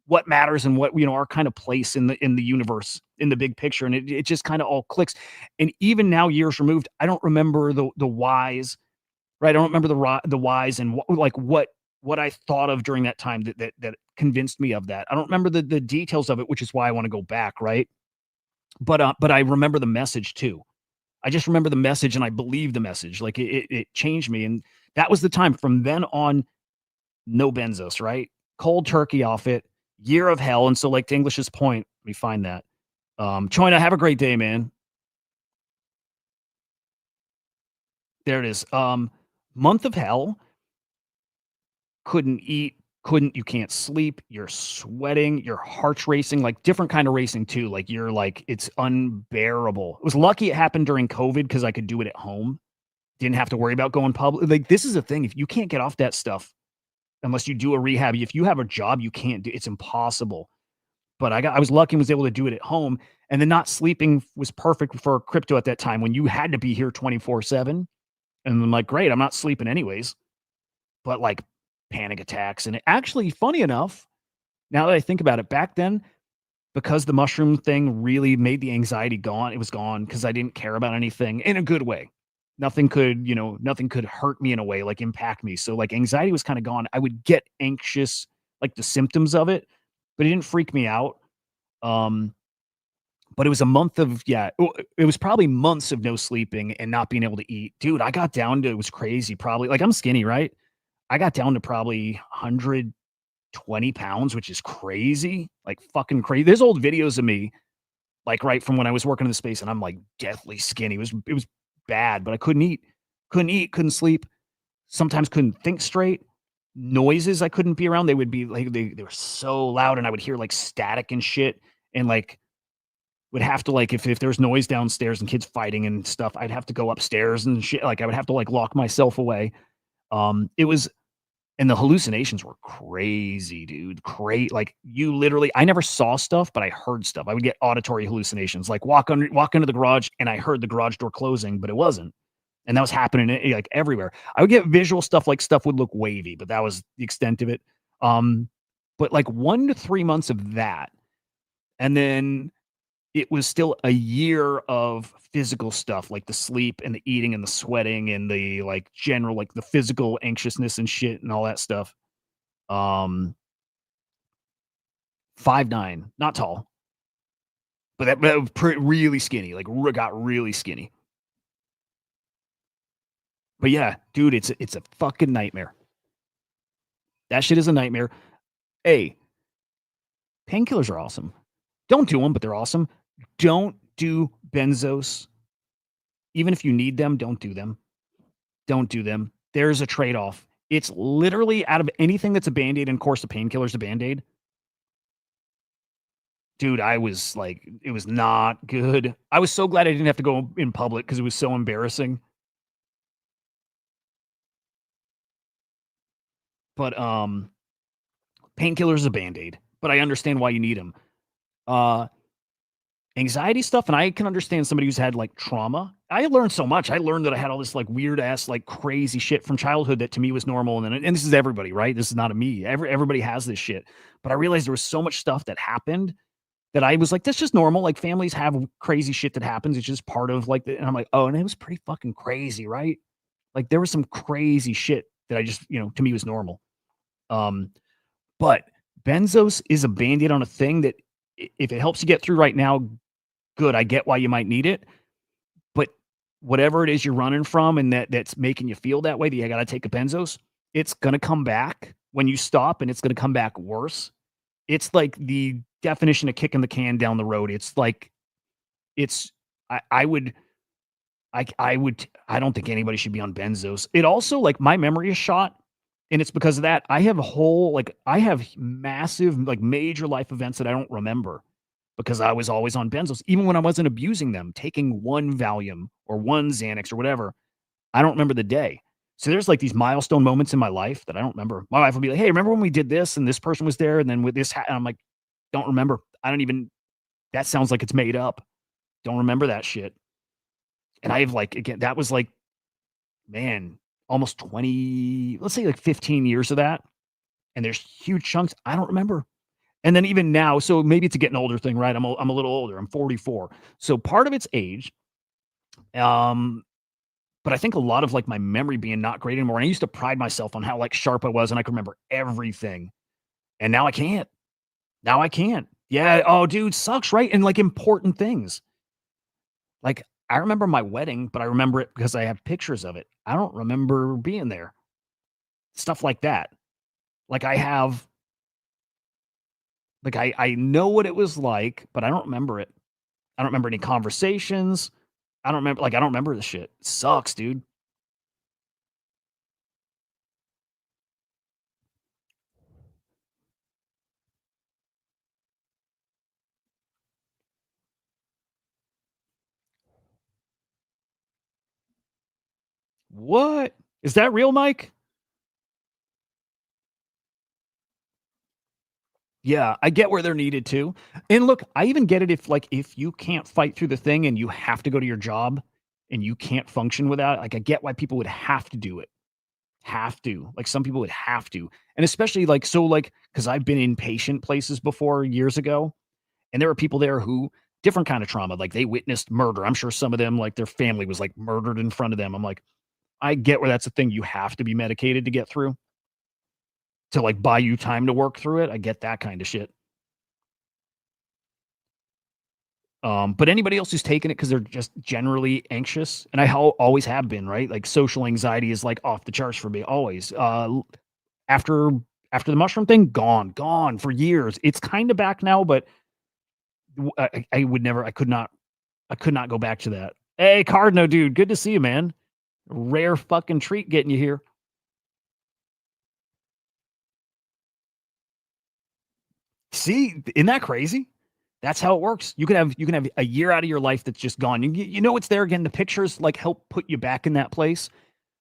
what matters and what, our kind of place in the universe, in the big picture. And it just kind of all clicks. And even now, years removed, I don't remember the whys, right? I don't remember the whys and what I thought of during that time that convinced me of that. I don't remember the details of it, which is why I want to go back. Right. But I remember the message too. I just remember the message and I believe the message. Like it changed me. And that was the time. From then on, no benzos, right? Cold turkey off it, year of hell. And so like to English's point, we find that. Choina, have a great day, man. There it is. Month of hell. Couldn't eat. You can't sleep. You're sweating. Your heart's racing. Like different kind of racing too. Like you're like it's unbearable. It was lucky it happened during COVID because I could do it at home. Didn't have to worry about going public. Like this is a thing. If you can't get off that stuff unless you do a rehab, if you have a job, you can't do. It's impossible. But I was lucky and was able to do it at home. And then not sleeping was perfect for crypto at that time when you had to be here 24/7. And I'm like, great, I'm not sleeping anyways. But like panic attacks. And it actually, funny enough, now that I think about it, back then, because the mushroom thing really made the anxiety gone, it was gone because I didn't care about anything in a good way. Nothing could hurt me in a way, like impact me. So like anxiety was kind of gone. I would get anxious, like the symptoms of it, but it didn't freak me out. But it was a month of, it was probably months of no sleeping and not being able to eat. Dude, I got down to, it was crazy. Probably like I'm skinny, right? I got down to probably 120 pounds, which is crazy. Like fucking crazy. There's old videos of me, like right from when I was working in the space, and I'm like deathly skinny. It was bad, but I couldn't sleep. Sometimes couldn't think straight. Noises I couldn't be around. They would be like they were so loud, and I would hear like static and shit. And like would have to like if there's noise downstairs and kids fighting and stuff, I'd have to go upstairs and shit. Like I would have to like lock myself away. It was and the hallucinations were crazy, dude. Great. Like you literally, I never saw stuff, but I heard stuff. I would get auditory hallucinations, like walk into the garage and I heard the garage door closing, but it wasn't. And that was happening like everywhere. I would get visual stuff, like stuff would look wavy, but that was the extent of it. But like 1 to 3 months of that. And then it was still a year of physical stuff, like the sleep and the eating and the sweating and the like general, like the physical anxiousness and shit and all that stuff. 5'9", not tall, but that was really skinny, like got really skinny. But yeah, dude, it's a fucking nightmare. That shit is a nightmare. Hey, painkillers are awesome. Don't do them, but they're awesome. Don't do benzos. Even if you need them, don't do them. Don't do them. There's a trade-off. It's literally out of anything that's a Band-Aid, and of course the painkiller's a Band-Aid. Dude, I was like, it was not good. I was so glad I didn't have to go in public because it was so embarrassing. But painkiller's a Band-Aid, but I understand why you need them. Anxiety stuff, and I can understand somebody who's had like trauma. I learned so much. I learned that I had all this like weird ass, like crazy shit from childhood that to me was normal. And this is everybody, right? This is not a me. Everybody has this shit. But I realized there was so much stuff that happened that I was like, that's just normal. Like families have crazy shit that happens. It's just part of like, and I'm like, oh, and it was pretty fucking crazy, right? Like there was some crazy shit that I just, to me was normal. But benzos is a Band-Aid on a thing that if it helps you get through right now, good. I get why you might need it, but whatever it is you're running from and that's making you feel that way, that you got to take a benzos, it's going to come back when you stop, and it's going to come back worse. It's like the definition of kicking the can down the road. It's like, I don't think anybody should be on benzos. It also, like, my memory is shot, and it's because of that. I have massive, like major life events that I don't remember because I was always on benzos, even when I wasn't abusing them, taking one Valium or one Xanax or whatever. I don't remember the day. So there's like these milestone moments in my life that I don't remember. My wife will be like, hey, remember when we did this and this person was there and then with this, and I'm like, don't remember. That sounds like it's made up. Don't remember that shit. And I have like, again, that was like, man, almost 20, let's say like 15 years of that. And there's huge chunks I don't remember. And then even now, so maybe it's a getting older thing, right? I'm a little older. I'm 44. So part of it's age. But I think a lot of like my memory being not great anymore. And I used to pride myself on how like sharp I was and I could remember everything. And now I can't. Yeah. Oh, dude, sucks, right? And like important things. Like I remember my wedding, but I remember it because I have pictures of it. I don't remember being there. Stuff like that. Like I have, like I know what it was like, but I don't remember it. I don't remember any conversations. I don't remember this shit. It sucks, dude. What? Is that real, Mike? Yeah, I get where they're needed to. And look, I even get it if you can't fight through the thing and you have to go to your job and you can't function without it, like I get why people would have to do it. Have to. Like some people would have to. And especially cuz I've been in patient places before years ago, and there were people there who different kind of trauma, like they witnessed murder. I'm sure some of them like their family was like murdered in front of them. I'm like, I get where that's a thing you have to be medicated to get through, to like buy you time to work through it. I get that kind of shit. But anybody else who's taking it because they're just generally anxious, and I always have been, right? Like social anxiety is like off the charts for me always. After after the mushroom thing, gone for years. It's kind of back now, but I would never, I could not go back to that. Hey, Cardno, dude, good to see you, man. Rare fucking treat getting you here. See, isn't that crazy? That's how it works. You can have a year out of your life that's just gone. You know it's there again. The pictures like help put you back in that place.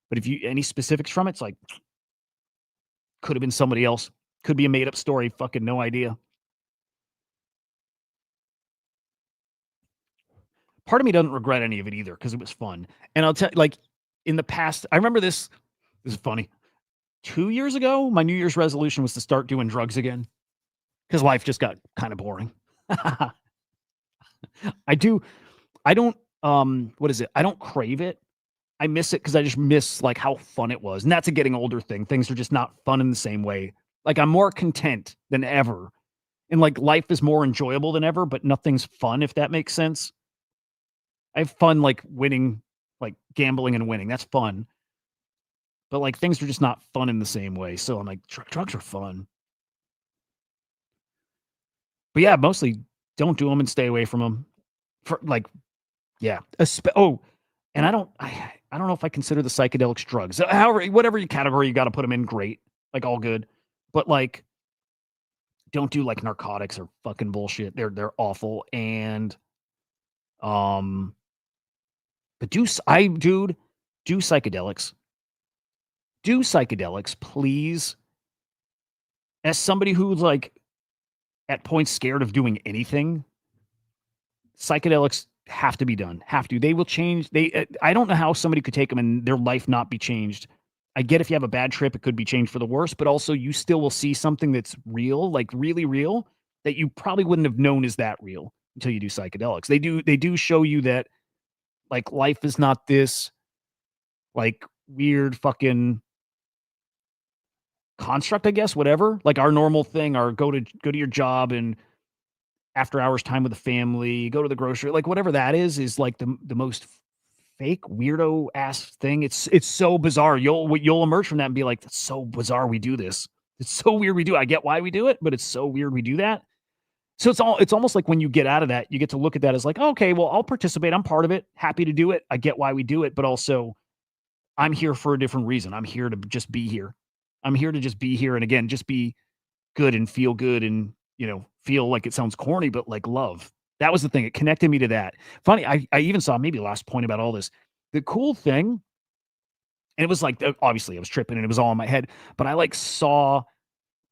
But if you any specifics from it, it's like could have been somebody else. Could be a made up story. Fucking no idea. Part of me doesn't regret any of it either because it was fun. And I'll tell you, like in the past, I remember this. This is funny. 2 years ago, my New Year's resolution was to start doing drugs again because life just got kind of boring. I do. I don't. What is it? I don't crave it. I miss it because I just miss like how fun it was, and that's a getting older thing. Things are just not fun in the same way. Like I'm more content than ever, and like life is more enjoyable than ever, but nothing's fun if that makes sense. I have fun like winning, like gambling and winning. That's fun, but like things are just not fun in the same way. So I'm like, drugs are fun, but yeah, mostly don't do them and stay away from them. For like, yeah. Oh, and I don't know if I consider the psychedelics drugs. However, whatever category you got to put them in, great, like all good. But like, don't do like narcotics or fucking bullshit. They're awful. And but dude, do psychedelics. Do psychedelics, please. As somebody who's like at points scared of doing anything, psychedelics have to be done. Have to. They will change. I don't know how somebody could take them and their life not be changed. I get if you have a bad trip, it could be changed for the worse, but also you still will see something that's real, like really real, that you probably wouldn't have known is that real until you do psychedelics. They do show you that like life is not this like weird fucking construct, I guess, whatever. Like our normal thing, our go to your job and after hours time with the family, go to the grocery, like whatever that is like the most fake weirdo ass thing. It's so bizarre. You'll emerge from that and be like, that's so bizarre we do this. It's so weird we do. I get why we do it, but it's so weird we do that. So it's almost like when you get out of that, you get to look at that as like, okay, well, I'll participate. I'm part of it. Happy to do it. I get why we do it, but also I'm here for a different reason. I'm here to just be here. I'm here to just be here. And again, just be good and feel good and, feel like it sounds corny, but like love. That was the thing. It connected me to that. Funny. I even saw maybe last point about all this. The cool thing, and it was like, obviously I was tripping and it was all in my head, but I like saw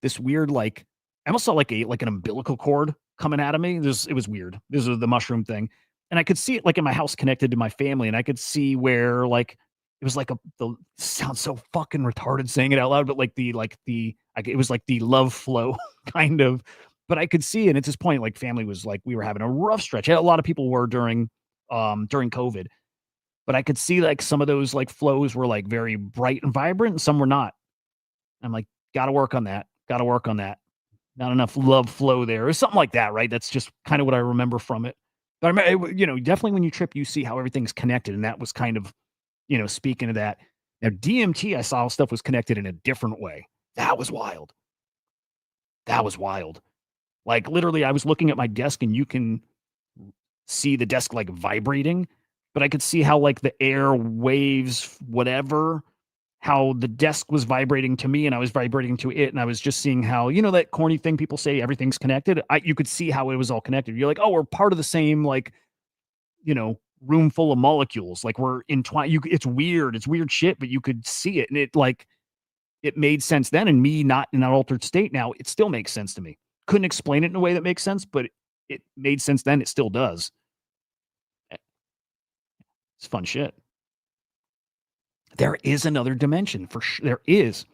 this weird, like, I almost saw like an umbilical cord coming out of me. It was weird. This was the mushroom thing. And I could see it like in my house connected to my family. And I could see where like, it was like sounds so fucking retarded saying it out loud, but it was like the love flow kind of, but I could see, and at this point, like family was like, we were having a rough stretch. A lot of people were during COVID, but I could see like some of those like flows were like very bright and vibrant and some were not. I'm like, got to work on that. Got to work on that. Not enough love flow there or something like that. Right. That's just kind of what I remember from it. But I remember, definitely when you trip, you see how everything's connected. And that was kind of, speaking of that. Now, DMT, I saw stuff was connected in a different way. That was wild. That was wild. Like literally, I was looking at my desk and you can see the desk like vibrating, but I could see how like the air waves, whatever, how the desk was vibrating to me and I was vibrating to it. And I was just seeing how, that corny thing people say everything's connected. You could see how it was all connected. You're like, oh, we're part of the same, like, room full of molecules. Like we're entwined. It's weird. It's weird shit, but you could see it. And it made sense then. And me not in that altered state now, it still makes sense to me. Couldn't explain it in a way that makes sense, but it made sense then. It still does. It's fun shit. There is another dimension for sure. There is.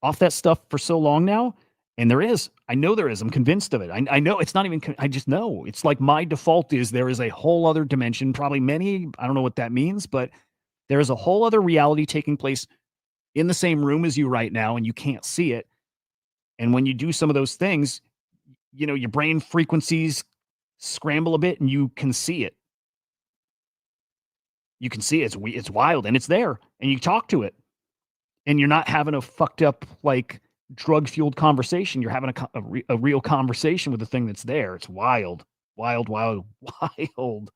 Off that stuff for so long now. And there is. I know there is. I'm convinced of it. I know it's not even, I just know. It's like my default is there is a whole other dimension, probably many. I don't know what that means, but there is a whole other reality taking place in the same room as you right now, and you can't see it. And when you do some of those things, you know, your brain frequencies scramble a bit and you can see it. You can see it. It's wild and it's there and you talk to it and you're not having a fucked up, like drug fueled conversation. You're having a real conversation with the thing that's there. It's wild, wild, wild, wild.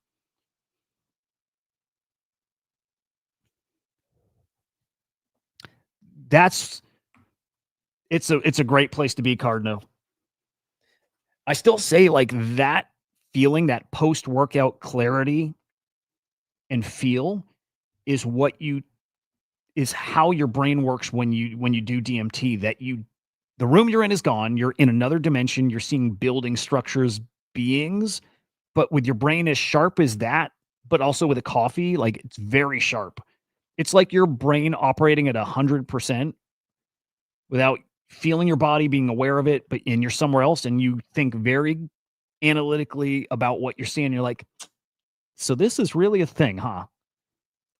It's a great place to be, Cardno. I still say like that feeling, that post-workout clarity and feel is how your brain works when you do DMT. That the room you're in is gone. You're in another dimension. You're seeing building structures, beings, but with your brain as sharp as that, but also with a coffee, like it's very sharp. It's like your brain operating at 100% without feeling your body, being aware of it, but you're somewhere else and you think very analytically about what you're seeing. You're like, so this is really a thing, huh?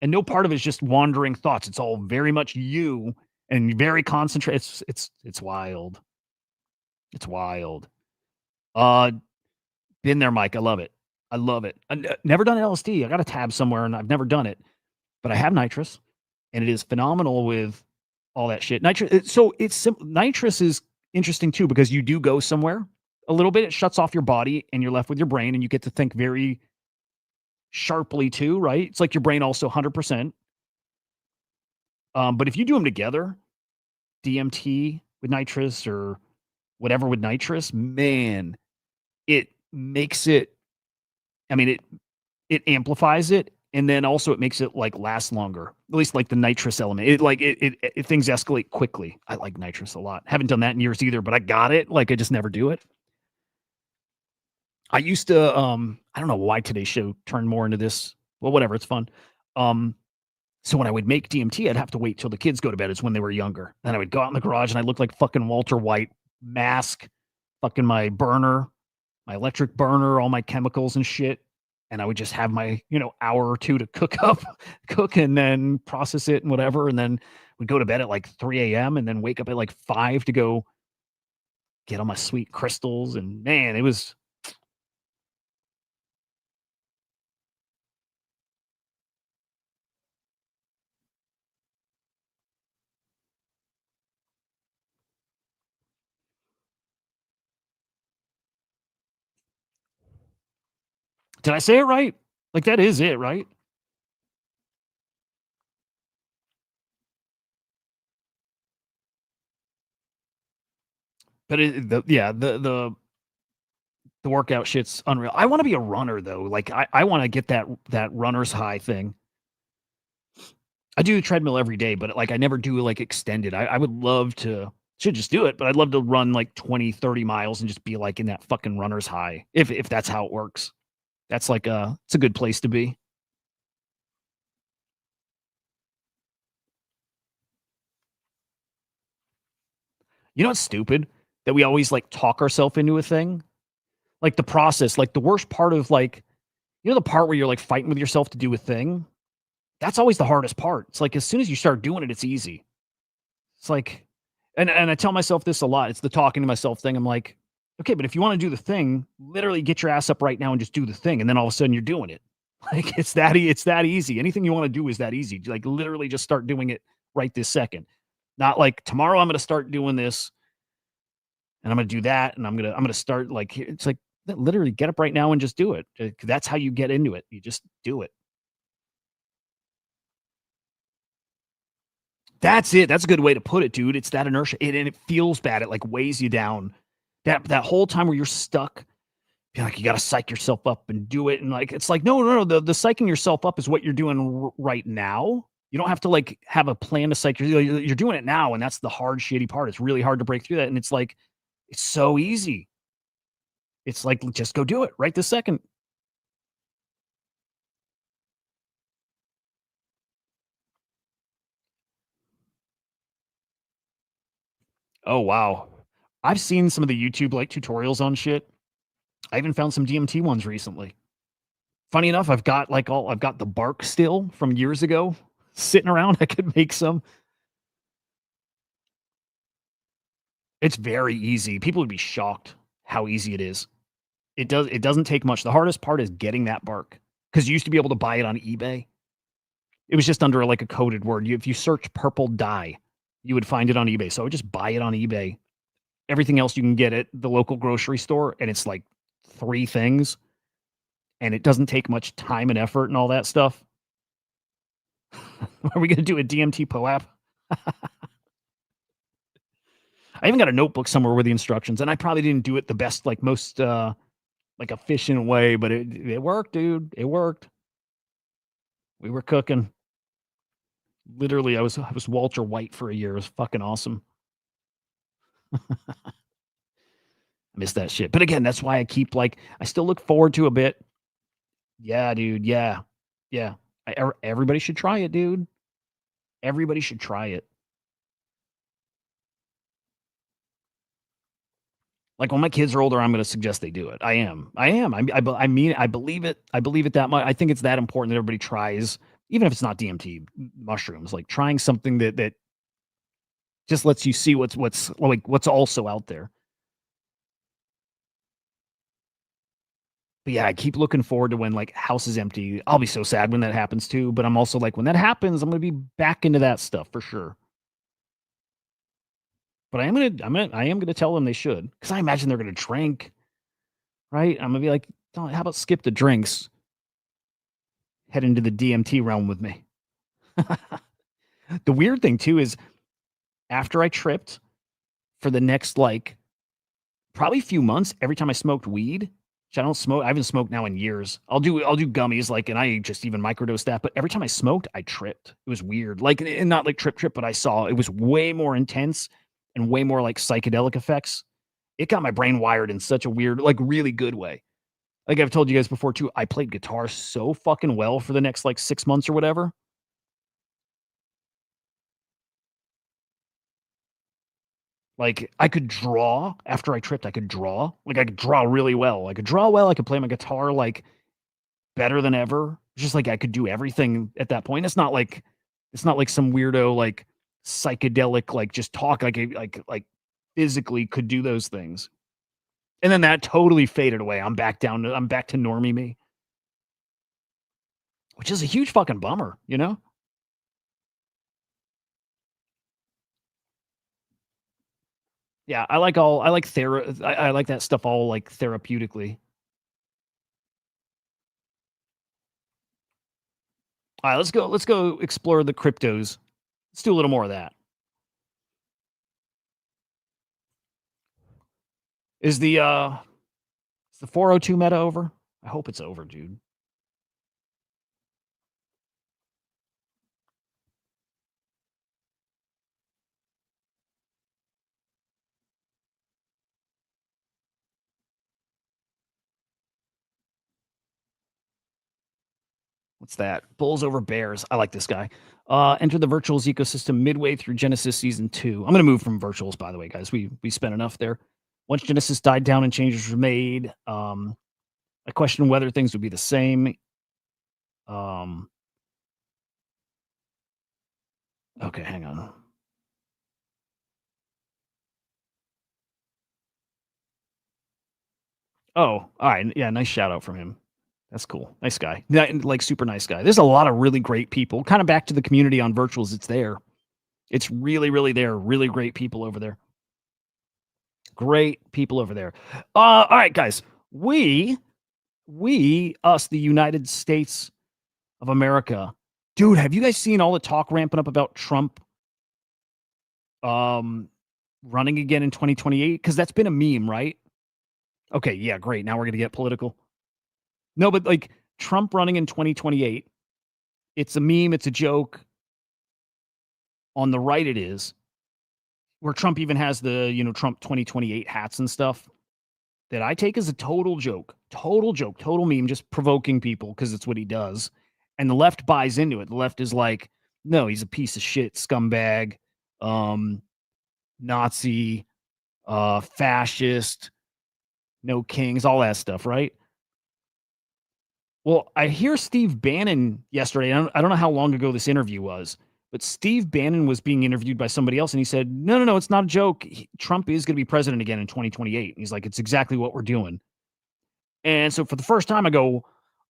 And no part of it is just wandering thoughts. It's all very much you and very concentrated. It's wild. It's wild. Been there, Mike. I love it. I love it. Never done LSD. I got a tab somewhere and I've never done it, but I have nitrous and it is phenomenal with all that shit. Nitrous. So nitrous is interesting too, because you do go somewhere a little bit. It shuts off your body and you're left with your brain and you get to think very sharply too, right? It's like your brain also 100%. But if you do them together, DMT with nitrous or whatever with nitrous, man, it makes it, I mean, it amplifies it. And then also it makes it like last longer, at least like the nitrous element. It things escalate quickly. I like nitrous a lot. Haven't done that in years either, but I got it. Like I just never do it. I used to, I don't know why today's show turned more into this. Well, whatever, it's fun. So when I would make DMT, I'd have to wait till the kids go to bed. It's when they were younger. Then I would go out in the garage and I looked like fucking Walter White, mask, fucking my burner, my electric burner, all my chemicals and shit. And I would just have my, hour or two to cook and then process it and whatever. And then we'd go to bed at like 3 a.m. and then wake up at like 5 to go get all my sweet crystals. And man, it was. Did I say it right? Like that is it, right? But the workout shit's unreal. I want to be a runner though. Like I want to get that runner's high thing. I do treadmill every day, but like I never do like extended. I would love to, should just do it, but I'd love to run like 20, 30 miles and just be like in that fucking runner's high. If that's how it works. That's like it's a good place to be. You know what's stupid? That we always like talk ourselves into a thing. Like the process, like the worst part of like, the part where you're like fighting with yourself to do a thing. That's always the hardest part. It's like as soon as you start doing it, it's easy. It's like, and I tell myself this a lot. It's the talking to myself thing. I'm like, okay, but if you want to do the thing, literally get your ass up right now and just do the thing. And then all of a sudden you're doing it. Like it's that easy. Anything you want to do is that easy. Like literally just start doing it right this second. Not like tomorrow I'm going to start doing this and I'm going to do that. And I'm going to start like, it's like literally get up right now and just do it. That's how you get into it. You just do it. That's it. That's a good way to put it, dude. It's that inertia. And it feels bad. It like weighs you down. That whole time where you're stuck, feel like you got to psych yourself up and do it. And like, it's like, no. The psyching yourself up is what you're doing right now. You don't have to like have a plan to psych yourself. You're doing it now. And that's the hard, shitty part. It's really hard to break through that. And it's like, it's so easy. It's like, just go do it right this second. Oh, wow. I've seen some of the YouTube like tutorials on shit. I even found some DMT ones recently. Funny enough, I've got the bark still from years ago sitting around. I could make some. It's very easy. People would be shocked how easy it is. It doesn't take much. The hardest part is getting that bark, because you used to be able to buy it on eBay. It was just under like a coded word. If you search purple dye, you would find it on eBay. So I would just buy it on eBay. Everything else you can get at the local grocery store, and it's like 3 things, and it doesn't take much time and effort and all that stuff. Are we going to do a DMT POAP? I even got a notebook somewhere with the instructions, and I probably didn't do it the best, like most like efficient way, but it worked, dude. It worked. We were cooking. Literally, I was Walter White for a year. It was fucking awesome. I miss that shit. But again, that's why I keep like, I still look forward to a bit. Yeah, dude. Yeah. Yeah. Everybody should try it, dude. Everybody should try it. Like when my kids are older, I'm going to suggest they do it. I am. I mean, I believe it. I believe it that much. I think it's that important that everybody tries, even if it's not DMT, mushrooms, like trying something that just lets you see what's also out there. But yeah, I keep looking forward to when like house is empty. I'll be so sad when that happens too. But I'm also like, when that happens, I'm going to be back into that stuff for sure. But I am gonna tell them they should, because I imagine they're gonna drink, right? I'm gonna be like, how about skip the drinks, head into the DMT realm with me. The weird thing too is, after I tripped, for the next like probably few months, every time I smoked weed, which I don't smoke, I haven't smoked now in years. I'll do gummies, like, and I just even microdose that. But every time I smoked, I tripped. It was weird, like, and not like trip, but I saw it was way more intense and way more like psychedelic effects. It got my brain wired in such a weird, like really good way. Like I've told you guys before too, I played guitar so fucking well for the next like 6 months or whatever. Like I could draw after I tripped. I could draw. Like I could draw really well. I could draw well. I could play my guitar like better than ever. Just like I could do everything at that point. It's not like some weirdo like psychedelic like just talk, like physically could do those things. And then that totally faded away. I'm back to normie me. Which is a huge fucking bummer, you know? Yeah, I like that stuff all like therapeutically. All right, let's go explore the cryptos. Let's do a little more of that. Is the 402 meta over? I hope it's over, dude. What's that? Bulls over Bears. I like this guy. Enter the virtuals ecosystem midway through Genesis season 2. I'm gonna move from virtuals, by the way, guys. We spent enough there. Once Genesis died down and changes were made, I question whether things would be the same. Okay, hang on. Oh, all right. Yeah, nice shout out from him. That's cool. Nice guy. Like super nice guy. There's a lot of really great people. Kind of back to the community on virtuals. It's there. It's really, really there. Really great people over there. Great people over there. All right, guys. Us, the United States of America. Dude, have you guys seen all the talk ramping up about Trump running again in 2028? Because that's been a meme, right? Okay, yeah, great. Now we're going to get political. No, but like Trump running in 2028, it's a meme, it's a joke. On the right, it is. Where Trump even has the, Trump 2028 hats and stuff that I take as a total joke, total meme, just provoking people because it's what he does. And the left buys into it. The left is like, no, he's a piece of shit, scumbag, Nazi, fascist, no kings, all that stuff, right? Well, I hear Steve Bannon yesterday. I don't know how long ago this interview was, but Steve Bannon was being interviewed by somebody else, and he said, no, it's not a joke. Trump is going to be president again in 2028. And he's like, it's exactly what we're doing. And so for the first time, I go,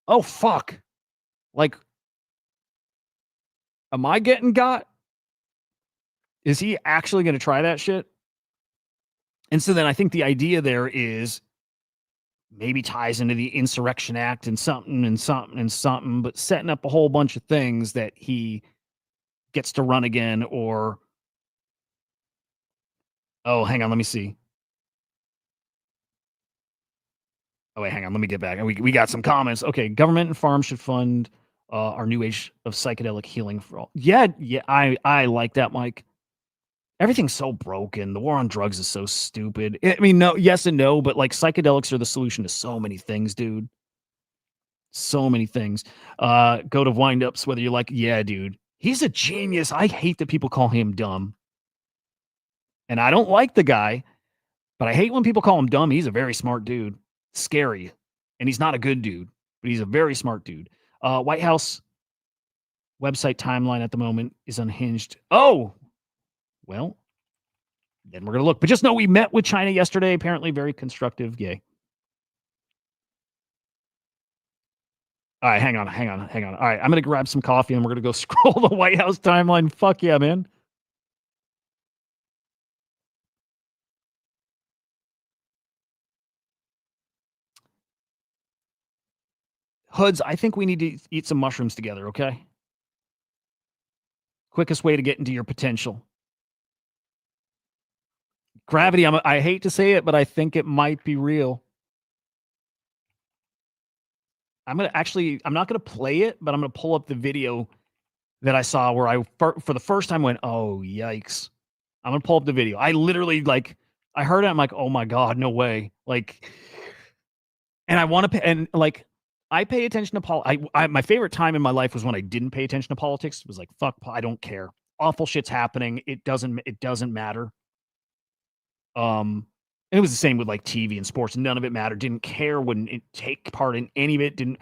oh, fuck. Like, am I getting got? Is he actually going to try that shit? And so then I think the idea there is maybe ties into the Insurrection Act and something, but setting up a whole bunch of things that he gets to run again or, oh, hang on, let me see. Oh, wait, hang on, let me get back. We got some comments. Okay, government and farms should fund our new age of psychedelic healing for all. Yeah, I like that, Mike. Everything's so broken. The war on drugs is so stupid. I mean, no, yes and no, but like psychedelics are the solution to so many things, dude. So many things. Go to windups, whether you like, yeah, dude. He's a genius. I hate that people call him dumb. And I don't like the guy, but I hate when people call him dumb. He's a very smart dude. Scary. And he's not a good dude, but he's a very smart dude. White House website timeline at the moment is unhinged. Oh, well, then we're going to look. But just know we met with China yesterday. Apparently very constructive. Yay. All right, hang on. All right, I'm going to grab some coffee and we're going to go scroll the White House timeline. Fuck yeah, man. Hoods, I think we need to eat some mushrooms together, okay? Quickest way to get into your potential. Gravity, I hate to say it, but I think it might be real. I'm not going to play it, but I'm going to pull up the video that I saw where I, for the first time, went, oh, yikes. I'm going to pull up the video. I literally, I heard it. I'm like, oh my God, no way. And I want to, and I pay attention to my favorite time in my life was when I didn't pay attention to politics. It was like, fuck, I don't care. Awful shit's happening. It doesn't matter. And it was the same with TV and sports. None of it mattered. Didn't care. Wouldn't take part in any of it. Didn't.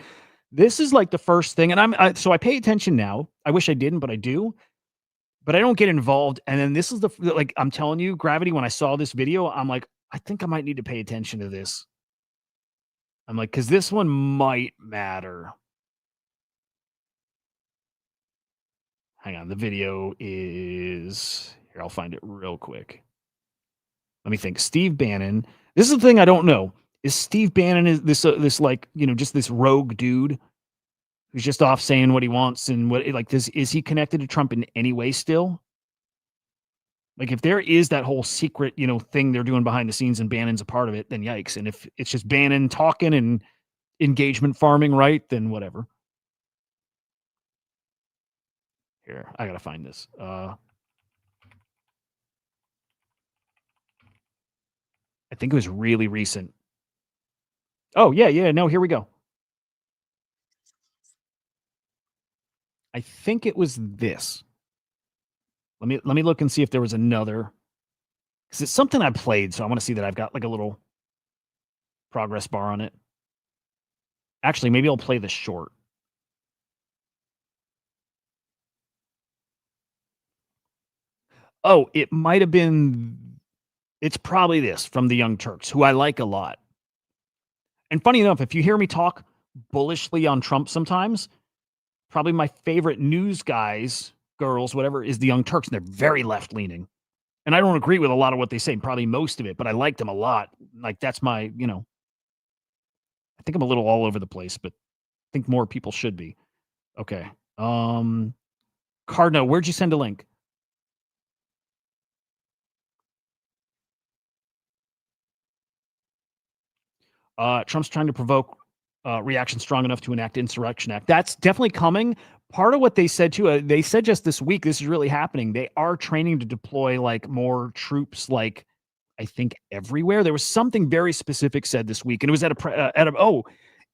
This is the first thing, and so I pay attention now. I wish I didn't, but I do. But I don't get involved. And then this is I'm telling you, Gravity. When I saw this video, I'm like, I think I might need to pay attention to this. I'm like, because this one might matter. Hang on, the video is here. I'll find it real quick. Let me think. Steve Bannon. This is the thing I don't know. Is Steve Bannon is this just this rogue dude who's just off saying what he wants and what this? Is he connected to Trump in any way still? If there is that whole secret thing they're doing behind the scenes and Bannon's a part of it, then yikes. And if it's just Bannon talking and engagement farming, right? Then whatever. Here, I gotta find this. I think it was really recent. Oh, yeah. No, here we go. I think it was this. Let me look and see if there was another. Because it's something I played, so I want to see that I've got a little progress bar on it. Actually, maybe I'll play the short. Oh, it might have been. It's probably this from the Young Turks, who I like a lot. And funny enough, if you hear me talk bullishly on Trump sometimes, probably my favorite news guys, girls, whatever, is the Young Turks. And they're very left-leaning. And I don't agree with a lot of what they say, probably most of it, but I like them a lot. That's my, I think I'm a little all over the place, but I think more people should be. Okay. Cardno, where'd you send a link? Trump's trying to provoke reaction strong enough to enact Insurrection Act. That's definitely coming. Part of what they said too, they said just this week, this is really happening. They are training to deploy like more troops, like I think everywhere. There was something very specific said this week, and it was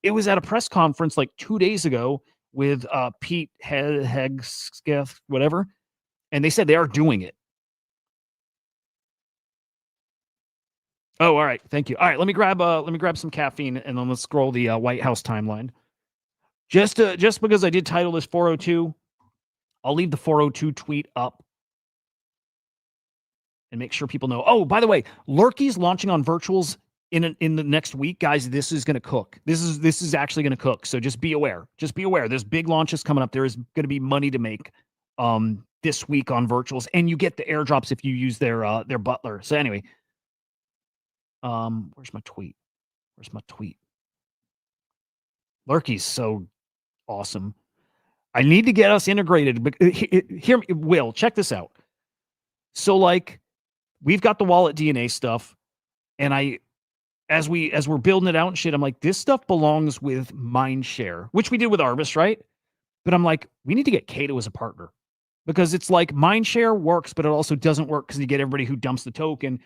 it was at a press conference like 2 days ago with Pete Hegseth, whatever, and they said they are doing it. Oh, all right. Thank you. All right, let me grab some caffeine and then let's scroll the White House timeline. Just because I did title this 402, I'll leave the 402 tweet up and make sure people know. Oh, by the way, Lurky's launching on virtuals in the next week, guys. This is going to cook. This is actually going to cook. So just be aware. Just be aware. There's big launches coming up. There is going to be money to make this week on virtuals, and you get the airdrops if you use their butler. So anyway. Where's my tweet? Lurky's so awesome. I need to get us integrated. But hear me, Will, check this out. So like, we've got the wallet DNA stuff, and as we're building it out and shit, I'm like, this stuff belongs with Mindshare, which we did with Arbus, right? But I'm like, we need to get Kato as a partner, because it's like Mindshare works, but it also doesn't work because you get everybody who dumps the token.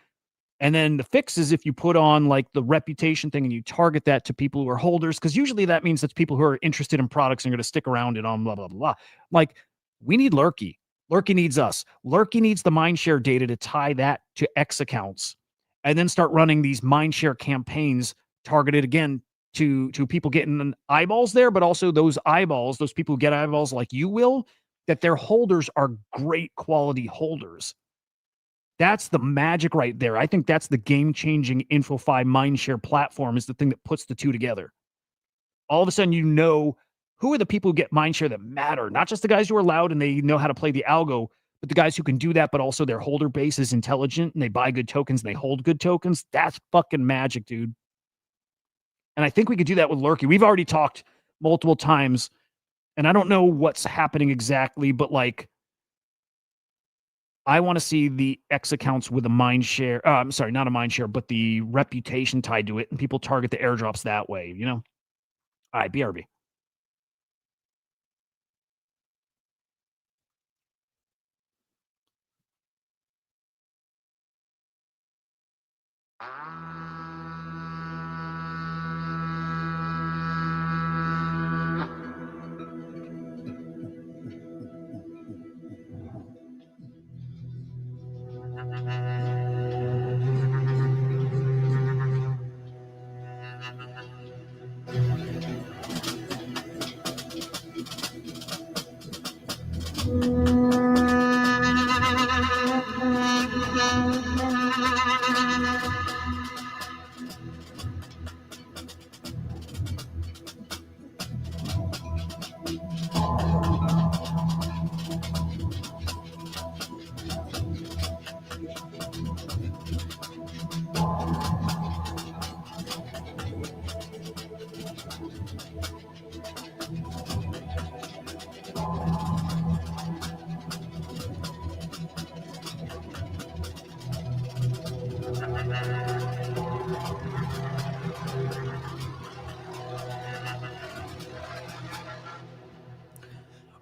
And then the fix is if you put on like the reputation thing and you target that to people who are holders, because usually that means that's people who are interested in products and are going to stick around and on blah, blah, blah. Like, we need Lurky. Lurky needs us. Lurky needs the Mindshare data to tie that to X accounts and then start running these Mindshare campaigns targeted again to people getting eyeballs there, but also those eyeballs, those people who get eyeballs like you will, that their holders are great quality holders. That's the magic right there. I think that's the game-changing InfoFi Mindshare platform, is the thing that puts the two together. All of a sudden, you know who are the people who get Mindshare that matter, not just the guys who are loud and they know how to play the algo, but the guys who can do that, but also their holder base is intelligent and they buy good tokens and they hold good tokens. That's fucking magic, dude. And I think we could do that with Lurky. We've already talked multiple times, and I don't know what's happening exactly, but like, I want to see the X accounts with a Mindshare. I'm sorry, not a Mindshare, but the reputation tied to it, and people target the airdrops that way, you know? All right, BRB.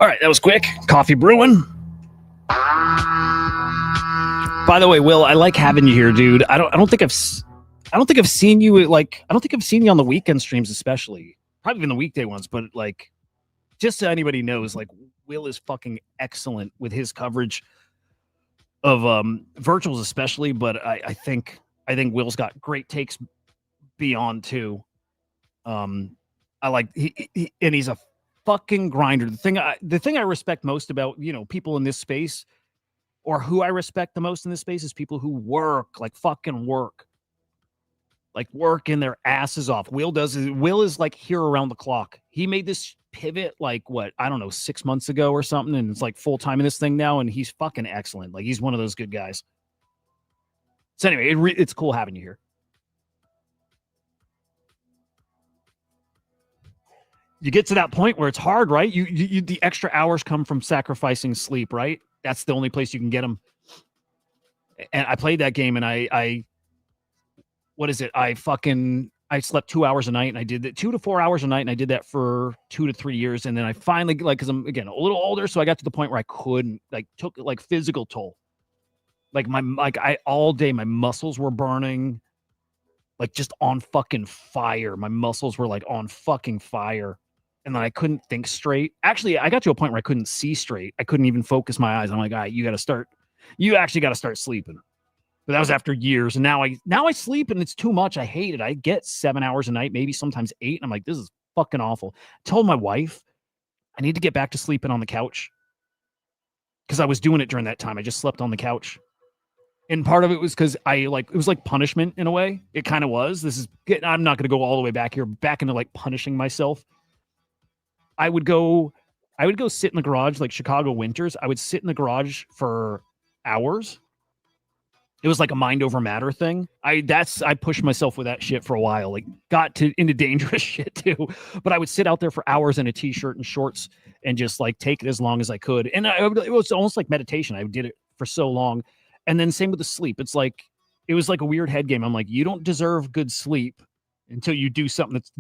All right, that was quick. Coffee brewing. By the way, Will, I like having you here, dude. I don't think I've seen you on the weekend streams, especially. Probably even the weekday ones, but like, just so anybody knows, like, Will is fucking excellent with his coverage of virtuals, especially. But I think Will's got great takes beyond too. I like and he's a fucking grinder. The thing I respect most about, you know, people in this space, or who I respect the most in this space, is people who work, like fucking work. Like working their asses off. Will is like here around the clock. He made this pivot like what, I don't know, 6 months ago or something, and it's like full time in this thing now, and he's fucking excellent. Like, he's one of those good guys. So anyway, it's cool having you here. You get to that point where it's hard, right? You the extra hours come from sacrificing sleep, right? That's the only place you can get them. And I played that game, and I what is it? I fucking I slept 2 hours a night, and I did that 2 to 4 hours a night, and I did that for 2 to 3 years, and then I finally, like, because I'm, again, a little older, so I got to the point where I couldn't, like, took, like, physical toll. Like, all day, my muscles were burning, like, just on fucking fire. My muscles were, like, on fucking fire, and then I couldn't think straight. Actually, I got to a point where I couldn't see straight. I couldn't even focus my eyes. I'm like, all right, you actually got to start sleeping. But that was after years, and now I sleep, and it's too much. I hate it. I get 7 hours a night, maybe sometimes 8, and I'm like, this is fucking awful. I told my wife I need to get back to sleeping on the couch because I was doing it during that time. I just slept on the couch, and part of it was because it was like punishment in a way. It kind of was. I'm not going to go all the way back into like punishing myself. I would go sit in the garage, like Chicago winters. I would sit in the garage for hours. It was like a mind over matter thing. I pushed myself with that shit for a while, like got into dangerous shit too. But I would sit out there for hours in a t-shirt and shorts and just like take it as long as I could. And it was almost like meditation. I did it for so long. And then same with the sleep. It was like a weird head game. I'm like, you don't deserve good sleep until you do something that's,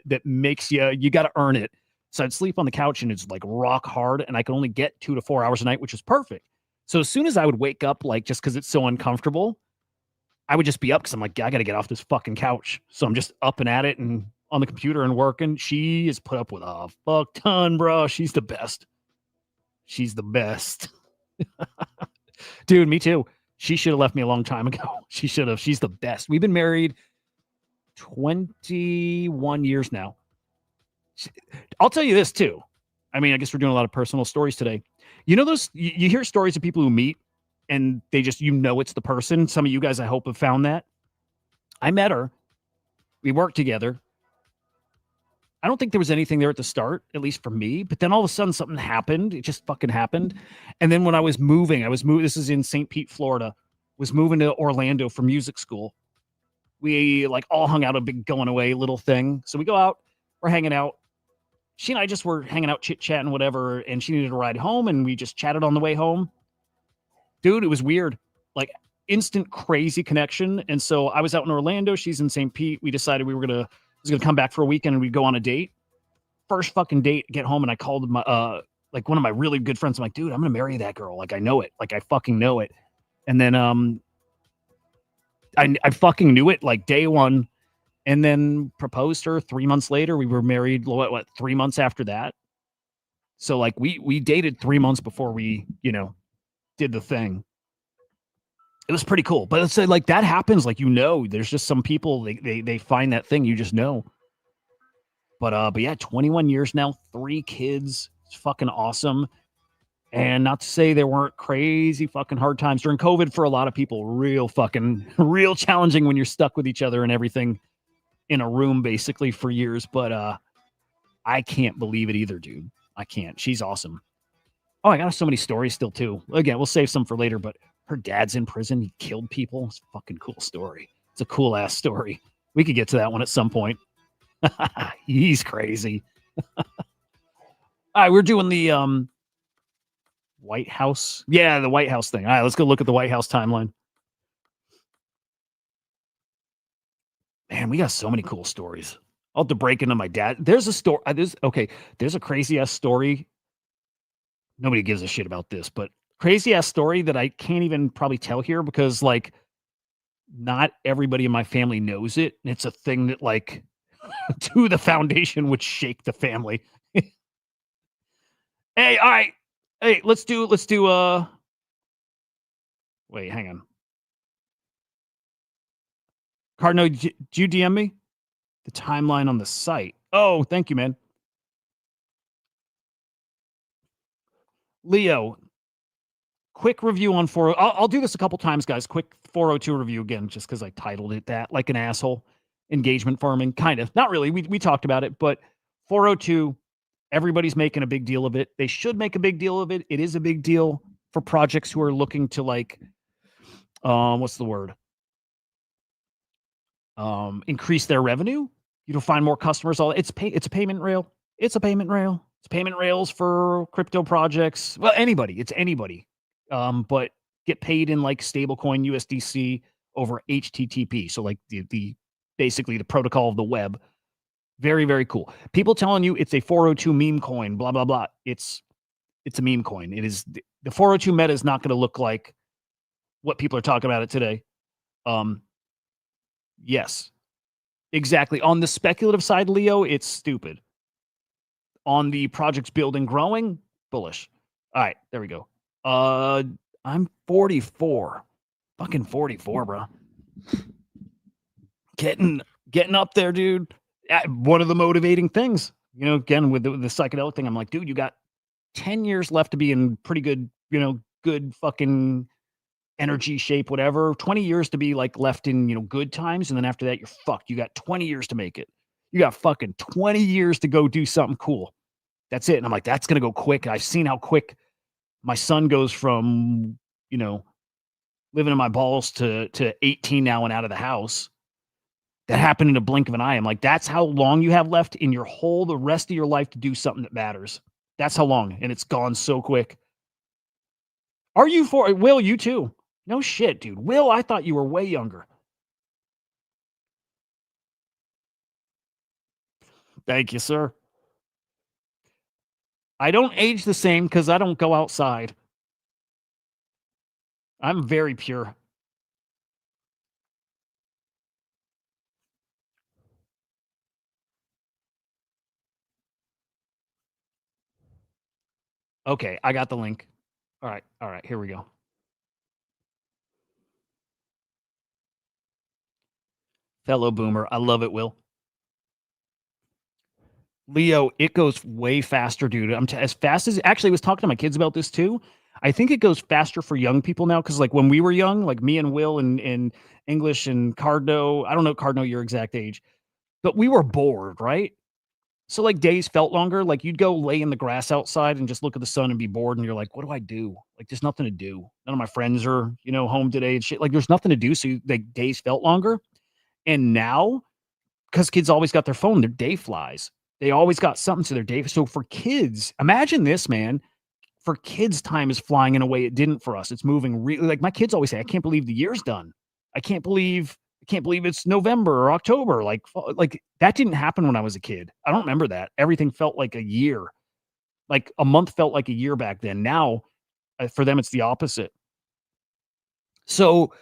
that makes you got to earn it. So I'd sleep on the couch and it's like rock hard. And I could only get 2 to 4 hours a night, which is perfect. So as soon as I would wake up, like, just because it's so uncomfortable, I would just be up because I'm like, I got to get off this fucking couch. So I'm just up and at it and on the computer and working. She is put up with a fuck ton, bro. She's the best. She's the best. Dude, me too. She should have left me a long time ago. She should have. She's the best. We've been married 21 years now. I'll tell you this too. I mean, I guess we're doing a lot of personal stories today. You know, you hear stories of people who meet and they just, it's the person. Some of you guys, I hope, have found that. I met her. We worked together. I don't think there was anything there at the start, at least for me. But then all of a sudden something happened. It just fucking happened. And then when I was moving, this is in St. Pete, Florida, was moving to Orlando for music school. We like all hung out, a big going away little thing. So we go out, we're hanging out. She and I just were hanging out, chit-chatting, whatever, and she needed a ride home, and we just chatted on the way home. Dude, it was weird. Like, instant crazy connection. And so I was out in Orlando. She's in St. Pete. We decided we was gonna come back for a weekend, and we'd go on a date. First fucking date, get home, and I called my like one of my really good friends. I'm like, dude, I'm gonna marry that girl. Like, I know it. Like, I fucking know it. And then I fucking knew it, like, day one. And then proposed her 3 months later. We were married, 3 months after that? So, like, we dated 3 months before we, did the thing. It was pretty cool. But it's like, that happens, like, there's just some people, they find that thing, you just know. But yeah, 21 years now, 3 kids. It's fucking awesome. And not to say there weren't crazy fucking hard times during COVID for a lot of people. Real challenging when you're stuck with each other and everything in a room basically for years. But I can't believe it either, dude. I can't. She's awesome. Oh, I got so many stories still too. Again, we'll save some for later, but her dad's in prison. He killed people. It's a fucking cool story. It's a cool ass story. We could get to that one at some point. He's crazy. All right, we're doing the White House. Yeah, the White House thing. All right, let's go look at the White House timeline. Man, we got so many cool stories. I'll have to break into my dad. There's a story. There's a crazy ass story. Nobody gives a shit about this, but crazy ass story that I can't even probably tell here because, like, not everybody in my family knows it. And it's a thing that, like, to the foundation would shake the family. Hey, all right. Hey, let's do wait, hang on. Cardinal, did you DM me? The timeline on the site. Oh, thank you, man. Leo, quick review on 4. I'll do this a couple times, guys. Quick 402 review again, just because I titled it that, like an asshole. Engagement farming, kind of. Not really. We talked about it, but 402, everybody's making a big deal of it. They should make a big deal of it. It is a big deal for projects who are looking to, like, what's the word? Increase their revenue. Find more customers. It's a payment rail. It's a payment rail. It's payment rails for crypto projects. Well, anybody. It's anybody. But get paid in, like, stablecoin USDC over HTTP. So, like, the basically the protocol of the web. Very, very cool. People telling you it's a 402 meme coin, blah, blah, blah. It's a meme coin. It is the 402 meta is not going to look like what people are talking about it today. Yes, exactly. On the speculative side, Leo, it's stupid. On the projects building, growing, bullish. All right, there we go. I'm 44. Fucking 44, bro. Getting up there, dude. One of the motivating things, you know, again, with the psychedelic thing, I'm like, dude, you got 10 years left to be in pretty good, you know, good fucking energy shape, whatever. 20 years to be like left in, you know, good times. And then after that, you're fucked. You got 20 years to make it. You got fucking 20 years to go do something cool. That's it. And I'm like, that's going to go quick. I've seen how quick my son goes from, you know, living in my balls to 18 now and out of the house. That happened in a blink of an eye. I'm like, that's how long you have left in your the rest of your life to do something that matters. That's how long. And it's gone so quick. Are you for Will, you too? No shit, dude. Will, I thought you were way younger. Thank you, sir. I don't age the same because I don't go outside. I'm very pure. Okay, I got the link. All right, here we go. Fellow boomer, I love it, Will. Leo, it goes way faster, dude. As fast as actually I was talking to my kids about this too. I think it goes faster for young people now because like when we were young, like me and Will and English and Cardno, I don't know, Cardno, your exact age, but we were bored, right? So like days felt longer. Like you'd go lay in the grass outside and just look at the sun and be bored. And you're like, what do I do? Like there's nothing to do. None of my friends are, you know, home today and shit. Like there's nothing to do. So like days felt longer. And now, because kids always got their phone, their day flies. They always got something to their day. So for kids, imagine this, man. For kids, time is flying in a way it didn't for us. It's moving really like my kids always say, I can't believe the year's done. I can't believe it's November or October. Like that didn't happen when I was a kid. I don't remember that. Everything felt like a year. Like a month felt like a year back then. Now, for them, it's the opposite. So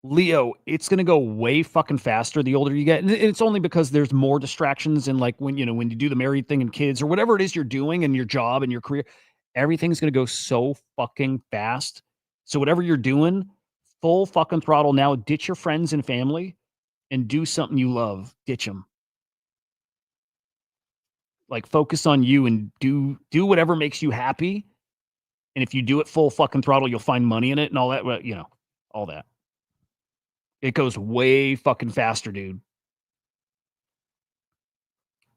Leo, it's going to go way fucking faster the older you get. And it's only because there's more distractions. And like when, you know, when you do the married thing and kids or whatever it is you're doing and your job and your career, everything's going to go so fucking fast. So whatever you're doing, full fucking throttle now, ditch your friends and family and do something you love. Ditch them. Like focus on you and do whatever makes you happy. And if you do it full fucking throttle, you'll find money in it and all that, you know, all that. It goes way fucking faster, dude.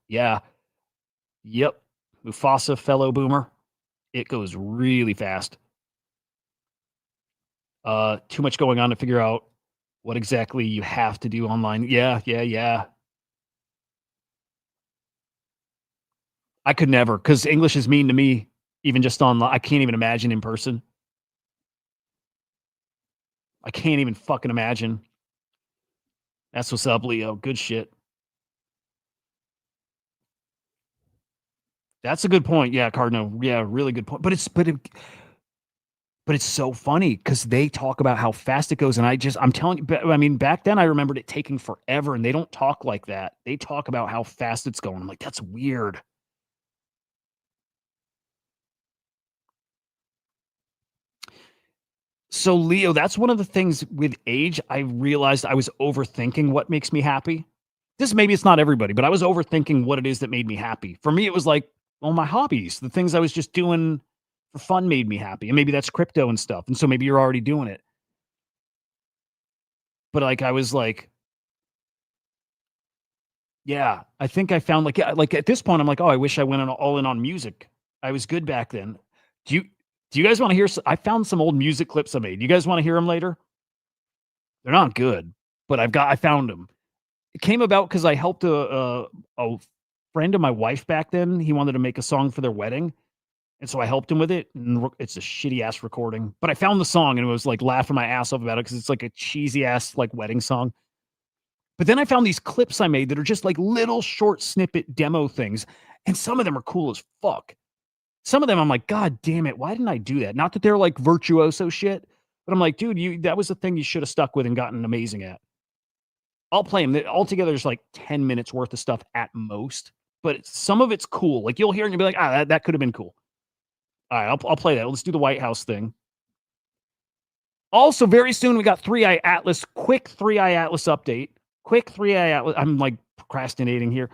Yeah. Yep. Mufasa, fellow boomer. It goes really fast. Too much going on to figure out what exactly you have to do online. Yeah. I could never, because English is mean to me, even just online. I can't even imagine in person. I can't even fucking imagine. That's what's up, Leo. Good shit. That's a good point. Yeah, Cardinal. Yeah, really good point. But it's so funny because they talk about how fast it goes. And I'm telling you, I mean, back then I remembered it taking forever and they don't talk like that. They talk about how fast it's going. I'm like, that's weird. So Leo, that's one of the things with age, I realized I was overthinking what makes me happy. Maybe it's not everybody, but I was overthinking what it is that made me happy. For me, it was like, well, my hobbies, the things I was just doing for fun made me happy. And maybe that's crypto and stuff. And so maybe you're already doing it. But like, I was like, yeah, I think I found like at this point, I'm like, oh, I wish I went all in on music. I was good back then. Do you guys want to hear? I found some old music clips I made. You guys want to hear them later? They're not good, but I found them. It came about because I helped a friend of my wife back then. He wanted to make a song for their wedding. And so I helped him with it. And it's a shitty ass recording, but I found the song and it was like laughing my ass off about it because it's like a cheesy ass like wedding song. But then I found these clips I made that are just like little short snippet demo things. And some of them are cool as fuck. Some of them I'm like, God damn it, why didn't I do that? Not that they're like virtuoso shit, but I'm like, dude, that was the thing you should have stuck with and gotten amazing at. I'll play them. Altogether, there's like 10 minutes worth of stuff at most, but some of it's cool. Like you'll hear and you'll be like, that could have been cool. All right, I'll play that. Let's do the White House thing. Also, very soon we got 3i Atlas, quick 3i Atlas update. Quick 3i Atlas. I'm like procrastinating here.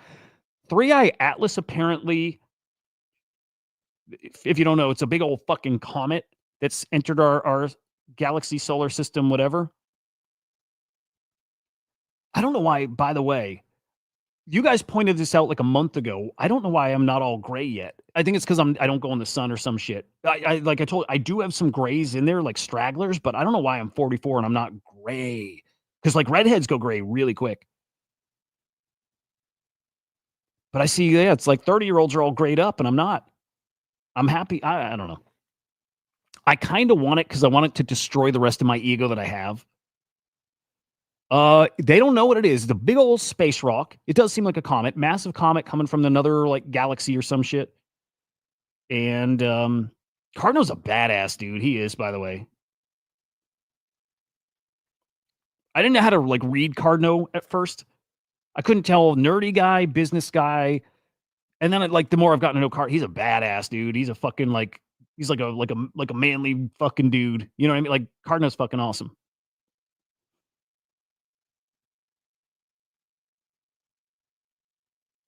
3i Atlas apparently, if you don't know, it's a big old fucking comet that's entered our galaxy, solar system, whatever. I don't know why, by the way, you guys pointed this out like a month ago. I don't know why I'm not all gray yet. I think it's because I don't go in the sun or some shit. Like I told you, I do have some grays in there, like stragglers, but I don't know why I'm 44 and I'm not gray. Because like redheads go gray really quick. But I see, yeah, it's like 30-year-olds are all grayed up and I'm not. I'm happy. I don't know. I kind of want it because I want it to destroy the rest of my ego that I have. They don't know what it is. The big old space rock. It does seem like a comet, massive comet coming from another like galaxy or some shit. And Cardno's a badass dude. He is, by the way. I didn't know how to like read Cardno at first. I couldn't tell nerdy guy, business guy. And then like the more I've gotten to know Card, he's a badass dude. He's a fucking like he's like a manly fucking dude. You know what I mean? Like Cardno's fucking awesome.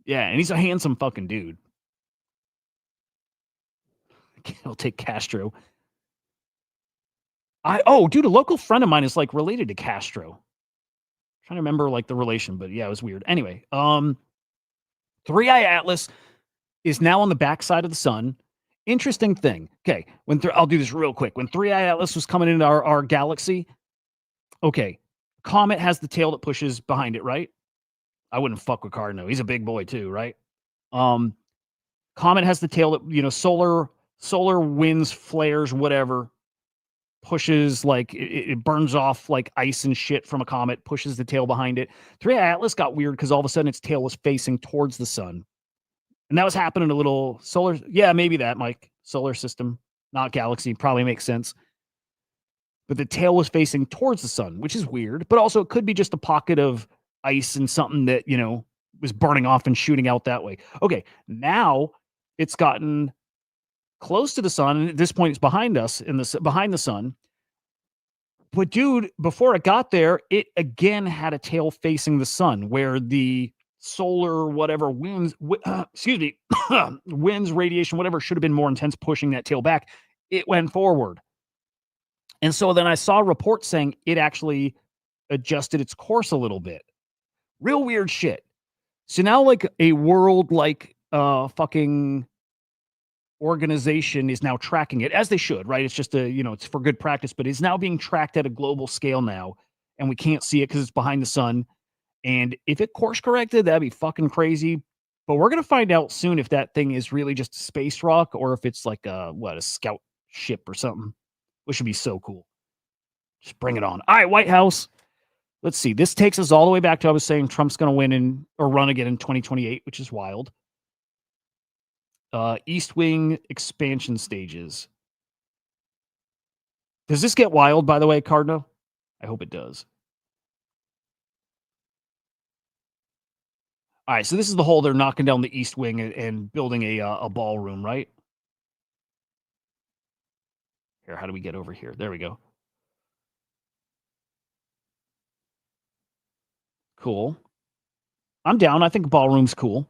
Yeah, and he's a handsome fucking dude. He'll take Castro. Dude, a local friend of mine is like related to Castro. I'm trying to remember like the relation, but yeah, it was weird. Anyway, 3i Atlas is now on the backside of the sun. Interesting thing. Okay, I'll do this real quick. When 3i Atlas was coming into our galaxy, okay, Comet has the tail that pushes behind it, right? I wouldn't fuck with Cardno. He's a big boy too, right? Comet has the tail that, you know, solar winds, flares, whatever, pushes like it burns off like ice and shit from a comet, pushes the tail behind it. 3i Atlas got weird because all of a sudden its tail was facing towards the sun. And that was happening a little solar. Yeah, maybe that, Mike. Solar system, not galaxy, probably makes sense. But the tail was facing towards the sun, which is weird. But also it could be just a pocket of ice and something that, you know, was burning off and shooting out that way. Okay, now it's gotten close to the sun, and at this point it's behind us behind the sun. But dude, before it got there, it again had a tail facing the sun, where the solar whatever winds, excuse me, winds, radiation, whatever should have been more intense, pushing that tail back. It went forward, and so then I saw reports saying it actually adjusted its course a little bit. Real weird shit. So now, like a world like fucking organization is now tracking it, as they should, right? It's just it's for good practice, but it's now being tracked at a global scale now, and we can't see it because it's behind the sun. And if it course corrected, that'd be fucking crazy. But we're gonna find out soon if that thing is really just a space rock or if it's like a scout ship or something, which would be so cool. Just bring it on. All right, White House. Let's see. This takes us all the way back to I was saying Trump's gonna win or run again in 2028, which is wild. East Wing expansion stages. Does this get wild, by the way, Cardno? I hope it does. All right, so this is the hole they're knocking down the East Wing and building a ballroom, right? Here, how do we get over here? There we go. Cool. I'm down. I think ballroom's cool.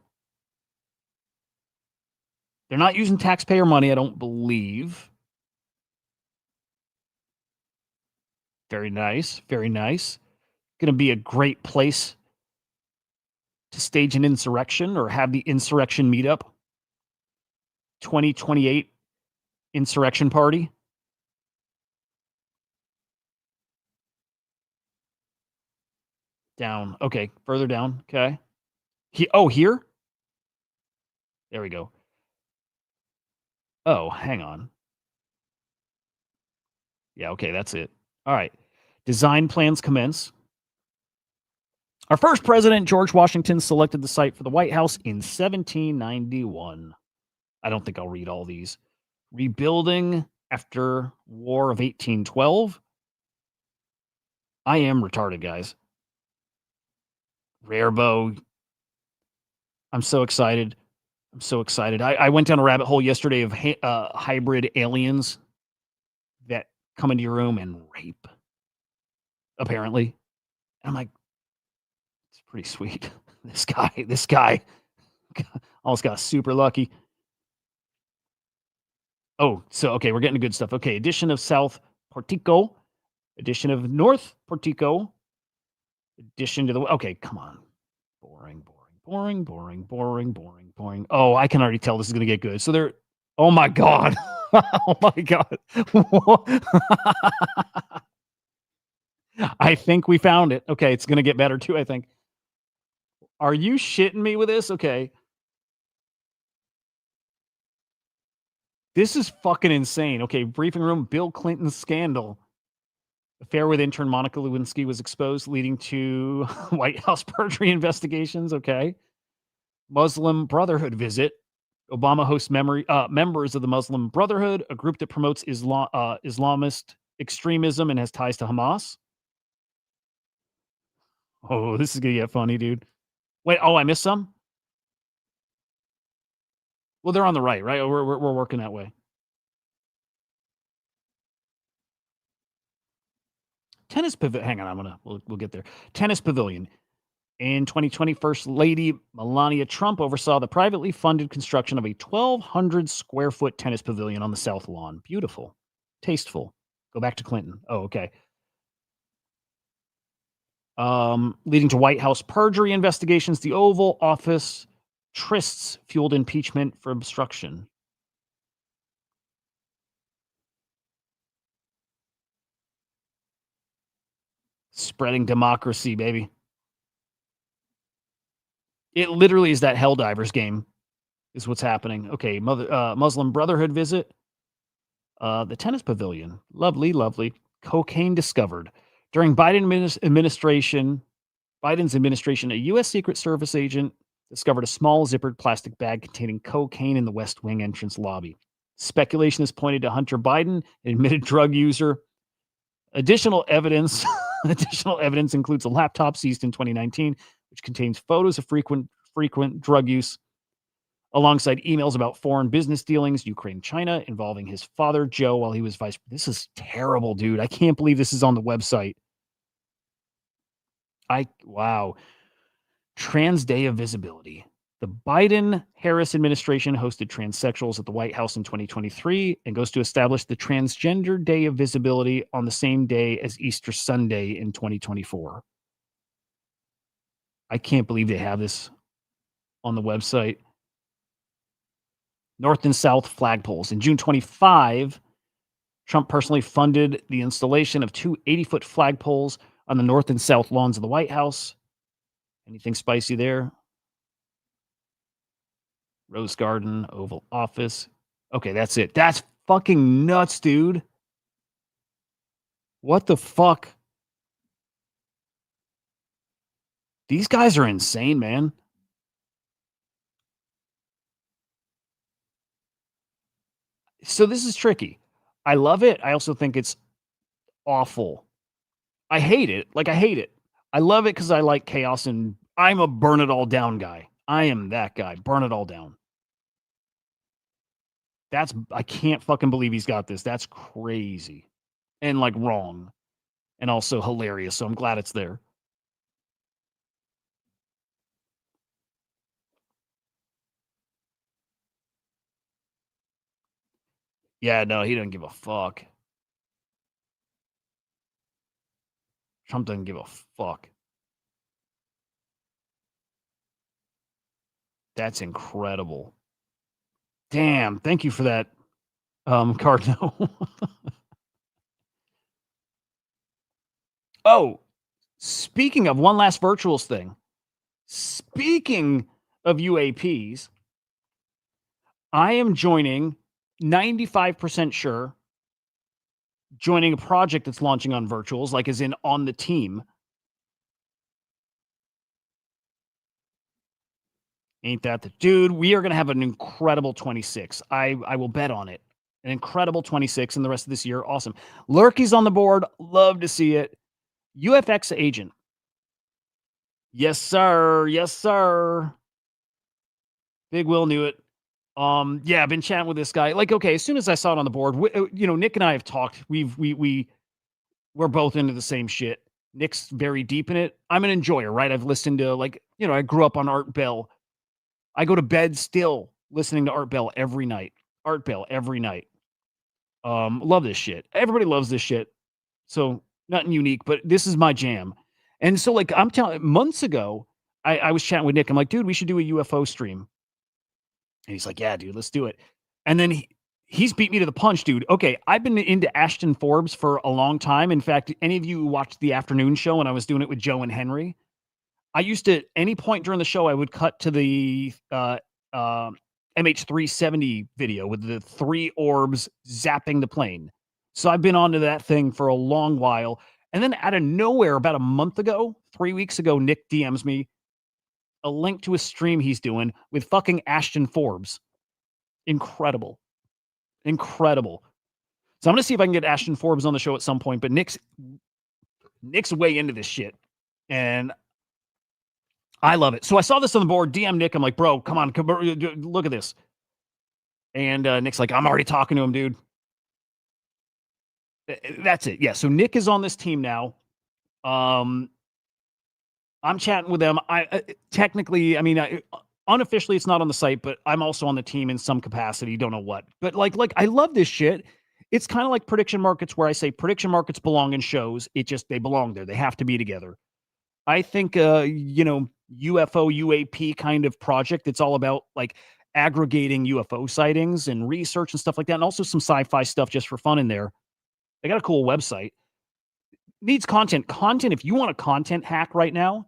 They're not using taxpayer money, I don't believe. Very nice. Very nice. Going to be a great place to stage an insurrection or have the insurrection meetup. 2028 insurrection party. Down. Okay. Further down. Okay. Here? There we go. Oh, hang on. Yeah, okay, that's it. All right. Design plans commence. Our first president, George Washington, selected the site for the White House in 1791. I don't think I'll read all these. Rebuilding after War of 1812. I am retarded, guys. Rarebow. I'm so excited. I'm so excited. I went down a rabbit hole yesterday of hybrid aliens that come into your room and rape, apparently. And I'm like, it's pretty sweet. This guy almost got super lucky. Oh, so, okay, we're getting to good stuff. Okay, edition of South Portico, edition of North Portico, addition to the... Okay, come on. Boring. Oh, I can already tell this is going to get good. So they're... Oh, my God. Oh, my God. I think we found it. Okay, it's going to get better, too, I think. Are you shitting me with this? Okay. This is fucking insane. Okay, briefing room, Bill Clinton scandal. Affair with intern Monica Lewinsky was exposed, leading to White House perjury investigations. Okay. Muslim Brotherhood visit. Obama hosts members of the Muslim Brotherhood, a group that promotes Islamist extremism and has ties to Hamas. Oh, this is going to get funny, dude. Wait, I missed some? Well, they're on the right? We're working that way. Tennis pavilion. Hang on, we'll get there. Tennis pavilion. In 2020, First Lady Melania Trump oversaw the privately funded construction of a 1,200 square foot tennis pavilion on the South Lawn. Beautiful, tasteful. Go back to Clinton. Oh, okay. Leading to White House perjury investigations, the Oval Office trysts fueled impeachment for obstruction. Spreading democracy, baby. It literally is that Helldivers game is what's happening. Okay, Muslim Brotherhood visit. The tennis pavilion. Lovely, lovely. Cocaine discovered. During Biden's administration, a U.S. Secret Service agent discovered a small zippered plastic bag containing cocaine in the West Wing entrance lobby. Speculation has pointed to Hunter Biden, an admitted drug user. Additional evidence includes a laptop seized in 2019, which contains photos of frequent drug use, alongside emails about foreign business dealings, Ukraine, China, involving his father, Joe, while he was vice. This is terrible, dude. I can't believe this is on the website. Wow. Trans Day of Visibility. The Biden-Harris administration hosted transsexuals at the White House in 2023 and goes to establish the Transgender Day of Visibility on the same day as Easter Sunday in 2024. I can't believe they have this on the website. North and South flagpoles. In June 25, Trump personally funded the installation of two 80-foot flagpoles on the north and south lawns of the White House. Anything spicy there? Rose Garden, Oval Office. Okay, that's it. That's fucking nuts, dude. What the fuck? These guys are insane, man. So this is tricky. I love it. I also think it's awful. I hate it. I hate it. I love it because I like chaos, and I'm a burn it all down guy. I am that guy. Burn it all down. I can't fucking believe he's got this. That's crazy. And wrong. And also hilarious. So I'm glad it's there. Yeah, no, he doesn't give a fuck. Trump doesn't give a fuck. That's incredible. Damn, thank you for that, Cardno. Oh, speaking of one last virtuals thing. Speaking of UAPs, I am joining, 95% sure, joining a project that's launching on virtuals, as in on the team. Ain't that the dude? We are going to have an incredible 26. I will bet on it. An incredible 26 in the rest of this year. Awesome. Lurky's on the board. Love to see it. UFX agent. Yes, sir. Yes, sir. Big Will knew it. Yeah, I've been chatting with this guy. Like, okay, as soon as I saw it on the board, Nick and I have talked. We're both into the same shit. Nick's very deep in it. I'm an enjoyer, right? I've listened to I grew up on Art Bell. I go to bed still listening to Art Bell every night. Art Bell every night. Love this shit. Everybody loves this shit. So nothing unique, but this is my jam. And so like I'm telling months ago, I was chatting with Nick. I'm like, dude, we should do a UFO stream. And he's like, yeah, dude, let's do it. And then he's beat me to the punch, dude. Okay, I've been into Ashton Forbes for a long time. In fact, any of you who watched the afternoon show when I was doing it with Joe and Henry, I used to, any point during the show, I would cut to the MH370 video with the 3 orbs zapping the plane. So I've been onto that thing for a long while. And then out of nowhere, about a month ago, 3 weeks ago, Nick DMs me a link to a stream he's doing with fucking Ashton Forbes. Incredible. Incredible. So I'm going to see if I can get Ashton Forbes on the show at some point, but Nick's way into this shit. And I love it. So I saw this on the board, DM Nick. I'm like, bro, come on, look at this. And Nick's like, I'm already talking to him, dude. That's it. Yeah. So Nick is on this team now. I'm chatting with them. Technically, unofficially, it's not on the site, but I'm also on the team in some capacity. Don't know what, but like I love this shit. It's kind of like prediction markets, where I say prediction markets belong in shows. They belong there. They have to be together. I think, UFO UAP kind of project. It's all about like aggregating UFO sightings and research and stuff like that, and also some sci-fi stuff just for fun in there. They got a cool website. Needs content. If you want a content hack right now,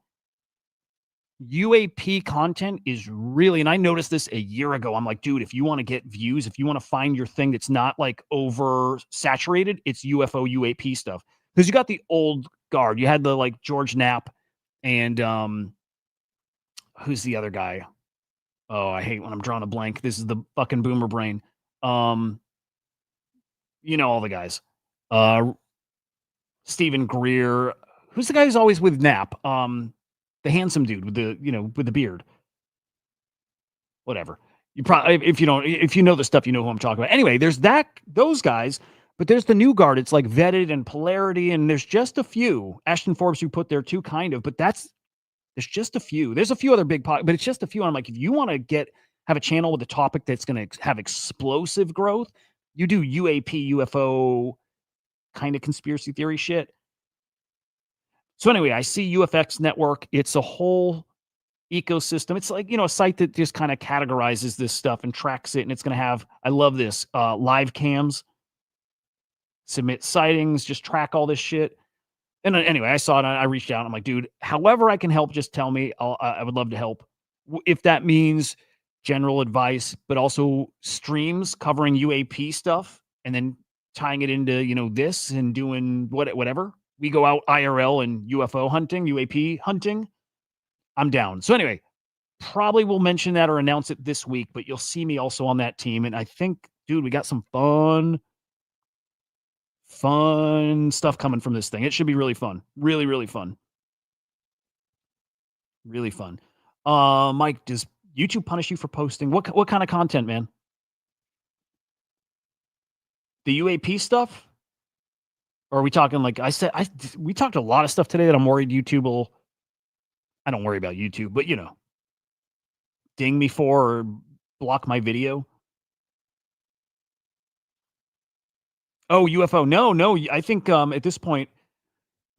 UAP content is really, and I noticed this a year ago. I'm like, dude, if you want to get views, if you want to find your thing that's not like oversaturated, it's UFO UAP stuff. Because you got the old guard. You had the like George Knapp and who's the other guy? Oh, I hate when I'm drawing a blank. This is the fucking boomer brain. All the guys. Stephen Greer. Who's the guy who's always with Knapp? The handsome dude with the beard. Whatever. You probably, if you know the stuff, you know who I'm talking about. Anyway, there's those guys, but there's the new guard. It's like Vetted and Polarity, and there's just a few. Ashton Forbes, you put there too, kind of, but there's just a few. There's a few other big but it's just a few. And I'm like, if you want to have a channel with a topic that's going to have explosive growth, you do UAP, UFO kind of conspiracy theory shit. So anyway, I see UFX Network. It's a whole ecosystem. It's like, a site that just kind of categorizes this stuff and tracks it. And it's going to have, I love this, live cams, submit sightings, just track all this shit. And anyway, I saw it. I reached out. I'm like, dude, however I can help, just tell me. I would love to help. If that means general advice, but also streams covering UAP stuff and then tying it into, this and doing whatever. We go out IRL and UFO hunting, UAP hunting. I'm down. So anyway, probably will mention that or announce it this week, but you'll see me also on that team. And I think, dude, we got some fun stuff coming from this thing. It should be really fun. Really, really fun. Really fun. Mike, does YouTube punish you for posting? What kind of content, man? The UAP stuff? Or are we talking like we talked a lot of stuff today that I'm worried YouTube will, I don't worry about YouTube, but ding me for or block my video. Oh, UFO. No. I think at this point,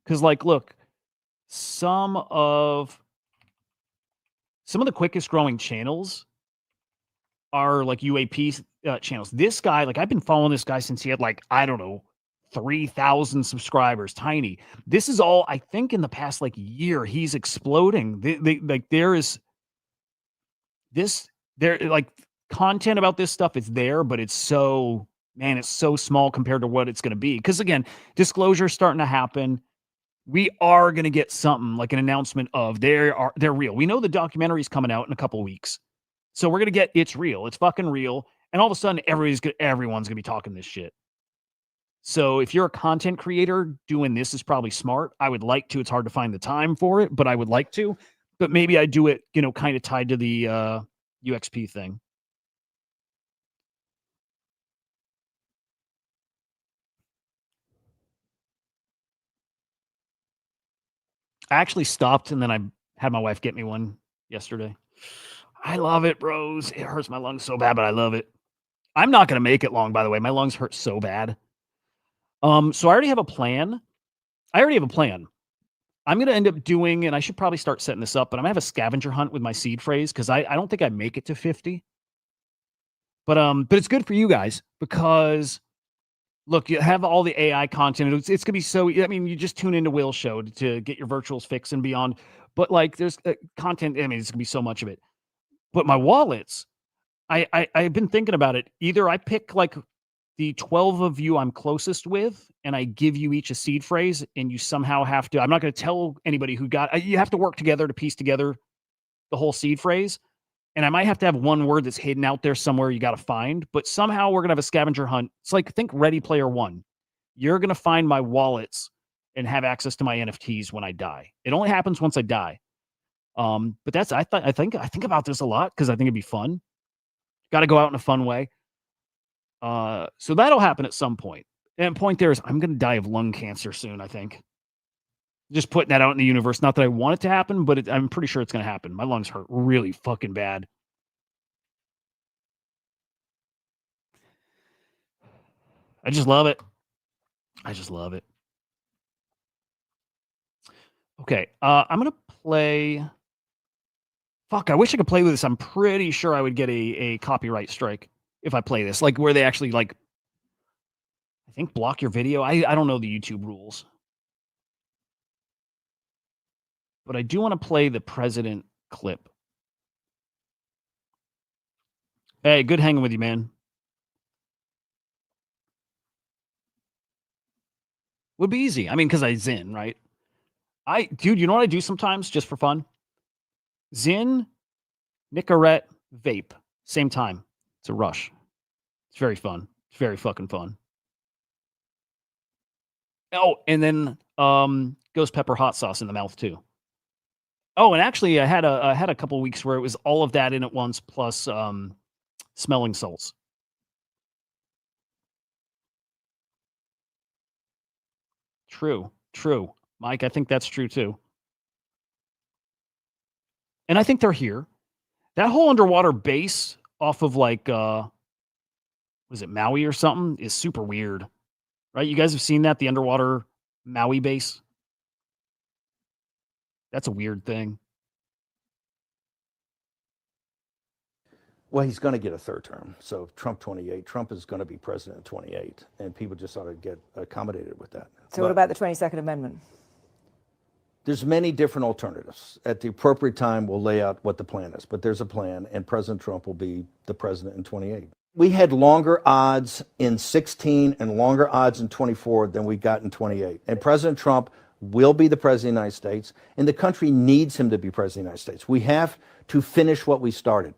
because like, look, some of the quickest growing channels are like UAP channels. This guy, like I've been following this guy since he had like, I don't know, 3,000 subscribers, tiny. This is all, I think in the past like year, he's exploding. There like content about this stuff is there, but it's so small compared to what it's going to be. Because again, disclosure is starting to happen. we are going to get something like an announcement of they're real. We know the documentary's coming out in a couple of weeks. So we're going to get it's real. It's fucking real. And all of a sudden everyone's going to be talking this shit. So if you're a content creator, doing this is probably smart. I would like to. It's hard to find the time for it, but I would like to. But maybe I do it, kind of tied to the UXP thing. I actually stopped and then I had my wife get me one yesterday. I love it, bros. It hurts my lungs so bad, but I love it. I'm not going to make it long, by the way. My lungs hurt so bad. So I already have a plan. I'm going to end up doing, and I should probably start setting this up, but I'm going to have a scavenger hunt with my seed phrase because I don't think I make it to 50. But it's good for you guys because, look, you have all the AI content. It's going to be so, I mean, you just tune into Will's show to get your virtuals fixed and beyond. But like there's content, I mean, it's going to be so much of it. But my wallets, I've been thinking about it. Either I pick like the 12 of you I'm closest with, and I give you each a seed phrase, and you somehow have to, I'm not going to tell anybody who got, you have to work together to piece together the whole seed phrase. And I might have to have one word that's hidden out there somewhere you got to find, but somehow we're going to have a scavenger hunt. It's like, think Ready Player One. You're going to find my wallets and have access to my NFTs when I die. It only happens once I die. But that's, I think about this a lot because I think it'd be fun. Got to go out in a fun way. So that'll happen at some point. And point there is I'm going to die of lung cancer soon, I think. Just putting that out in the universe. Not that I want it to happen, but I'm pretty sure it's going to happen. My lungs hurt really fucking bad. I just love it. Okay. I'm going to play. Fuck, I wish I could play with this. I'm pretty sure I would get a copyright strike if I play this. Like where they actually I think block your video. I don't know the YouTube rules. But I do want to play the president clip. Hey, good hanging with you, man. Would be easy. I mean, because I Zin, right? Dude, you know what I do sometimes just for fun? Zin, Nicorette, vape. Same time. It's a rush. It's very fun. It's very fucking fun. Oh, and then ghost pepper hot sauce in the mouth too. Oh, and actually, I had a couple weeks where it was all of that in at once, plus smelling salts. True, Mike. I think that's true too. And I think they're here. That whole underwater base off of like, was it Maui or something? Is super weird, right? You guys have seen that, the underwater Maui base. That's a weird thing. Well, he's going to get a third term. So Trump 28, Trump is going to be president in 28, and people just ought to get accommodated with that. So what about the 22nd Amendment? There's many different alternatives. At the appropriate time, we'll lay out what the plan is, but there's a plan, and President Trump will be the president in 28. We had longer odds in 16 and longer odds in 24 than we got in 28. And President Trump will be the president of the United States, and the country needs him to be president of the United States. We have to finish what we started.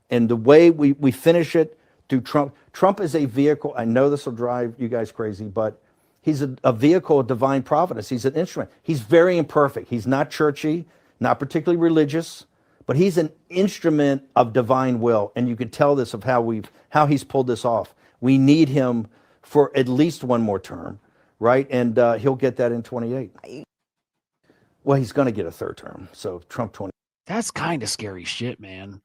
And the way we finish it through Trump. Trump is a vehicle. I know this will drive you guys crazy, but he's a vehicle of divine providence. He's an instrument. He's very imperfect. He's not churchy, not particularly religious, but he's an instrument of divine will. And you can tell this of how he's pulled this off. We need him for at least one more term, right? And he'll get that in 28. Well, he's going to get a third term. So Trump 20. That's kind of scary shit, man.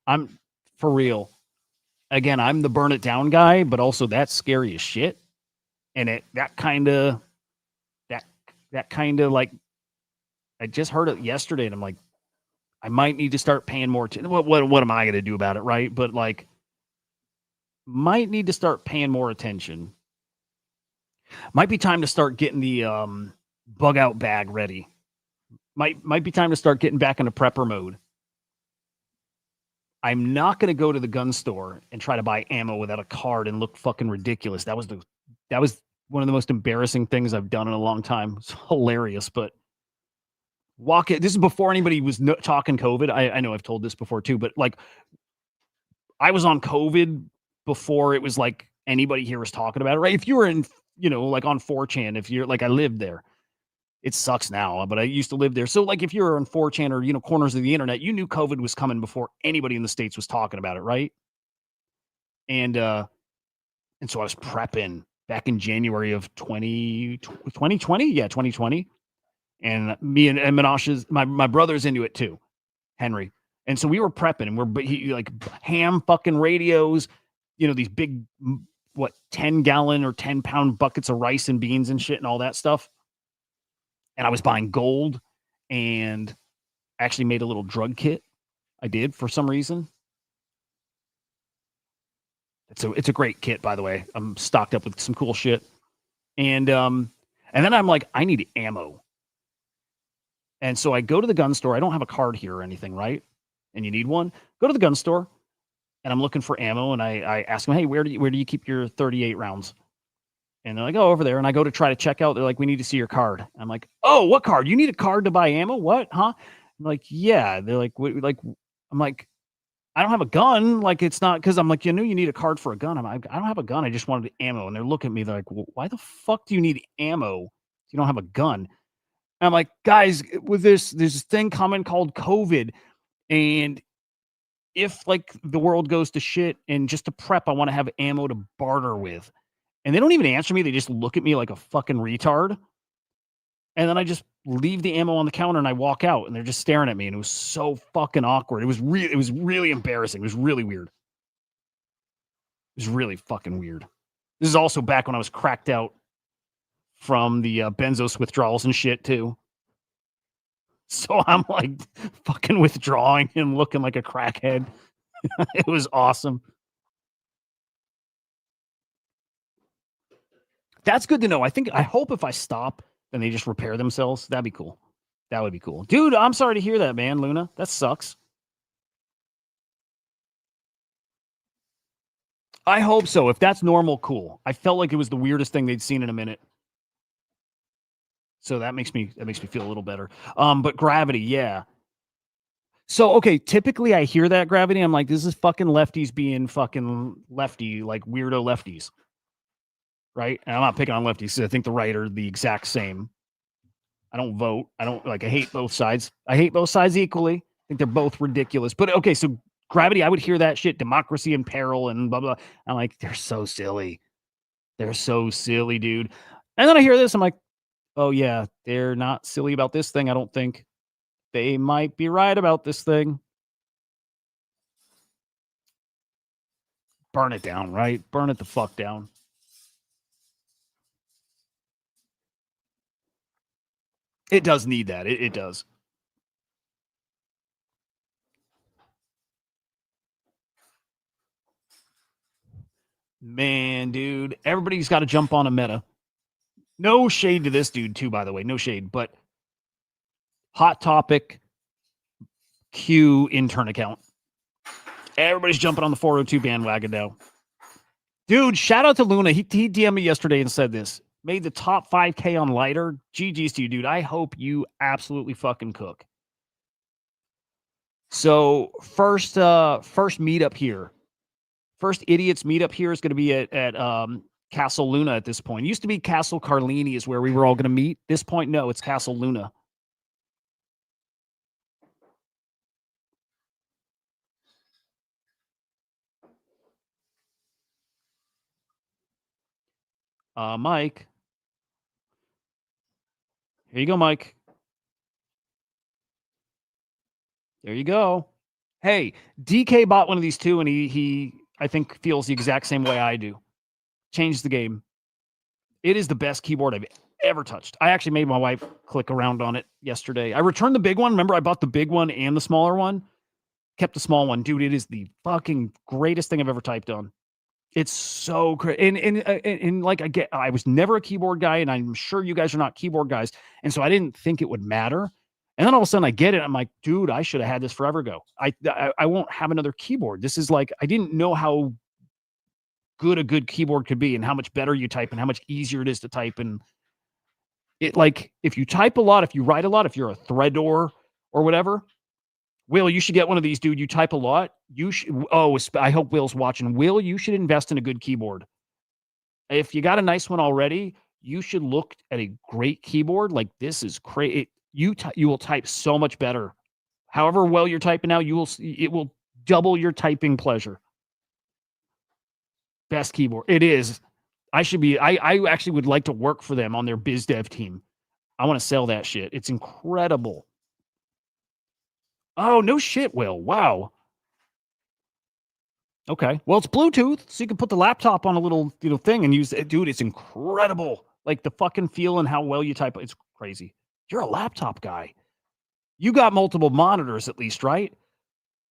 I'm for real. Again, I'm the burn it down guy, but also that's scary as shit. And that kind of like, I just heard it yesterday and I'm like, I might need to start paying more attention. What am I going to do about it? Right. But like, might need to start paying more attention. Might be time to start getting the bug out bag ready. Might be time to start getting back into prepper mode. I'm not going to go to the gun store and try to buy ammo without a card and look fucking ridiculous. That was one of the most embarrassing things I've done in a long time. It's hilarious, but this is before anybody was talking COVID. I know I've told this before too, but like I was on COVID before it was like anybody here was talking about it, right? If you were in, like on 4chan, if you're like, I lived there. It sucks now, but I used to live there. So like if you were on 4chan or, corners of the internet, you knew COVID was coming before anybody in the States was talking about it, right? And so I was prepping back in January of 2020. Yeah, 2020. And me and Menashe's, my brother's into it too, Henry. And so we were prepping and he like ham fucking radios, these big, 10-gallon or 10-pound buckets of rice and beans and shit and all that stuff. And I was buying gold and actually made a little drug kit. I did for some reason. It's a great kit, by the way. I'm stocked up with some cool shit. And then I'm like, I need ammo. And so I go to the gun store. I don't have a card here or anything, right? And you need one. Go to the gun store and I'm looking for ammo. And I ask them, hey, where do you keep your 38 rounds? And they're like, oh, over there. And I go to try to check out. They're like, we need to see your card. I'm like, oh, what card? You need a card to buy ammo? What? Huh? I'm like, yeah. They're like, I'm like, I don't have a gun. Like, it's not because I'm like, you need a card for a gun. I'm like, I don't have a gun. I just wanted ammo. And they're looking at me. They're like, well, why the fuck do you need ammo if you don't have a gun? And I'm like, guys, with there's this thing coming called COVID. And if like the world goes to shit and just to prep, I want to have ammo to barter with. And they don't even answer me. They just look at me like a fucking retard. And then I just leave the ammo on the counter and I walk out and they're just staring at me. And it was so fucking awkward. It was really embarrassing. It was really weird. It was really fucking weird. This is also back when I was cracked out from the benzos withdrawals and shit too. So I'm like fucking withdrawing and looking like a crackhead. It was awesome. That's good to know. I hope if I stop, then they just repair themselves. That'd be cool. That would be cool. Dude, I'm sorry to hear that, man, Luna. That sucks. I hope so. If that's normal, cool. I felt like it was the weirdest thing they'd seen in a minute. So that makes me feel a little better. But Gravity, yeah. So, okay, typically I hear that, Gravity. I'm like, this is fucking lefties being fucking lefty, like weirdo lefties. Right? And I'm not picking on lefties. I think the right are the exact same. I don't vote. I hate both sides. I hate both sides equally. I think they're both ridiculous. But okay, so Gravity, I would hear that shit, democracy in peril and blah, blah. I'm like, they're so silly. They're so silly, dude. And then I hear this, I'm like, oh yeah, they're not silly about this thing, I don't think. They might be right about this thing. Burn it down, right? Burn it the fuck down. It does need that. It does. Man, dude. Everybody's got to jump on a meta. No shade to this dude, too, by the way. No shade. But Hot Topic Q intern account. Everybody's jumping on the 402 bandwagon now. Dude, shout out to Luna. He DM'd me yesterday and said this. Made the top 5K on lighter. GG's to you, dude. I hope you absolutely fucking cook. So first meetup here. First idiots meetup here is going to be at Castle Luna at this point. It used to be Castle Carlini is where we were all going to meet. This point, no, it's Castle Luna. Mike. Here you go, Mike. There you go. Hey, DK bought one of these too, and he I think feels the exact same way I do. Changed the game. It is the best keyboard I've ever touched. I actually made my wife click around on it yesterday. I returned the big one. Remember, I bought the big one and the smaller one. Kept the small one. Dude, it is the fucking greatest thing I've ever typed on. It's so great. And like I was never a keyboard guy, and I'm sure you guys are not keyboard guys. And so I didn't think it would matter. And then all of a sudden I get it. I'm like, dude, I should have had this forever ago. I won't have another keyboard. This is like, I didn't know how good a good keyboard could be and how much better you type and how much easier it is to type. And it, like, if you type a lot, if you write a lot, if you're a threador or whatever, Will, you should get one of these, dude. You type a lot. You should. Oh, I hope Will's watching. Will, you should invest in a good keyboard. If you got a nice one already, you should look at a great keyboard. Like, this is crazy. You will type so much better. However well you're typing now, it will double your typing pleasure. Best keyboard. It is. I actually would like to work for them on their biz dev team. I want to sell that shit. It's incredible. Oh, no shit, Will. Wow. Okay. Well, it's Bluetooth, so you can put the laptop on a little, thing and use it. Dude, it's incredible. Like, the fucking feel and how well you type. It's crazy. You're a laptop guy. You got multiple monitors at least, right?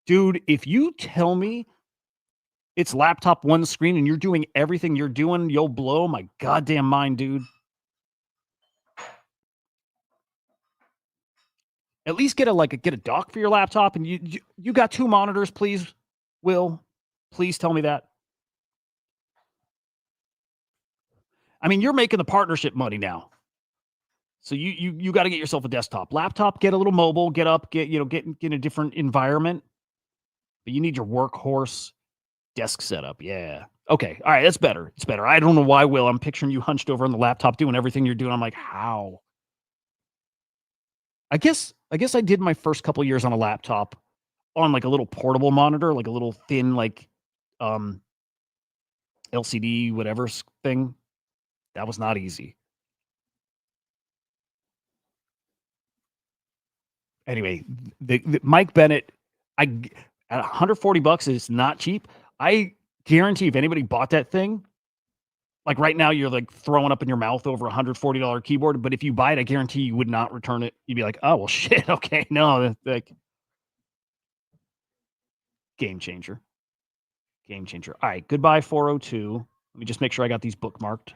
Dude, if you tell me it's laptop one screen and you're doing everything you're doing, you'll blow my goddamn mind, dude. At least get a dock for your laptop, and you got 2 monitors, please, Will. Please tell me that. I mean, you're making the partnership money now. So you got to get yourself a desktop. Laptop, get a little mobile, get in a different environment. But you need your workhorse desk setup. Yeah. Okay. All right, that's better. It's better. I don't know why, Will. I'm picturing you hunched over on the laptop doing everything you're doing. I'm like, how? I guess I did my first couple years on a laptop on like a little portable monitor, like a little thin, like LCD, whatever thing. That was not easy. Anyway, the Mike Bennett, at $140 is not cheap. I guarantee if anybody bought that thing, like right now, you're like throwing up in your mouth over $140 keyboard. But if you buy it, I guarantee you would not return it. You'd be like, oh, well, shit. Okay. No, like, game changer. Game changer. All right. Goodbye, 402. Let me just make sure I got these bookmarked.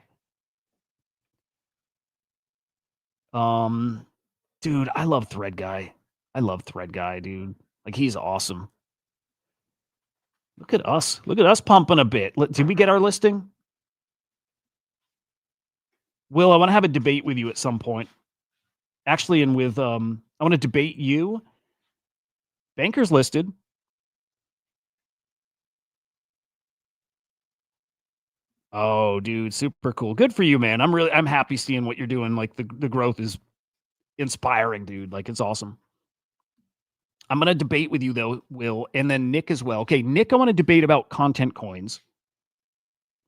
Dude, I love Thread Guy. Dude. Like, he's awesome. Look at us. Look at us pumping a bit. Did we get our listing? Will, I want to have a debate with you at some point. Actually, and with I want to debate you. Banker's listed. Oh, dude, super cool. Good for you, man. I'm happy seeing what you're doing. Like, the growth is inspiring, dude. Like, it's awesome. I'm going to debate with you, though, Will, and then Nick as well. Okay, Nick, I want to debate about content coins.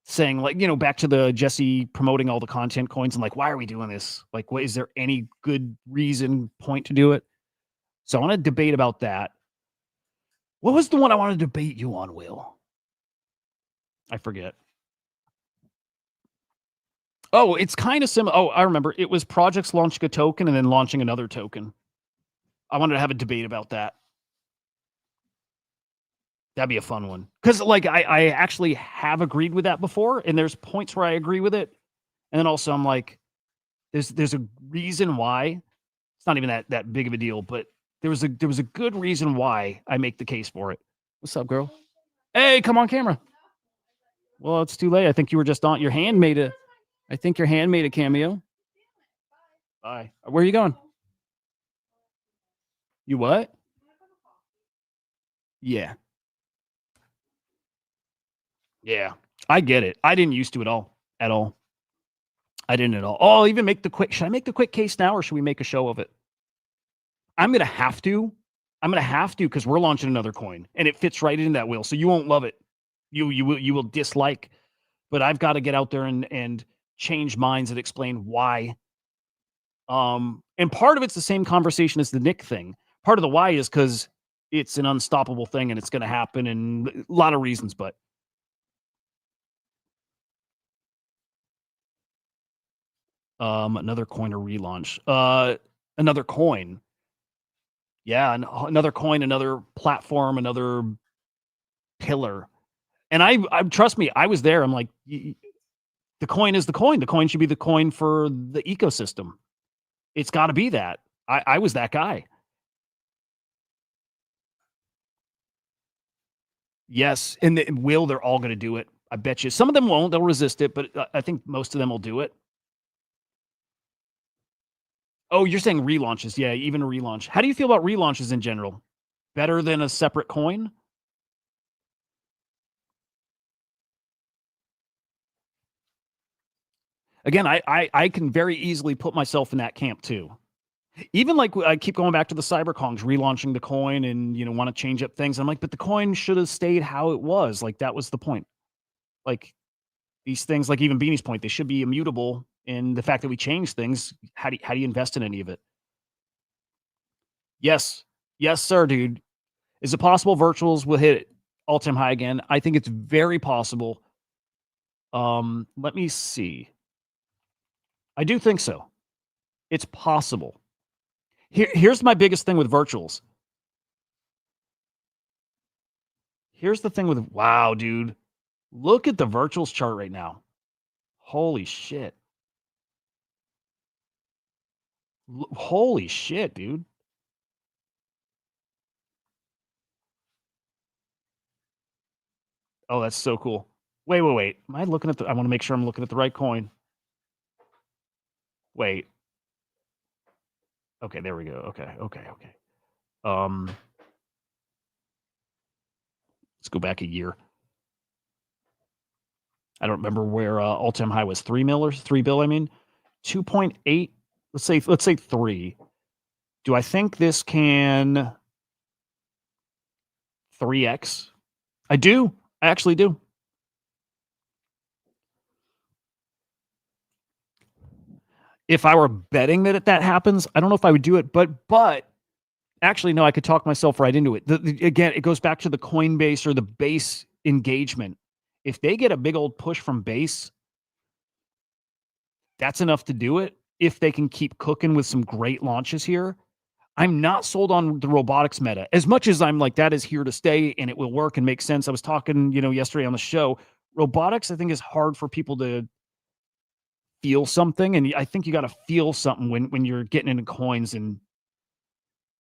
Saying, like, back to the Jesse promoting all the content coins and like, why are we doing this? Like, is there any good point to do it? So I want to debate about that. What was the one I wanted to debate you on, Will? I forget. Oh, it's kind of similar. Oh, I remember. It was projects launching a token and then launching another token. I wanted to have a debate about that. That'd be a fun one. Because, like, I actually have agreed with that before, and there's points where I agree with it. And then also I'm like, there's a reason why. It's not even that big of a deal, but there was a good reason why I make the case for it. What's up, girl? Hey, come on camera. Well, it's too late. I think you were just on. Your hand made a cameo. Bye. Where are you going? You what? Yeah. Yeah, I get it. I didn't used to at all. I didn't at all. Oh, I'll even make the quick. Should I make the quick case now, or should we make a show of it? I'm gonna have to because we're launching another coin, and it fits right in that, Will. So you won't love it. You will dislike. But I've got to get out there and change minds and explain why. And part of it's the same conversation as the Nick thing. Part of the why is because it's an unstoppable thing and it's going to happen, and a lot of reasons, but. Another coin or relaunch. Another coin. Yeah, another coin, another platform, another pillar. And I trust me, I was there. I'm like, the coin is the coin. The coin should be the coin for the ecosystem. It's got to be that. I was that guy. Yes, and Will, they're all going to do it. I bet you some of them won't. They'll resist it, but I think most of them will do it. Oh, you're saying relaunches. Yeah, even a relaunch. How do you feel about relaunches in general? Better than a separate coin? Again, I can very easily put myself in that camp too. Even like I keep going back to the Cyberkongs relaunching the coin and want to change up things. I'm like, but the coin should have stayed how it was. Like that was the point. Like these things, like even Beanie's point, they should be immutable. And the fact that we change things, how do you invest in any of it? Yes, sir, dude. Is it possible virtuals will hit all-time high again? I think it's very possible. Let me see. I do think so. It's possible. Here's my biggest thing with virtuals. Here's the thing with, wow, dude. Look at the virtuals chart right now. Holy shit. Holy shit, dude. Oh, that's so cool. Wait. Am I looking at I want to make sure I'm looking at the right coin. Wait. Okay, there we go. Okay. Let's go back a year. I don't remember where all-time high was. 3 mil or 3 bill, I mean. 2.8. Let's say 3. Do I think this can 3x? I do. I actually do. If I were betting that happens, I don't know if I would do it, but actually, no, I could talk myself right into it. Again, it goes back to the Coinbase or the base engagement. If they get a big old push from base, that's enough to do it. If they can keep cooking with some great launches here, I'm not sold on the robotics meta as much as I'm like, that is here to stay and it will work and make sense. I was talking, yesterday on the show, robotics, I think is hard for people to feel something. And I think you got to feel something when you're getting into coins, and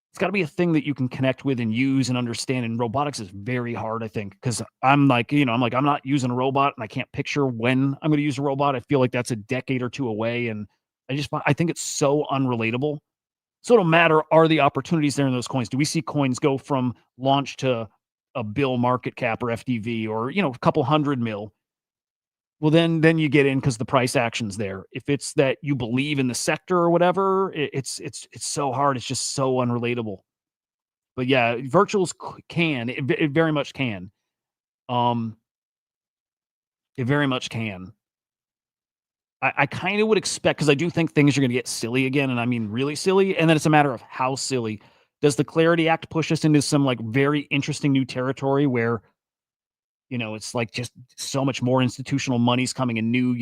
it's got to be a thing that you can connect with and use and understand. And robotics is very hard, I think, because I'm like, I'm not using a robot and I can't picture when I'm going to use a robot. I feel like that's a decade or two away. And I think it's so unrelatable. So it'll matter, are the opportunities there in those coins? Do we see coins go from launch to a bill market cap or FDV or, a couple 100 mil? Well, then you get in because the price action's there. If it's that you believe in the sector or whatever, it's so hard. It's just so unrelatable. But yeah, virtuals can. It very much can. It very much can. I kind of would expect, because I do think things are going to get silly again, and I mean really silly, and then it's a matter of how silly. Does the Clarity Act push us into some like very interesting new territory where it's like just so much more institutional money's coming and new,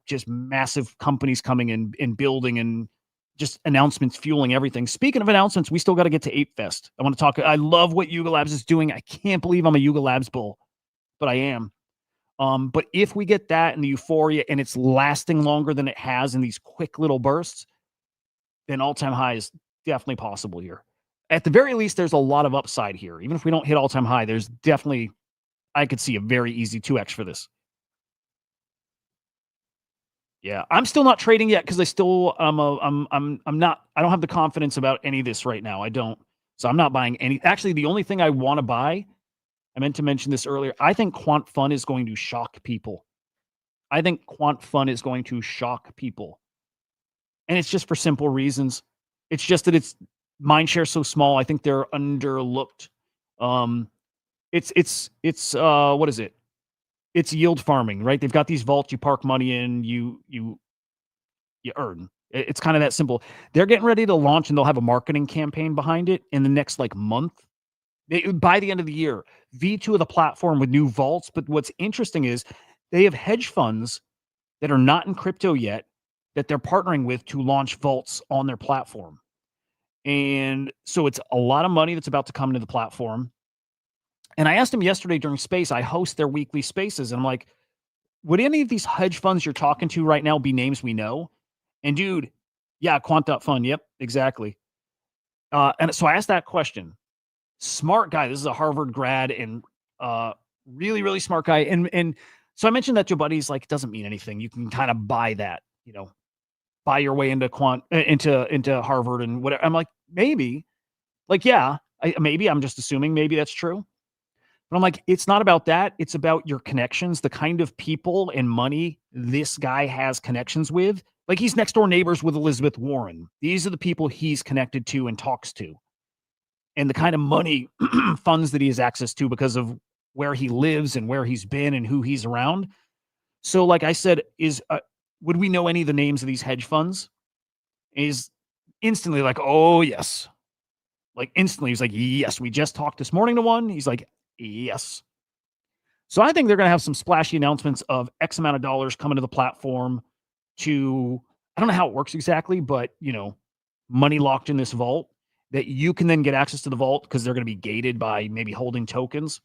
just massive companies coming and building and just announcements fueling everything. Speaking of announcements, we still got to get to Ape Fest. I want to talk. I love what Yuga Labs is doing. I can't believe I'm a Yuga Labs bull, but I am. But if we get that and the euphoria and it's lasting longer than it has in these quick little bursts, then all-time high is definitely possible here. At the very least, there's a lot of upside here. Even if we don't hit all-time high, there's definitely, I could see a very easy 2x for this. Yeah, I'm still not trading yet because I still I'm not, I don't have the confidence about any of this right now. I don't. So I'm not buying any. Actually, the only thing I want to buy, I meant to mention this earlier, I think PUMPFUN is going to shock people. I think PUMPFUN is going to shock people. And it's just for simple reasons. It's just that its mindshare so small. I think they're underlooked. It's what is it? It's yield farming, right? They've got these vaults you park money in, you earn. It's kind of that simple. They're getting ready to launch and they'll have a marketing campaign behind it in the next like month. By the end of the year, V2 of the platform with new vaults. But what's interesting is they have hedge funds that are not in crypto yet that they're partnering with to launch vaults on their platform. And so it's a lot of money that's about to come into the platform. And I asked him yesterday during Space, I host their weekly spaces. And I'm like, would any of these hedge funds you're talking to right now be names we know? And dude, yeah, Quant.Fun. Yep, exactly. And so I asked that question. Smart guy. This is a Harvard grad and really, really smart guy. And So I mentioned that to buddies, like, it doesn't mean anything. You can kind of buy that, buy your way into into Harvard and whatever. I'm like, maybe, like, yeah, maybe I'm just assuming maybe that's true. But I'm like, it's not about that. It's about your connections, the kind of people and money this guy has connections with. Like, he's next door neighbors with Elizabeth Warren. These are the people he's connected to and talks to, and the kind of money funds that he has access to because of where he lives and where he's been and who he's around. So, like I said, would we know any of the names of these hedge funds? And he's instantly like, oh, yes. Like, instantly, he's like, yes, we just talked this morning to one. He's like, yes. So I think they're going to have some splashy announcements of X amount of dollars coming to the platform to, I don't know how it works exactly, but, money locked in this vault that you can then get access to the vault because they're going to be gated by maybe holding tokens.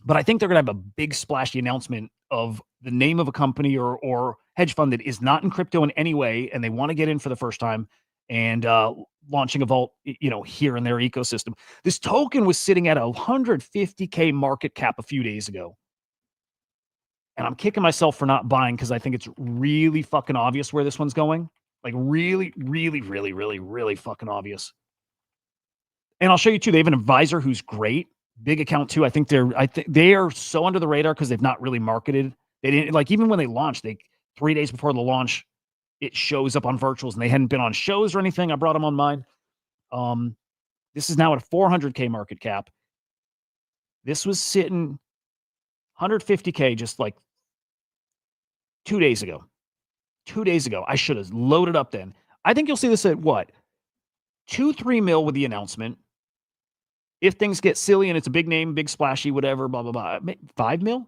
But I think they're going to have a big splashy announcement of the name of a company or hedge fund that is not in crypto in any way, and they want to get in for the first time and launching a vault, here in their ecosystem. This token was sitting at 150K market cap a few days ago. And I'm kicking myself for not buying because I think it's really fucking obvious where this one's going. Like, really, really, really, really, really fucking obvious. And I'll show you too. They have an advisor who's great. Big account too. I think they are so under the radar because they've not really marketed. They didn't, like, even when they launched, 3 days before the launch, it shows up on virtuals, and they hadn't been on shows or anything. I brought them on mine. This is now at a 400K market cap. This was sitting 150K just like 2 days ago. 2 days ago. I should have loaded up then. I think you'll see this at what? 2-3 mil with the announcement. If things get silly and it's a big name, big splashy, whatever, blah, blah, blah. 5 mil?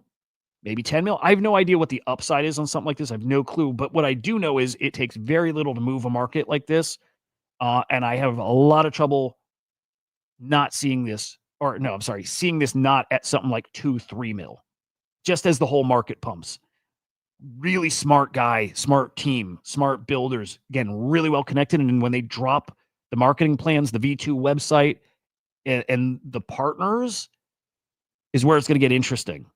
Maybe 10 mil. I have no idea what the upside is on something like this. I have no clue. But what I do know is it takes very little to move a market like this. And I have a lot of trouble not seeing this, or no, I'm sorry, seeing this not at something like 2-3 mil, just as the whole market pumps. Really smart guy, smart team, smart builders. Again, really well connected. And when they drop the marketing plans, the V2 website, and the partners is where it's going to get interesting.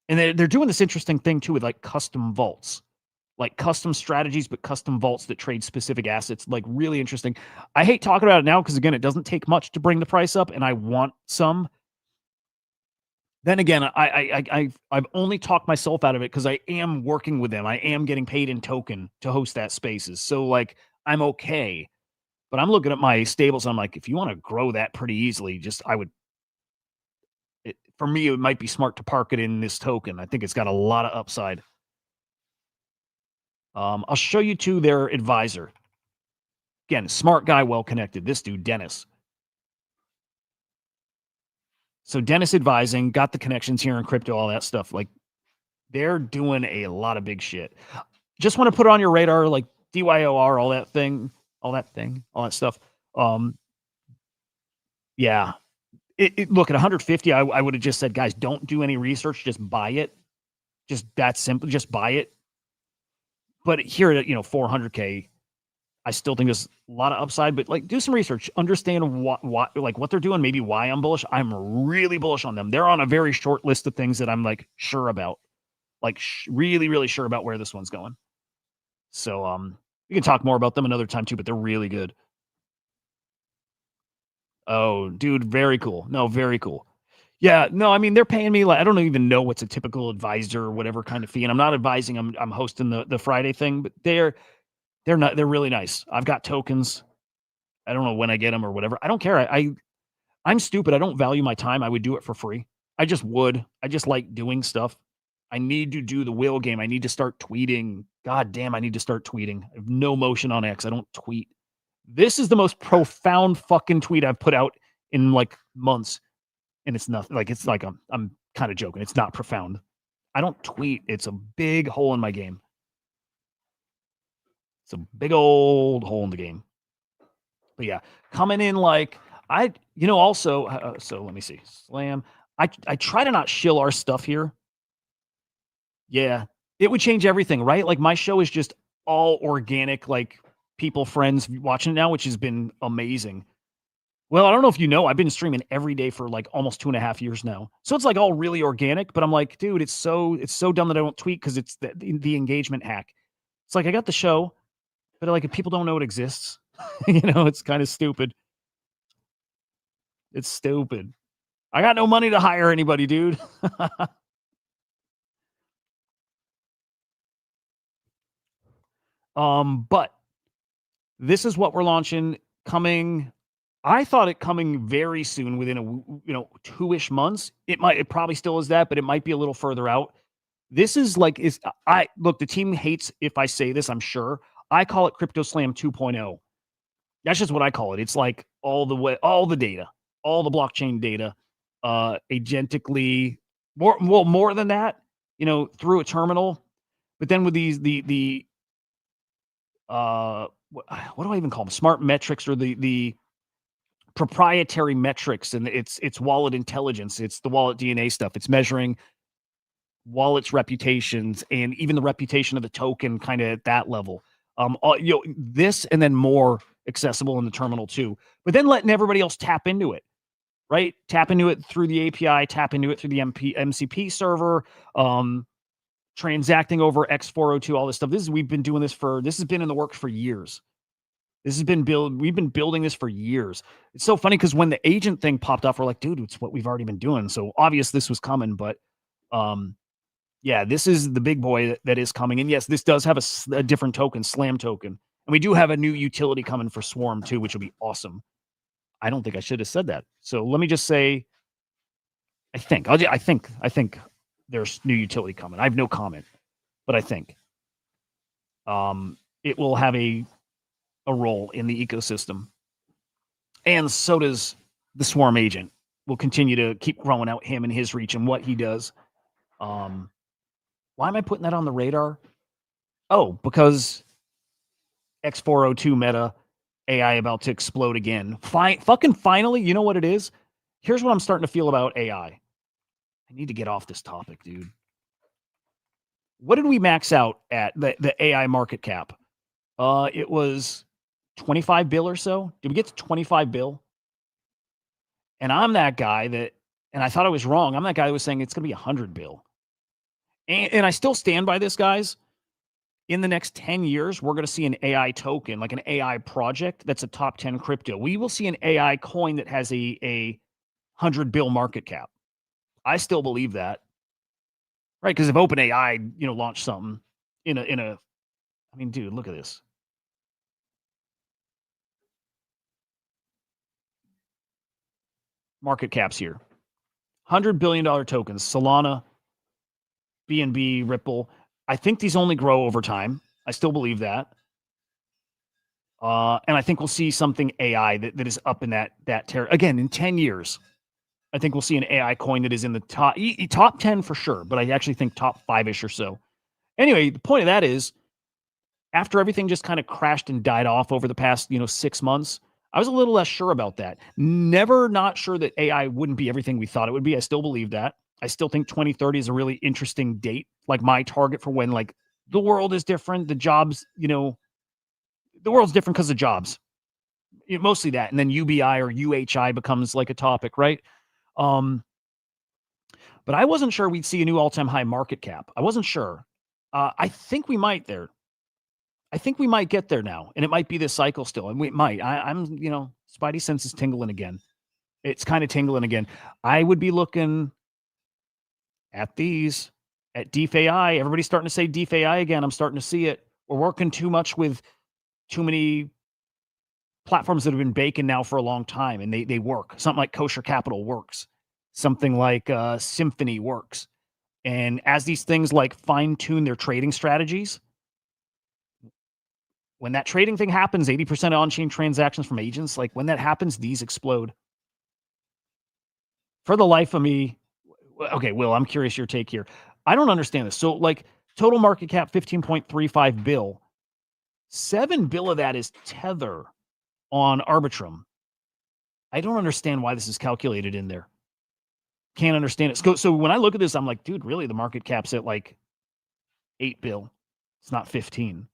And they're doing this interesting thing too with like custom vaults, like custom strategies, but custom vaults that trade specific assets. Like, really interesting. I hate talking about it now because, again, it doesn't take much to bring the price up, and I want some. Then again, I've only talked myself out of it because I am working with them. I am getting paid in token to host that spaces. So, like, I'm okay. But I'm looking at my stables. And I'm like, if you want to grow that pretty easily, for me, it might be smart to park it in this token. I think it's got a lot of upside. I'll show you to their advisor. Again, smart guy, well connected. This dude, Dennis. So Dennis advising, got the connections here in crypto, all that stuff. Like, they're doing a lot of big shit. Just want to put it on your radar, like DYOR, all that stuff. Yeah. Look, at 150, I would have just said, guys, don't do any research. Just buy it. Just that simple. Just buy it. But here at 400K, I still think there's a lot of upside. But, like, do some research. Understand what they're doing. Maybe why I'm bullish. I'm really bullish on them. They're on a very short list of things that I'm like sure about. Like, really, really sure about where this one's going. So we can talk more about them another time too. But they're really good. Oh, dude, very cool. No, very cool. Yeah, no, I mean, they're paying me like, I don't even know what's a typical advisor or whatever kind of fee. And I'm not advising, I'm hosting the Friday thing, but they're really nice. I've got tokens. I don't know when I get them or whatever. I don't care. I'm stupid. I don't value my time. I would do it for free. I just would. I just like doing stuff. I need to do the whale game. I need to start tweeting. God damn, I need to start tweeting. I have no motion on X. I don't tweet. This is the most profound fucking tweet I've put out in like months. And it's nothing, like, it's like, I'm kind of joking. It's not profound. I don't tweet. It's a big hole in my game. It's a big old hole in the game. But yeah, coming in like, also, so let me see. Slam. I try to not shill our stuff here. Yeah, it would change everything, right? Like, my show is just all organic, like, people, friends watching it now, which has been amazing. Well, I don't know if you know, I've been streaming every day for like almost 2.5 years now. So it's like all really organic, but I'm like, dude, it's so dumb that I don't tweet because it's the engagement hack. It's like I got the show, but like if people don't know it exists, it's kind of stupid. It's stupid. I got no money to hire anybody, dude. But this is what we're launching coming. I thought it coming very soon within 2-ish months. It probably still is that, but it might be a little further out. This is like, look, the team hates if I say this, I'm sure. I call it Crypto Slam 2.0. That's just what I call it. It's like all the data, all the blockchain data, agentically, more than that, through a terminal. But then with these, what do I even call them? Smart metrics, or the proprietary metrics, and it's wallet intelligence. It's the wallet DNA stuff. It's measuring wallets' reputations and even the reputation of the token, kind of at that level. This and then more accessible in the terminal too. But then letting everybody else tap into it, right? Tap into it through the API, tap into it through the MCP server, transacting over x402, all this stuff. We've been doing this this has been in the works for years. We've been building this for years. It's so funny because when the agent thing popped off, we're like, dude, it's what we've already been doing. So obvious this was coming, but yeah, this is the big boy that is coming. And yes, this does have a different token, Slam token. And we do have a new utility coming for Swarm too, which will be awesome. I don't think I should have said that. So let me just say, I think there's new utility coming. I have no comment, but I think it will have a role in the ecosystem. And so does the Swarm agent. We'll continue to keep growing out him and his reach and what he does. Why am I putting that on the radar? Oh, because x402 meta AI about to explode again. Fucking finally, you know what it is? Here's what I'm starting to feel about AI. I need to get off this topic, dude. What did we max out at the AI market cap? It was 25 bill or so. Did we get to 25 bill? And I'm that guy and I thought I was wrong. I'm that guy that was saying it's going to be 100 bill. And I still stand by this, guys. In the next 10 years, we're going to see an AI token, like an AI project that's a top 10 crypto. We will see an AI coin that has a 100 bill market cap. I still believe that. Right? Because if OpenAI, launched something I mean, dude, look at this. Market caps here. $100 billion tokens, Solana, BNB, Ripple. I think these only grow over time. I still believe that. And I think we'll see something AI that is up in that territory. Again, in 10 years, I think we'll see an AI coin that is in the top 10 for sure, but I actually think top 5-ish or so. Anyway, the point of that is, after everything just kind of crashed and died off over the past, 6 months, I was a little less sure about that. Never not sure that AI wouldn't be everything we thought it would be. I still believe that. I still think 2030 is a really interesting date, like my target for when like the world is different, the jobs, the world's different because of jobs. Mostly that. And then UBI or UHI becomes like a topic, right? But I wasn't sure we'd see a new all-time high market cap. I wasn't sure. I think we might there. I think we might get there now, and it might be this cycle still, and we might. I'm, Spidey sense is tingling again. It's kind of tingling again. I would be looking at DeFi. Everybody's starting to say DeFi again. I'm starting to see it. We're working too much with too many platforms that have been baking now for a long time, and they work. Something like Kosher Capital works. Something like Symphony works. And as these things like fine-tune their trading strategies, when that trading thing happens, 80% on-chain transactions from agents, like when that happens, these explode. For the life of me, okay, Will, I'm curious your take here. I don't understand this. So like total market cap, 15.35 bill. 7 bill of that is Tether on Arbitrum. I don't understand why this is calculated in there. Can't understand it. So when I look at this, I'm like, dude, really? The market cap's at like 8 bill. It's not 15.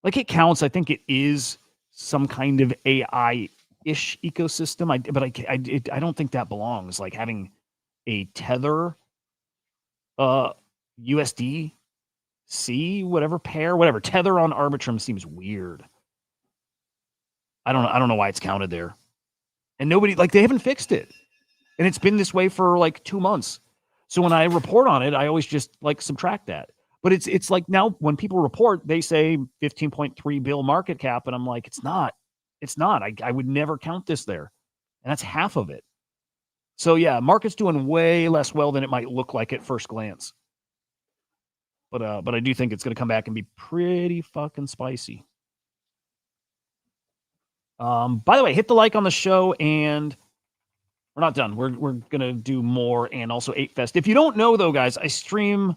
Like it counts. I think it is some kind of AI ish ecosystem. I don't think that belongs. Like having a Tether, USD, whatever pair, whatever Tether on Arbitrum seems weird. I don't know why it's counted there, and nobody they haven't fixed it, and it's been this way for like 2 months. So when I report on it, I always just subtract that. But it's like now when people report, they say 15.3 bill market cap, and I'm like, it's not. I would never count this there, and that's half of it. So yeah, market's doing way less well than it might look like at first glance. But I do think it's going to come back and be pretty fucking spicy. By the way, hit the like on the show, and we're not done. We're going to do more, and also Ape Fest. If you don't know, though, guys, I stream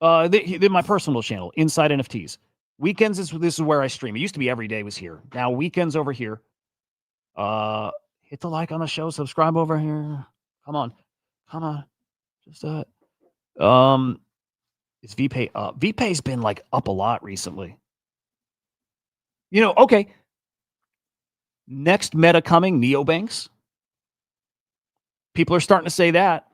my personal channel, Inside NFTs. Weekends, this is where I stream. It used to be every day was here. Now weekends over here. Hit the like on the show. Subscribe over here. Come on. Just is VPay up? VPay's been up a lot recently. Okay. Next meta coming, neobanks. People are starting to say that.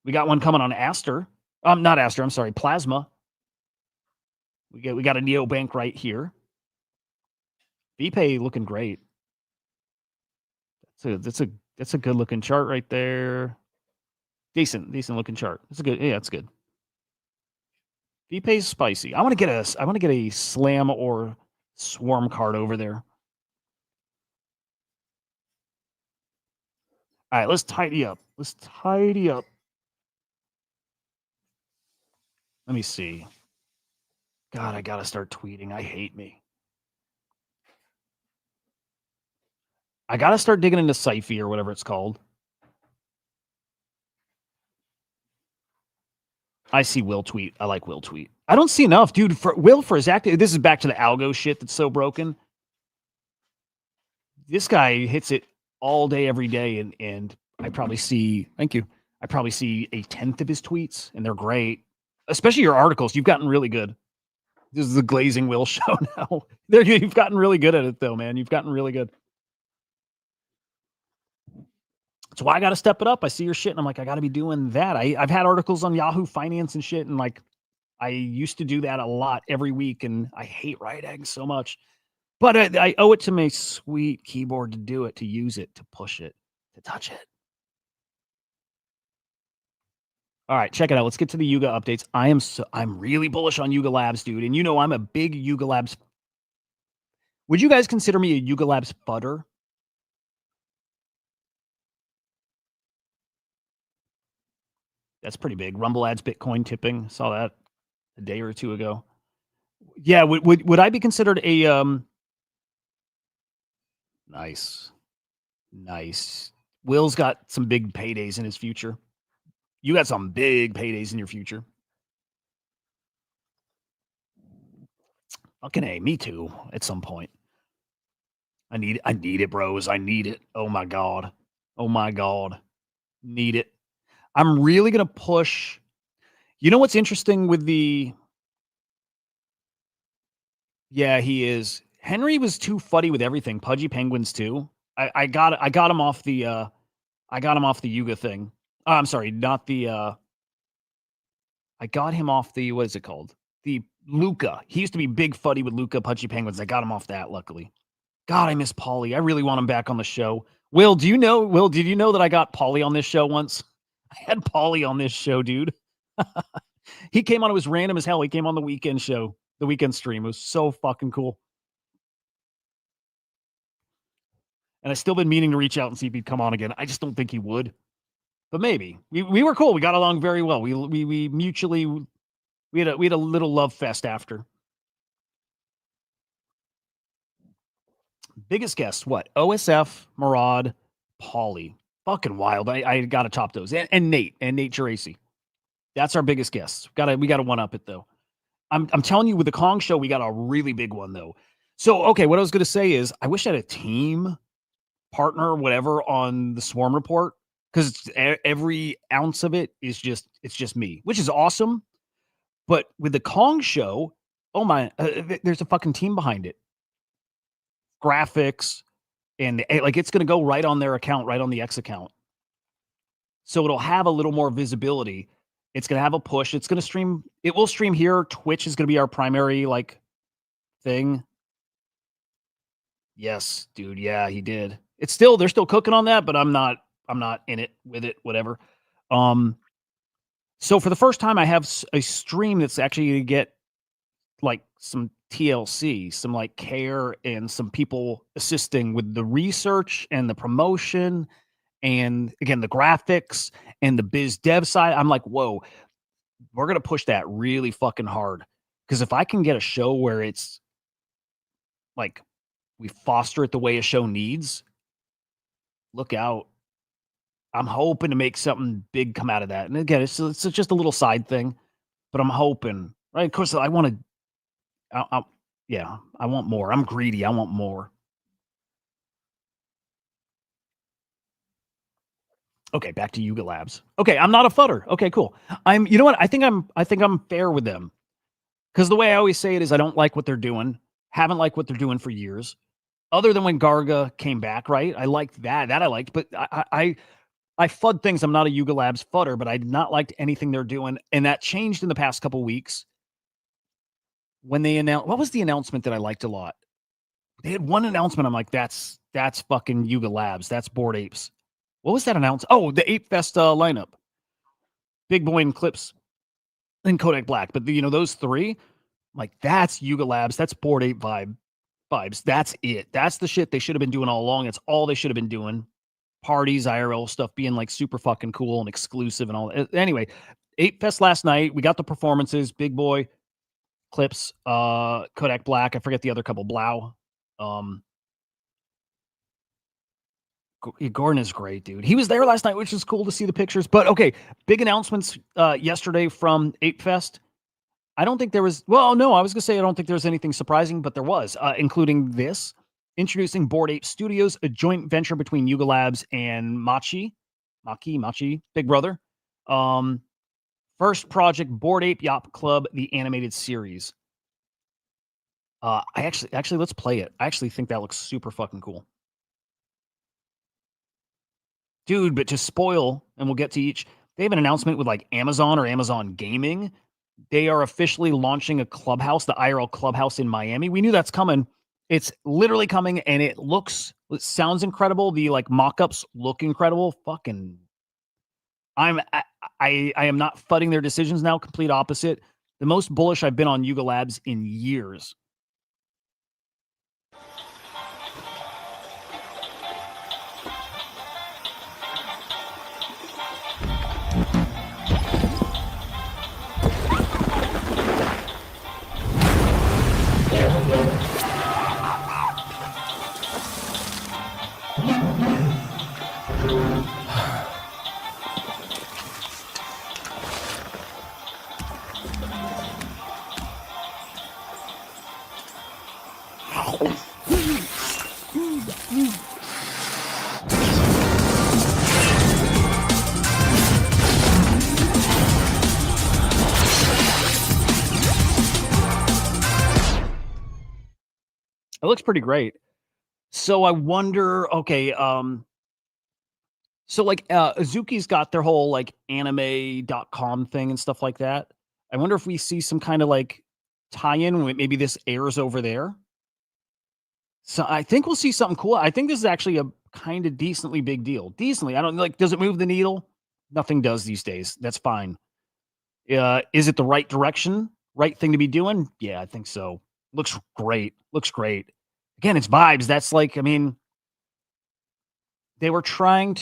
We got one coming on Aster. Not Aster, I'm sorry, Plasma. We got a neobank right here. VPay looking great. That's a good looking chart right there. Decent looking chart. It's good. VPay's spicy. I want to get a Slam or Swarm card over there. All right, let's tidy up. Let me see. God, I gotta start tweeting. I hate me. I gotta start digging into Syfy or whatever it's called. I see Will tweet. I like Will tweet. I don't see enough, dude. For his active, this is back to the algo shit that's so broken. This guy hits it all day, every day, and I probably see. Thank you. I probably see 1/10 of his tweets, and they're great. Especially your articles. You've gotten really good. This is the Glazing Will show now. You've gotten really good at it, though, man. You've gotten really good. That's why I got to step it up. I see your shit, and I'm like, I got to be doing that. I've had articles on Yahoo Finance and shit, and I used to do that a lot every week, and I hate writing so much. But I owe it to my sweet keyboard to do it, to use it, to push it, to touch it. All right, check it out. Let's get to the Yuga updates. I'm really bullish on Yuga Labs, dude. And I'm a big Yuga Labs. Would you guys consider me a Yuga Labs fudder? That's pretty big. Rumble adds Bitcoin tipping. Saw that a day or two ago. Yeah, would I be considered a Nice. Will's got some big paydays in his future. You got some big paydays in your future. Fucking A, me too, at some point. I need it, bros. I need it. Oh my God. Need it. I'm really going to push. You know what's interesting with the... Yeah, he is. Henry was too fuddy with everything. Pudgy Penguins too. I got him off the Yuga thing. Oh, I'm sorry, not the I got him off the, what is it called? The Luca. He used to be big fuddy with Luca, Pudgy Penguins. I got him off that, luckily. God, I miss Paulie. I really want him back on the show. Will, did you know that I got Paulie on this show once? I had Paulie on this show, dude. He came on, it was random as hell. He came on the weekend show, the weekend stream. It was so fucking cool. And I still been meaning to reach out and see if he'd come on again. I just don't think he would. But maybe. We were cool. We got along very well. We mutually, we had a little love fest after. Biggest guests, what? OSF, Murad, Paulie. Fucking wild. I got to top those. And Nate Geraci. That's our biggest guests. We got to one up it though. I'm telling you, with the Kong show, we got a really big one though. So okay, what I was gonna say is I wish I had a team partner, whatever, on the Swarm report, because every ounce of it is just me, which is awesome. But with the Kong show, Oh my, there's a fucking team behind it. Graphics, and like it's going to go right on their account, right on the X account. So it'll have a little more visibility. It's going to have a push. It's going to stream. It will stream here. Twitch is going to be our primary like thing. Yes, dude. Yeah, he did. It's still, they're still cooking on that, but I'm not in it with it, whatever. So for the first time, I have a stream that's actually going to get like some TLC, some like care, and some people assisting with the research and the promotion, and again, the graphics and the biz dev side. I'm like, whoa, we're going to push that really fucking hard. Because if I can get a show where it's like, we foster it the way a show needs, look out. I'm hoping to make something big come out of that. And again, it's just a little side thing, but I'm hoping, right? Of course, I want to, yeah, I want more. I'm greedy. I want more. Okay, back to Yuga Labs. Okay, I'm not a fudder. Okay, cool. You know what? I think I'm fair with them. Because the way I always say it is I don't like what they're doing. Haven't liked what they're doing for years. Other than when Garga came back, right? I liked that. That I liked. But I FUD things. I'm not a Yuga Labs fudder, but I did not like anything they're doing. And that changed in the past couple weeks. When they announced, what was the announcement that I liked a lot? They had one announcement. I'm like, that's fucking Yuga Labs. That's Bored Apes. What was that announcement? Oh, the Ape Fest lineup. Big Boy and Clips and Kodak Black. But those three, like, that's Yuga Labs. That's Bored Ape vibes. That's it. That's the shit they should have been doing all along. It's all they should have been doing. Parties, IRL stuff, being like super fucking cool and exclusive and all. Anyway, Ape Fest last night. We got the performances. Big Boy, Clips, Kodak Black. I forget the other couple. Blau. Gordon is great, dude. He was there last night, which is cool to see the pictures. But okay, big announcements yesterday from Ape Fest. I don't think there was, well, no, I was going to say I don't think there was anything surprising, but there was, including this. Introducing Bored Ape Studios, a joint venture between Yuga Labs and Machi, Big Brother. First project, Bored Ape Yacht Club, the animated series. I actually, let's play it. I actually think that looks super fucking cool. Dude, but to spoil, and we'll get to each, they have an announcement with like Amazon or Amazon Gaming. They are officially launching a clubhouse, the IRL Clubhouse in Miami. We knew that's coming. It's literally coming, and it sounds incredible. The like mock-ups look incredible. Fucking, I am not fudding their decisions now. Complete opposite. The most bullish I've been on Yuga Labs in years. It looks pretty great. So I wonder, okay, so like Azuki's got their whole like anime.com thing and stuff like that. I wonder if we see some kind of like tie-in when maybe this airs over there. So I think we'll see something cool. I think this is actually a kind of decently big deal. Decently. I don't like, does it move the needle? Nothing does these days. That's fine. Is it the right direction? Right thing to be doing? Yeah, I think so. Looks great. Looks great. Again, it's vibes. That's like, I mean, they were trying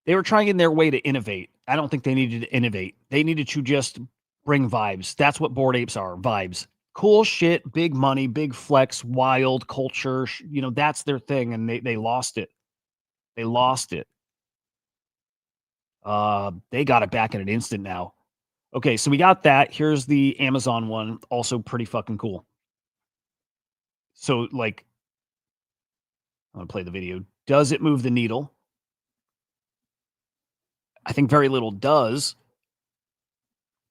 in their way to innovate. I don't think they needed to innovate. They needed to just bring vibes. That's what Bored Apes are, vibes. Cool shit, big money, big flex, wild culture. That's their thing, and they lost it. They lost it. They got it back in an instant now. Okay, so we got that. Here's the Amazon one. Also pretty fucking cool. So, like, I'm going to play the video. Does it move the needle? I think very little does.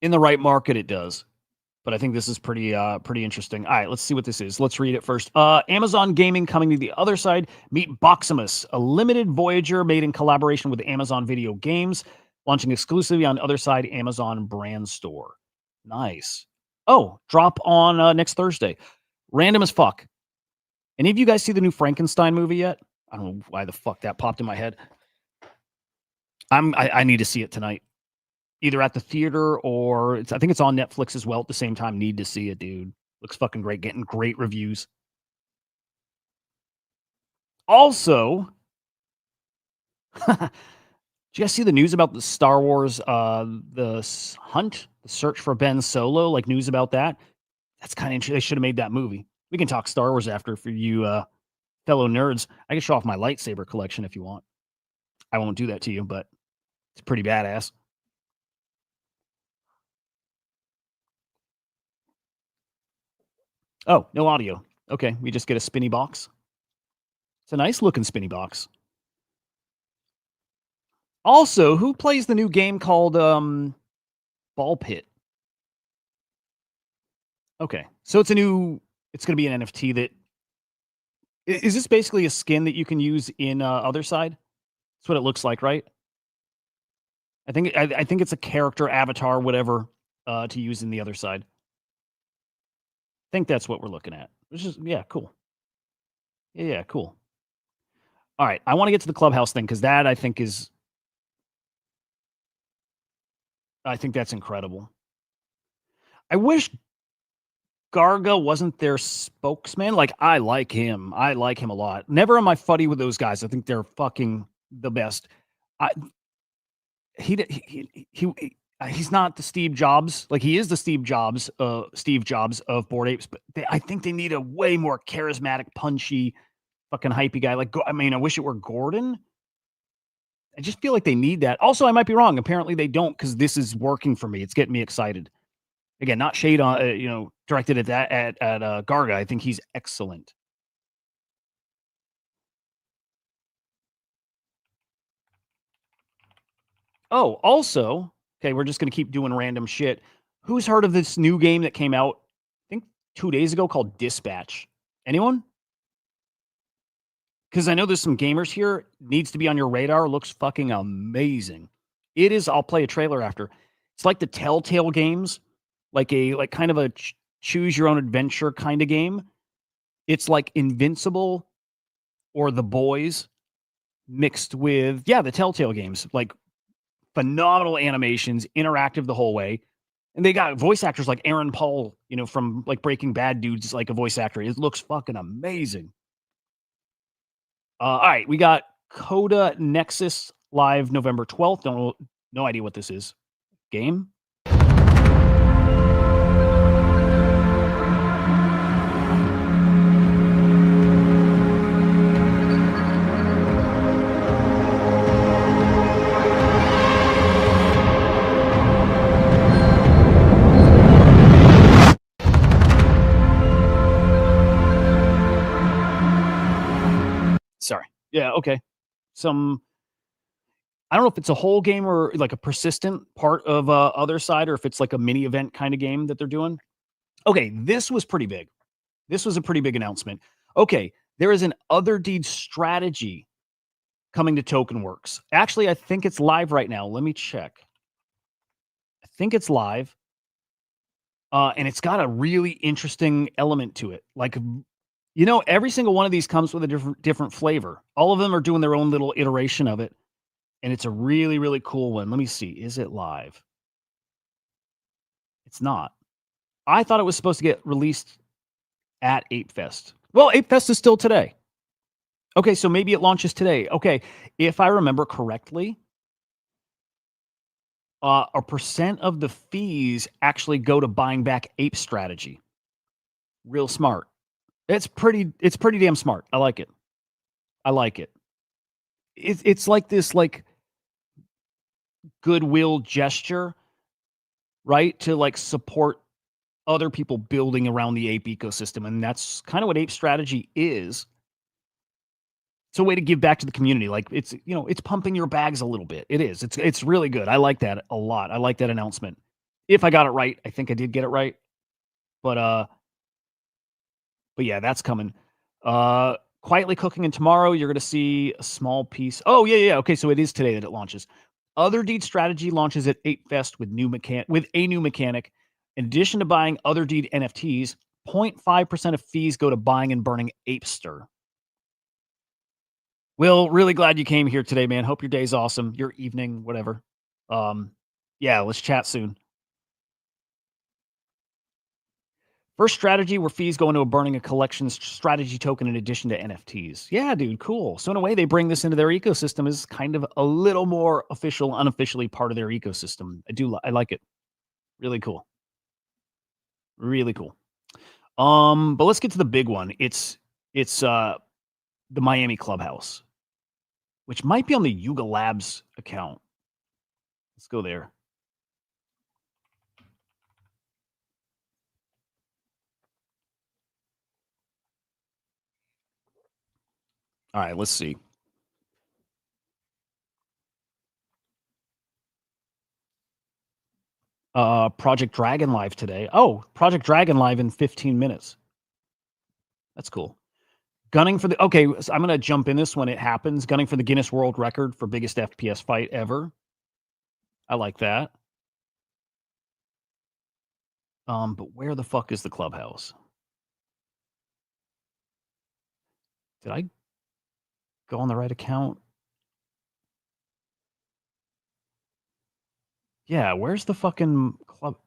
In the right market, it does. but I think this is pretty interesting. All right, let's see what this is. Let's read it first. Amazon Gaming coming to the other side. Meet Boximus, a limited Voyager made in collaboration with Amazon Video Games, launching exclusively on other side Amazon brand store. Nice. Oh, drop on next Thursday. Random as fuck. Any of you guys see the new Frankenstein movie yet? I don't know why the fuck that popped in my head. I need to see it tonight. Either at the theater or I think it's on Netflix as well at the same time. Need to see it, dude. Looks fucking great. Getting great reviews. Also, did you guys see the news about the Star Wars, the search for Ben Solo? Like news about that? That's kind of interesting. They should have made that movie. We can talk Star Wars after for you fellow nerds. I can show off my lightsaber collection if you want. I won't do that to you, but it's pretty badass. Oh, no audio. Okay, we just get a spinny box. It's a nice looking spinny box. Also, who plays the new game called Ball Pit? Okay, so it's going to be an NFT that, is this basically a skin that you can use in other side? That's what it looks like, right? I think it's a character, avatar, whatever, to use in the other side. I think that's what we're looking at. Which is, yeah, cool. Yeah, cool. All right, I want to get to the Clubhouse thing because that I think that's incredible. I wish Garga wasn't their spokesman. Like, I like him. I like him a lot. Never am I fuddy with those guys. I think they're fucking the best. He's not the Steve Jobs. Like, he is the Steve Jobs of Bored Apes, but I think they need a way more charismatic, punchy, fucking hypey guy. Like, I mean, I wish it were Gordon. I just feel like they need that. Also, I might be wrong. Apparently they don't, because this is working for me. It's getting me excited. Again, not shade on, directed at that at Garga. I think he's excellent. Oh, also, okay, we're just gonna keep doing random shit. Who's heard of this new game that came out, I think 2 days ago, called Dispatch? Anyone? Because I know there's some gamers here. Needs to be on your radar. Looks fucking amazing. It is. I'll play a trailer after. It's like the Telltale games, like kind of a choose your own adventure kind of game. It's like Invincible or The Boys mixed with, the Telltale games, like phenomenal animations, interactive the whole way. And they got voice actors like Aaron Paul, from like Breaking Bad dudes, like a voice actor. It looks fucking amazing. All right, we got Coda Nexus live November 12th. No idea what this is. Game? Sorry. Yeah, okay. I don't know if it's a whole game or like a persistent part of other side, or if it's like a mini event kind of game that they're doing. Okay, this was pretty big. This was a pretty big announcement. Okay, there is an Other Deed strategy coming to TokenWorks. Actually, I think it's live right now. Let me check. I think it's live. And it's got a really interesting element to it. Like, every single one of these comes with a different flavor. All of them are doing their own little iteration of it. And it's a really, really cool one. Let me see. Is it live? It's not. I thought it was supposed to get released at Ape Fest. Well, Ape Fest is still today. Okay, so maybe it launches today. Okay, if I remember correctly, a percent of the fees actually go to buying back Ape strategy. Real smart. It's pretty damn smart. I like it. It's like this like goodwill gesture, right? To like support other people building around the ape ecosystem. And that's kind of what Ape strategy is. It's a way to give back to the community. Like it's pumping your bags a little bit. It is. It's really good. I like that a lot. I like that announcement. If I got it right, I think I did get it right. But yeah, that's coming. Quietly Cooking, and tomorrow you're going to see a small piece. Oh, yeah. Okay, so it is today that it launches. Other Deed Strategy launches at Ape Fest with a new mechanic. In addition to buying Other Deed NFTs, 0.5% of fees go to buying and burning Apester. Will, really glad you came here today, man. Hope your day's awesome. Your evening, whatever. Yeah, let's chat soon. First strategy where fees go into burning a collection strategy token in addition to NFTs. Yeah, dude, cool. So in a way, they bring this into their ecosystem as kind of a little more official, unofficially part of their ecosystem. I like it. Really cool. Really cool. But let's get to the big one. It's the Miami Clubhouse, which might be on the Yuga Labs account. Let's go there. All right, let's see. Project Dragon live today. Oh, Project Dragon live in 15 minutes. That's cool. Gunning for the so I'm gonna jump in this when it happens. Gunning for the Guinness World Record for biggest FPS fight ever. I like that. But where the fuck is the Clubhouse? Did I go on the right account? Yeah, where's the fucking club?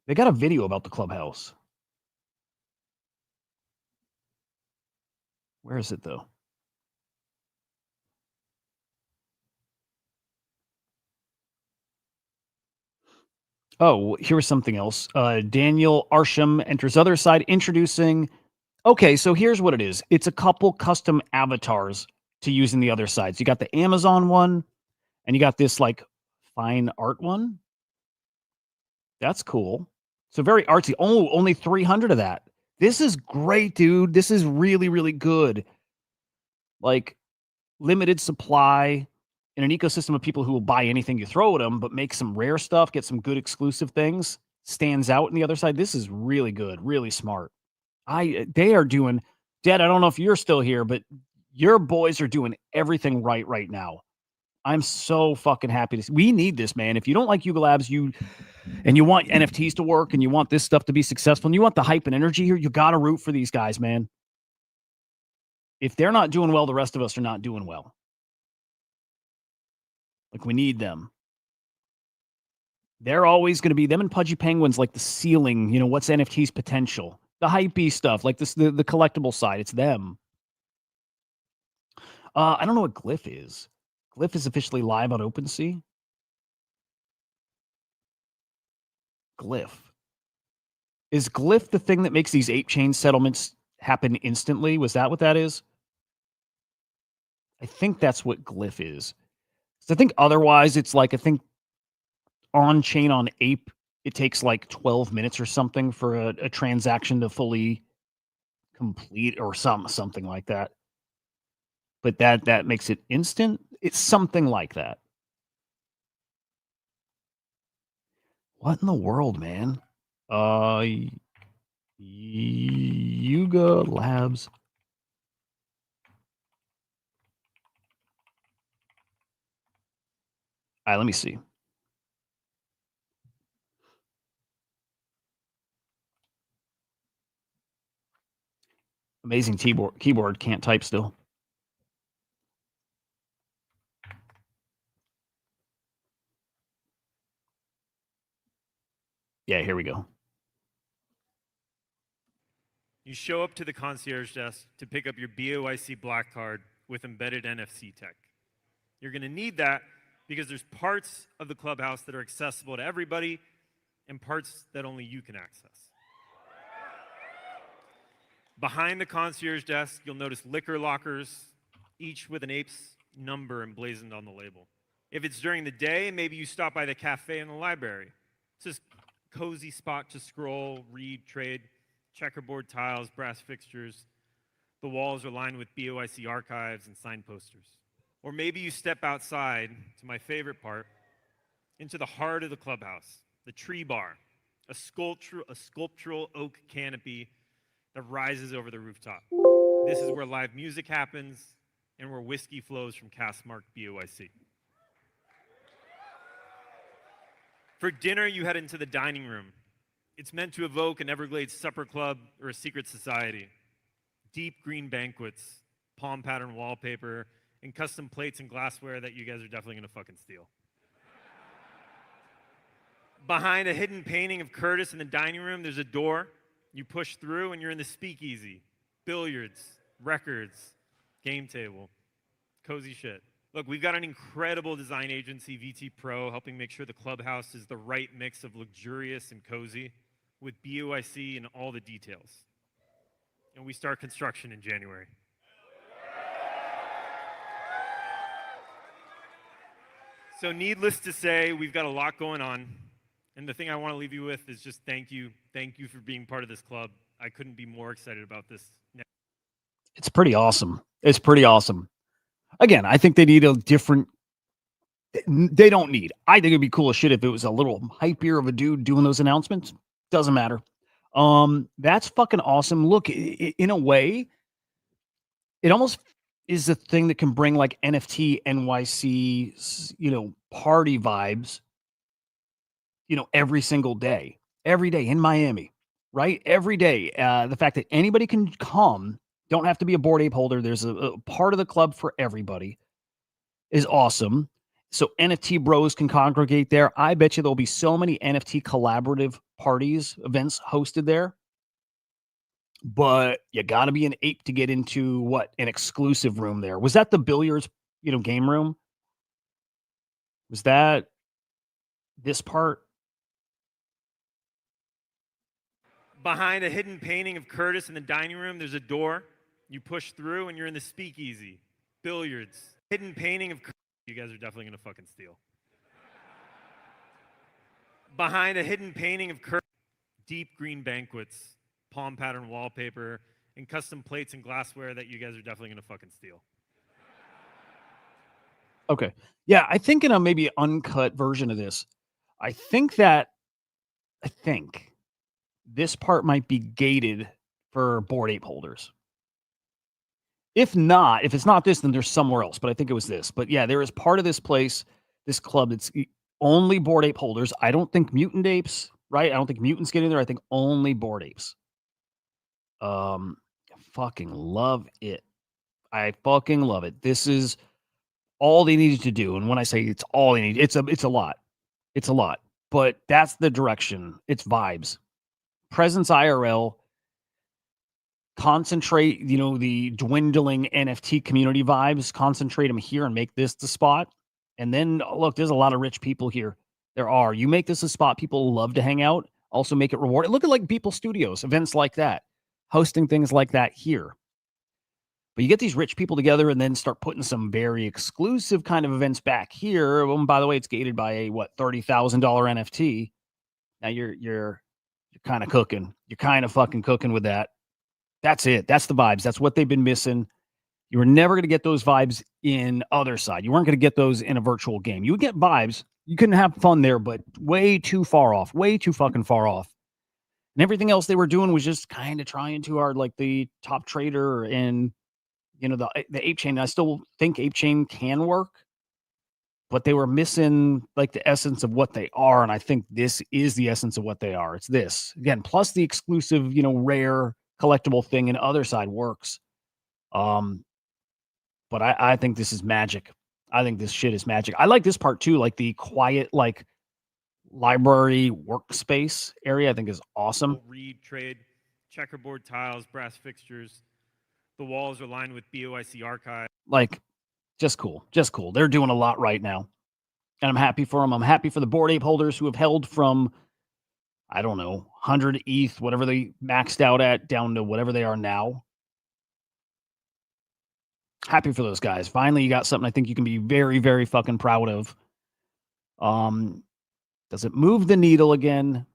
They got a video about the Clubhouse. Where is it though? Oh, here's something else. Daniel Arsham enters other side introducing. Okay, so here's what it is. It's a couple custom avatars to use in the other side. So you got the Amazon one, and you got this like fine art one. That's cool. So very artsy. Oh, only 300 of that. This is great, dude. This is really, really good. Like limited supply in an ecosystem of people who will buy anything you throw at them, but make some rare stuff, get some good exclusive things, stands out in the other side. This is really good, really smart. They are doing, Dad, I don't know if you're still here, but your boys are doing everything right now. I'm so fucking happy to see. We need this, man. If you don't like Yuga Labs, and you want NFTs to work and you want this stuff to be successful and you want the hype and energy here, you got to root for these guys, man. If they're not doing well, the rest of us are not doing well. Like, we need them. They're always going to be them and Pudgy Penguins, like the ceiling, what's NFT's potential? The hypey stuff, like this, the collectible side, it's them. I don't know what Glyph is. Glyph is officially live on OpenSea. Glyph. Is Glyph the thing that makes these ape chain settlements happen instantly? Was that what that is? I think that's what Glyph is. So I think otherwise it's like, I think on chain on Ape, it takes like 12 minutes or something for a transaction to fully complete or something like that. But that makes it instant. It's something like that. What in the world, man? Yuga Labs. All right, let me see. Amazing keyboard, can't type still. Yeah, here we go. You show up to the concierge desk to pick up your BOIC black card with embedded NFC tech. You're going to need that because there's parts of the clubhouse that are accessible to everybody and parts that only you can access. Behind the concierge desk, you'll notice liquor lockers, each with an Apes number emblazoned on the label. If it's during the day, maybe you stop by the cafe in the library. It's just a cozy spot to scroll, read, trade, checkerboard tiles, brass fixtures. The walls are lined with BOIC archives and signed posters. Or maybe you step outside to my favorite part, into the heart of the clubhouse, the tree bar. a sculptural oak canopy that rises over the rooftop. This is where live music happens and where whiskey flows from cask marked BOIC. For dinner, you head into the dining room. It's meant to evoke an Everglades supper club or a secret society. Deep green banquets, palm pattern wallpaper, and custom plates and glassware that you guys are definitely gonna fucking steal. Behind a hidden painting of Curtis in the dining room, there's a door. You push through and you're in the speakeasy. Billiards, records, game table, cozy shit. Look, we've got an incredible design agency, VT Pro, helping make sure the clubhouse is the right mix of luxurious and cozy with BOIC and all the details. And we start construction in January. So needless to say, we've got a lot going on. And the thing I want to leave you with is just thank you. Thank you for being part of this club. I couldn't be more excited about this. It's pretty awesome. It's pretty awesome. Again, I think they need a different. They don't need. I think it'd be cool as shit if it was a little hypier of a dude doing those announcements. Doesn't matter. That's fucking awesome. Look, in a way, it almost is the thing that can bring like NFT NYC, party vibes, every single day, every day in Miami, right? Every day. The fact that anybody can come, don't have to be a Bored Ape holder. There's a part of the club for everybody is awesome. So NFT bros can congregate there. I bet you there'll be so many NFT collaborative parties, events hosted there. But you got to be an ape to get into an exclusive room there. Was that the billiards, game room? Was that this part? Behind a hidden painting of Curtis in the dining room, there's a door. You push through and you're in the speakeasy. Billiards. Hidden painting of Curtis. You guys are definitely going to fucking steal. Behind a hidden painting of Curtis. Deep green banquets, palm pattern wallpaper, and custom plates and glassware that you guys are definitely going to fucking steal. Okay. Yeah, I think in a maybe uncut version of this, I think this part might be gated for Bored Ape holders. If it's not this, then there's somewhere else. But I think it was this. But yeah, there is part of this place, this club, that's only Bored Ape holders. I don't think mutant apes, right? I don't think mutants get in there. I think only Bored Apes. Fucking love it. I fucking love it. This is all they needed to do. And when I say it's all they need, it's a lot. It's a lot. But that's the direction. It's vibes. Presence IRL. Concentrate, the dwindling NFT community vibes, concentrate them here and make this the spot. And then, look, there's a lot of rich people here. There are. You make this a spot people love to hang out. Also make it rewarding. Look at like People Studios, events like that, hosting things like that here. But you get these rich people together and then start putting some very exclusive kind of events back here. And by the way, it's gated by a $30,000 NFT. Now you're kind of cooking. You're kind of fucking cooking with that. That's it. That's the vibes. That's what they've been missing. You were never going to get those vibes in other side. You weren't going to get those in a virtual game. You would get vibes. You couldn't have fun there, but way too far off, way too fucking far off. And everything else they were doing was just kind of trying too hard, like the top trader and, the ape chain. I still think ape chain can work, but they were missing like the essence of what they are. And I think this is the essence of what they are. It's this again, plus the exclusive, rare collectible thing in other side works. But I think this is magic. I think this shit is magic. I like this part too, like the quiet, like library workspace area. I think is awesome. Read, trade, checkerboard tiles, brass fixtures. The walls are lined with BOIC archive. Like, just cool. They're doing a lot right now, and I'm happy for them. I'm happy for the Bored Ape holders who have held from, I don't know, 100 ETH, whatever they maxed out at, down to whatever they are now. Happy for those guys. Finally, you got something I think you can be very, very fucking proud of. Does it move the needle again?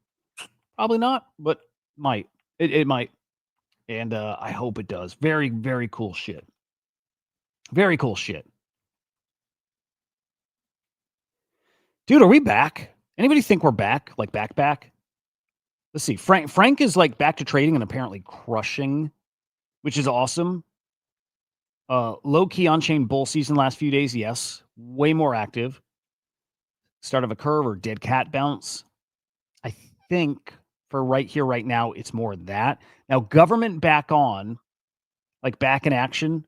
Probably not, but might. It might. And I hope it does. Very, very cool shit. Very cool shit. Dude, are we back? Anybody think we're back? Like back? Let's see. Frank is like back to trading and apparently crushing, which is awesome. Low key on chain bull season last few days. Yes, way more active. Start of a curve or dead cat bounce. I think for right here, right now, it's more that. Now, government back on, like back in action,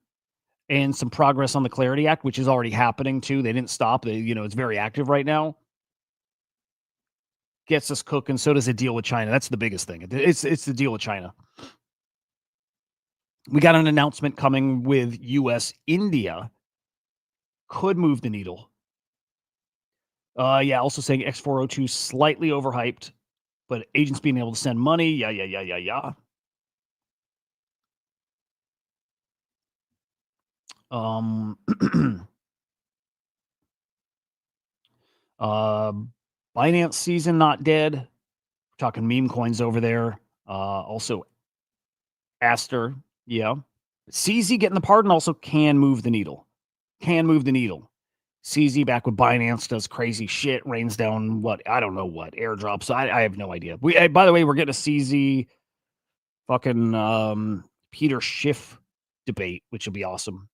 and some progress on the Clarity Act, which is already happening too. They didn't stop. It's very active right now. Gets us cooking. So does a deal with China. That's the biggest thing. It's the deal with China. We got an announcement coming with U.S. India. Could move the needle. Yeah, also saying x402 slightly overhyped, but agents being able to send money. Yeah. Binance season not dead. We're talking meme coins over there. Also Aster, yeah. CZ getting the pardon also can move the needle. CZ back with Binance does crazy shit, rains down I don't know what, airdrops. I have no idea. By the way, we're getting a CZ fucking Peter Schiff debate, which will be awesome.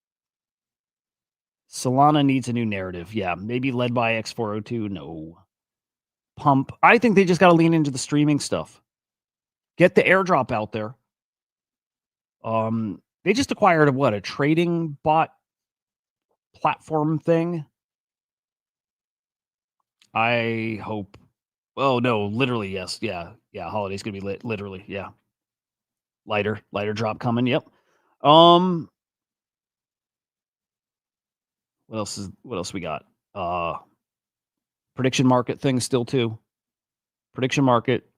Solana needs a new narrative. Yeah, maybe led by x402. No. Pump. I think they just got to lean into the streaming stuff. Get the airdrop out there. They just acquired a trading bot platform thing. I hope. Oh no, literally yes. Yeah. Holiday's gonna be lit. Literally, yeah. Lighter drop coming. Yep. What else we got? Prediction market thing still too. Prediction market.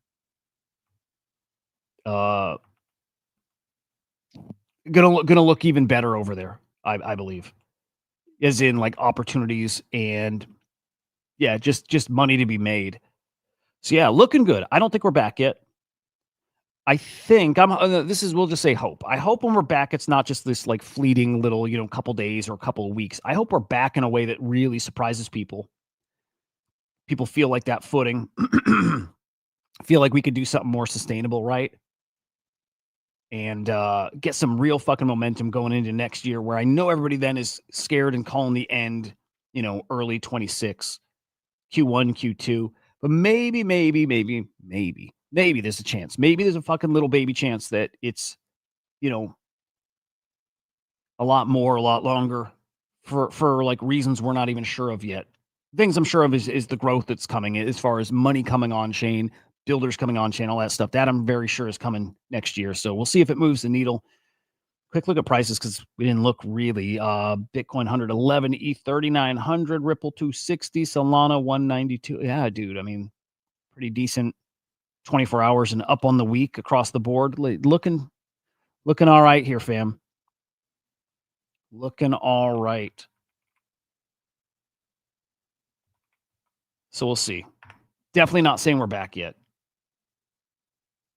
Gonna look even better over there, I believe. As in like opportunities and yeah, just money to be made. So yeah, looking good. I don't think we're back yet. I think we'll just say hope. I hope when we're back, it's not just this like fleeting little, couple days or a couple of weeks. I hope we're back in a way that really surprises people. People feel like that footing, feel like we could do something more sustainable, right? And get some real fucking momentum going into next year where I know everybody then is scared and calling the end, early 26, Q1, Q2. But maybe there's a chance. Maybe there's a fucking little baby chance that it's, a lot longer for like reasons we're not even sure of yet. Things I'm sure of is the growth that's coming as far as money coming on chain, builders coming on chain, all that stuff. That I'm very sure is coming next year. So we'll see if it moves the needle. Quick look at prices because we didn't look really. Bitcoin 111, ETH 3900, Ripple 260, Solana 192. Yeah, dude. I mean, pretty decent 24 hours and up on the week across the board. Looking all right here, fam. Looking all right. So we'll see. Definitely not saying we're back yet,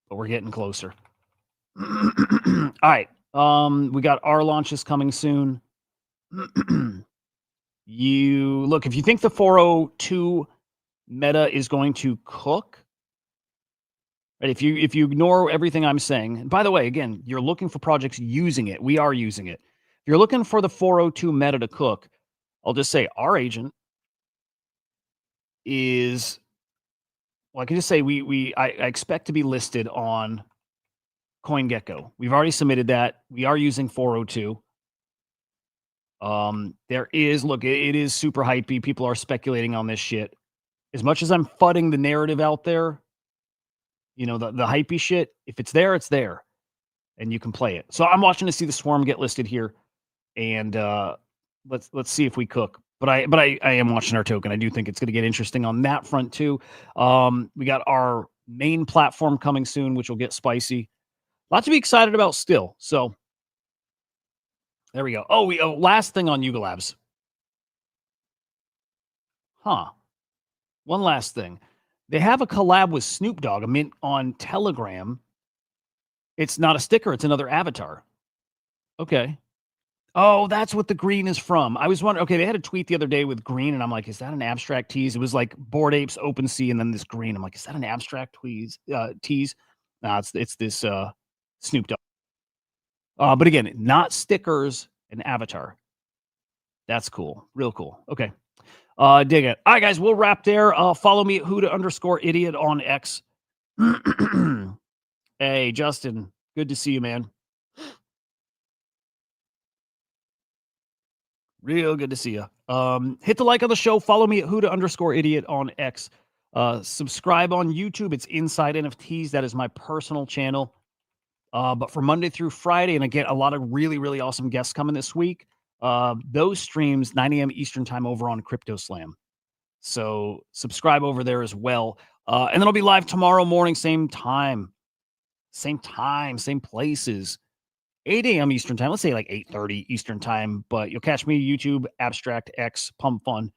but we're getting closer. All right. We got our launches coming soon. If you think the 402 meta is going to cook, right? If you ignore everything I'm saying, and by the way, again, you're looking for projects using it. We are using it. If you're looking for the 402 meta to cook, I'll just say our agent is, well, I can just say I expect to be listed on CoinGecko. We've already submitted that. We are using 402. It is super hypey. People are speculating on this shit. As much as I'm fudding the narrative out there, the hypey shit, if it's there, it's there. And you can play it. So I'm watching to see the swarm get listed here. And let's see if we cook. But I am watching our token. I do think it's going to get interesting on that front too. We got our main platform coming soon, which will get spicy. Lots to be excited about still. So there we go. Last thing on Yuga Labs. One last thing. They have a collab with Snoop Dogg, a mint on Telegram. It's not a sticker. It's another avatar. Okay. Oh, that's what the green is from. I was wondering. Okay, they had a tweet the other day with green, and I'm like, is that an abstract tease? It was like Bored Apes, OpenSea, and then this green. I'm like, is that an abstract tease? No, it's this Snoop Dogg. But again, not stickers, an avatar. That's cool. Real cool. Okay. Dig it. All right, guys, we'll wrap there. Follow me at HUDAH_idiot on X. Hey, Justin, good to see you, man. Real good to see you. Hit the like on the show. Follow me at HUDAH_idiot on X. Subscribe on YouTube. It's Inside NFTs. That is my personal channel. But for Monday through Friday, and again, a lot of really, really awesome guests coming this week. Those streams, 9 a.m. Eastern time over on Crypto Slam. So subscribe over there as well. And then I'll be live tomorrow morning, same time, same places. 8 a.m. Eastern time. Let's say like 8:30 Eastern time, but you'll catch me YouTube, Abstract, X, PUMPFUN,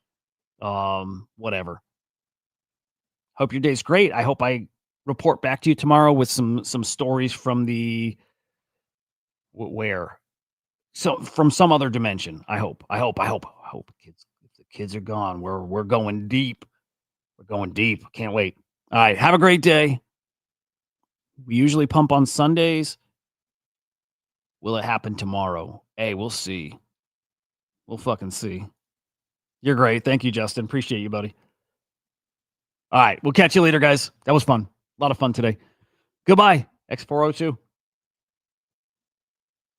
whatever. Hope your day's great. I hope I report back to you tomorrow with some stories from the from some other dimension. I hope. Kids, if the kids are gone, we're going deep. We're going deep. Can't wait. All right, have a great day. We usually pump on Sundays. Will it happen tomorrow? Hey, we'll see. We'll fucking see. You're great. Thank you, Justin. Appreciate you, buddy. All right. We'll catch you later, guys. That was fun. A lot of fun today. Goodbye, x402.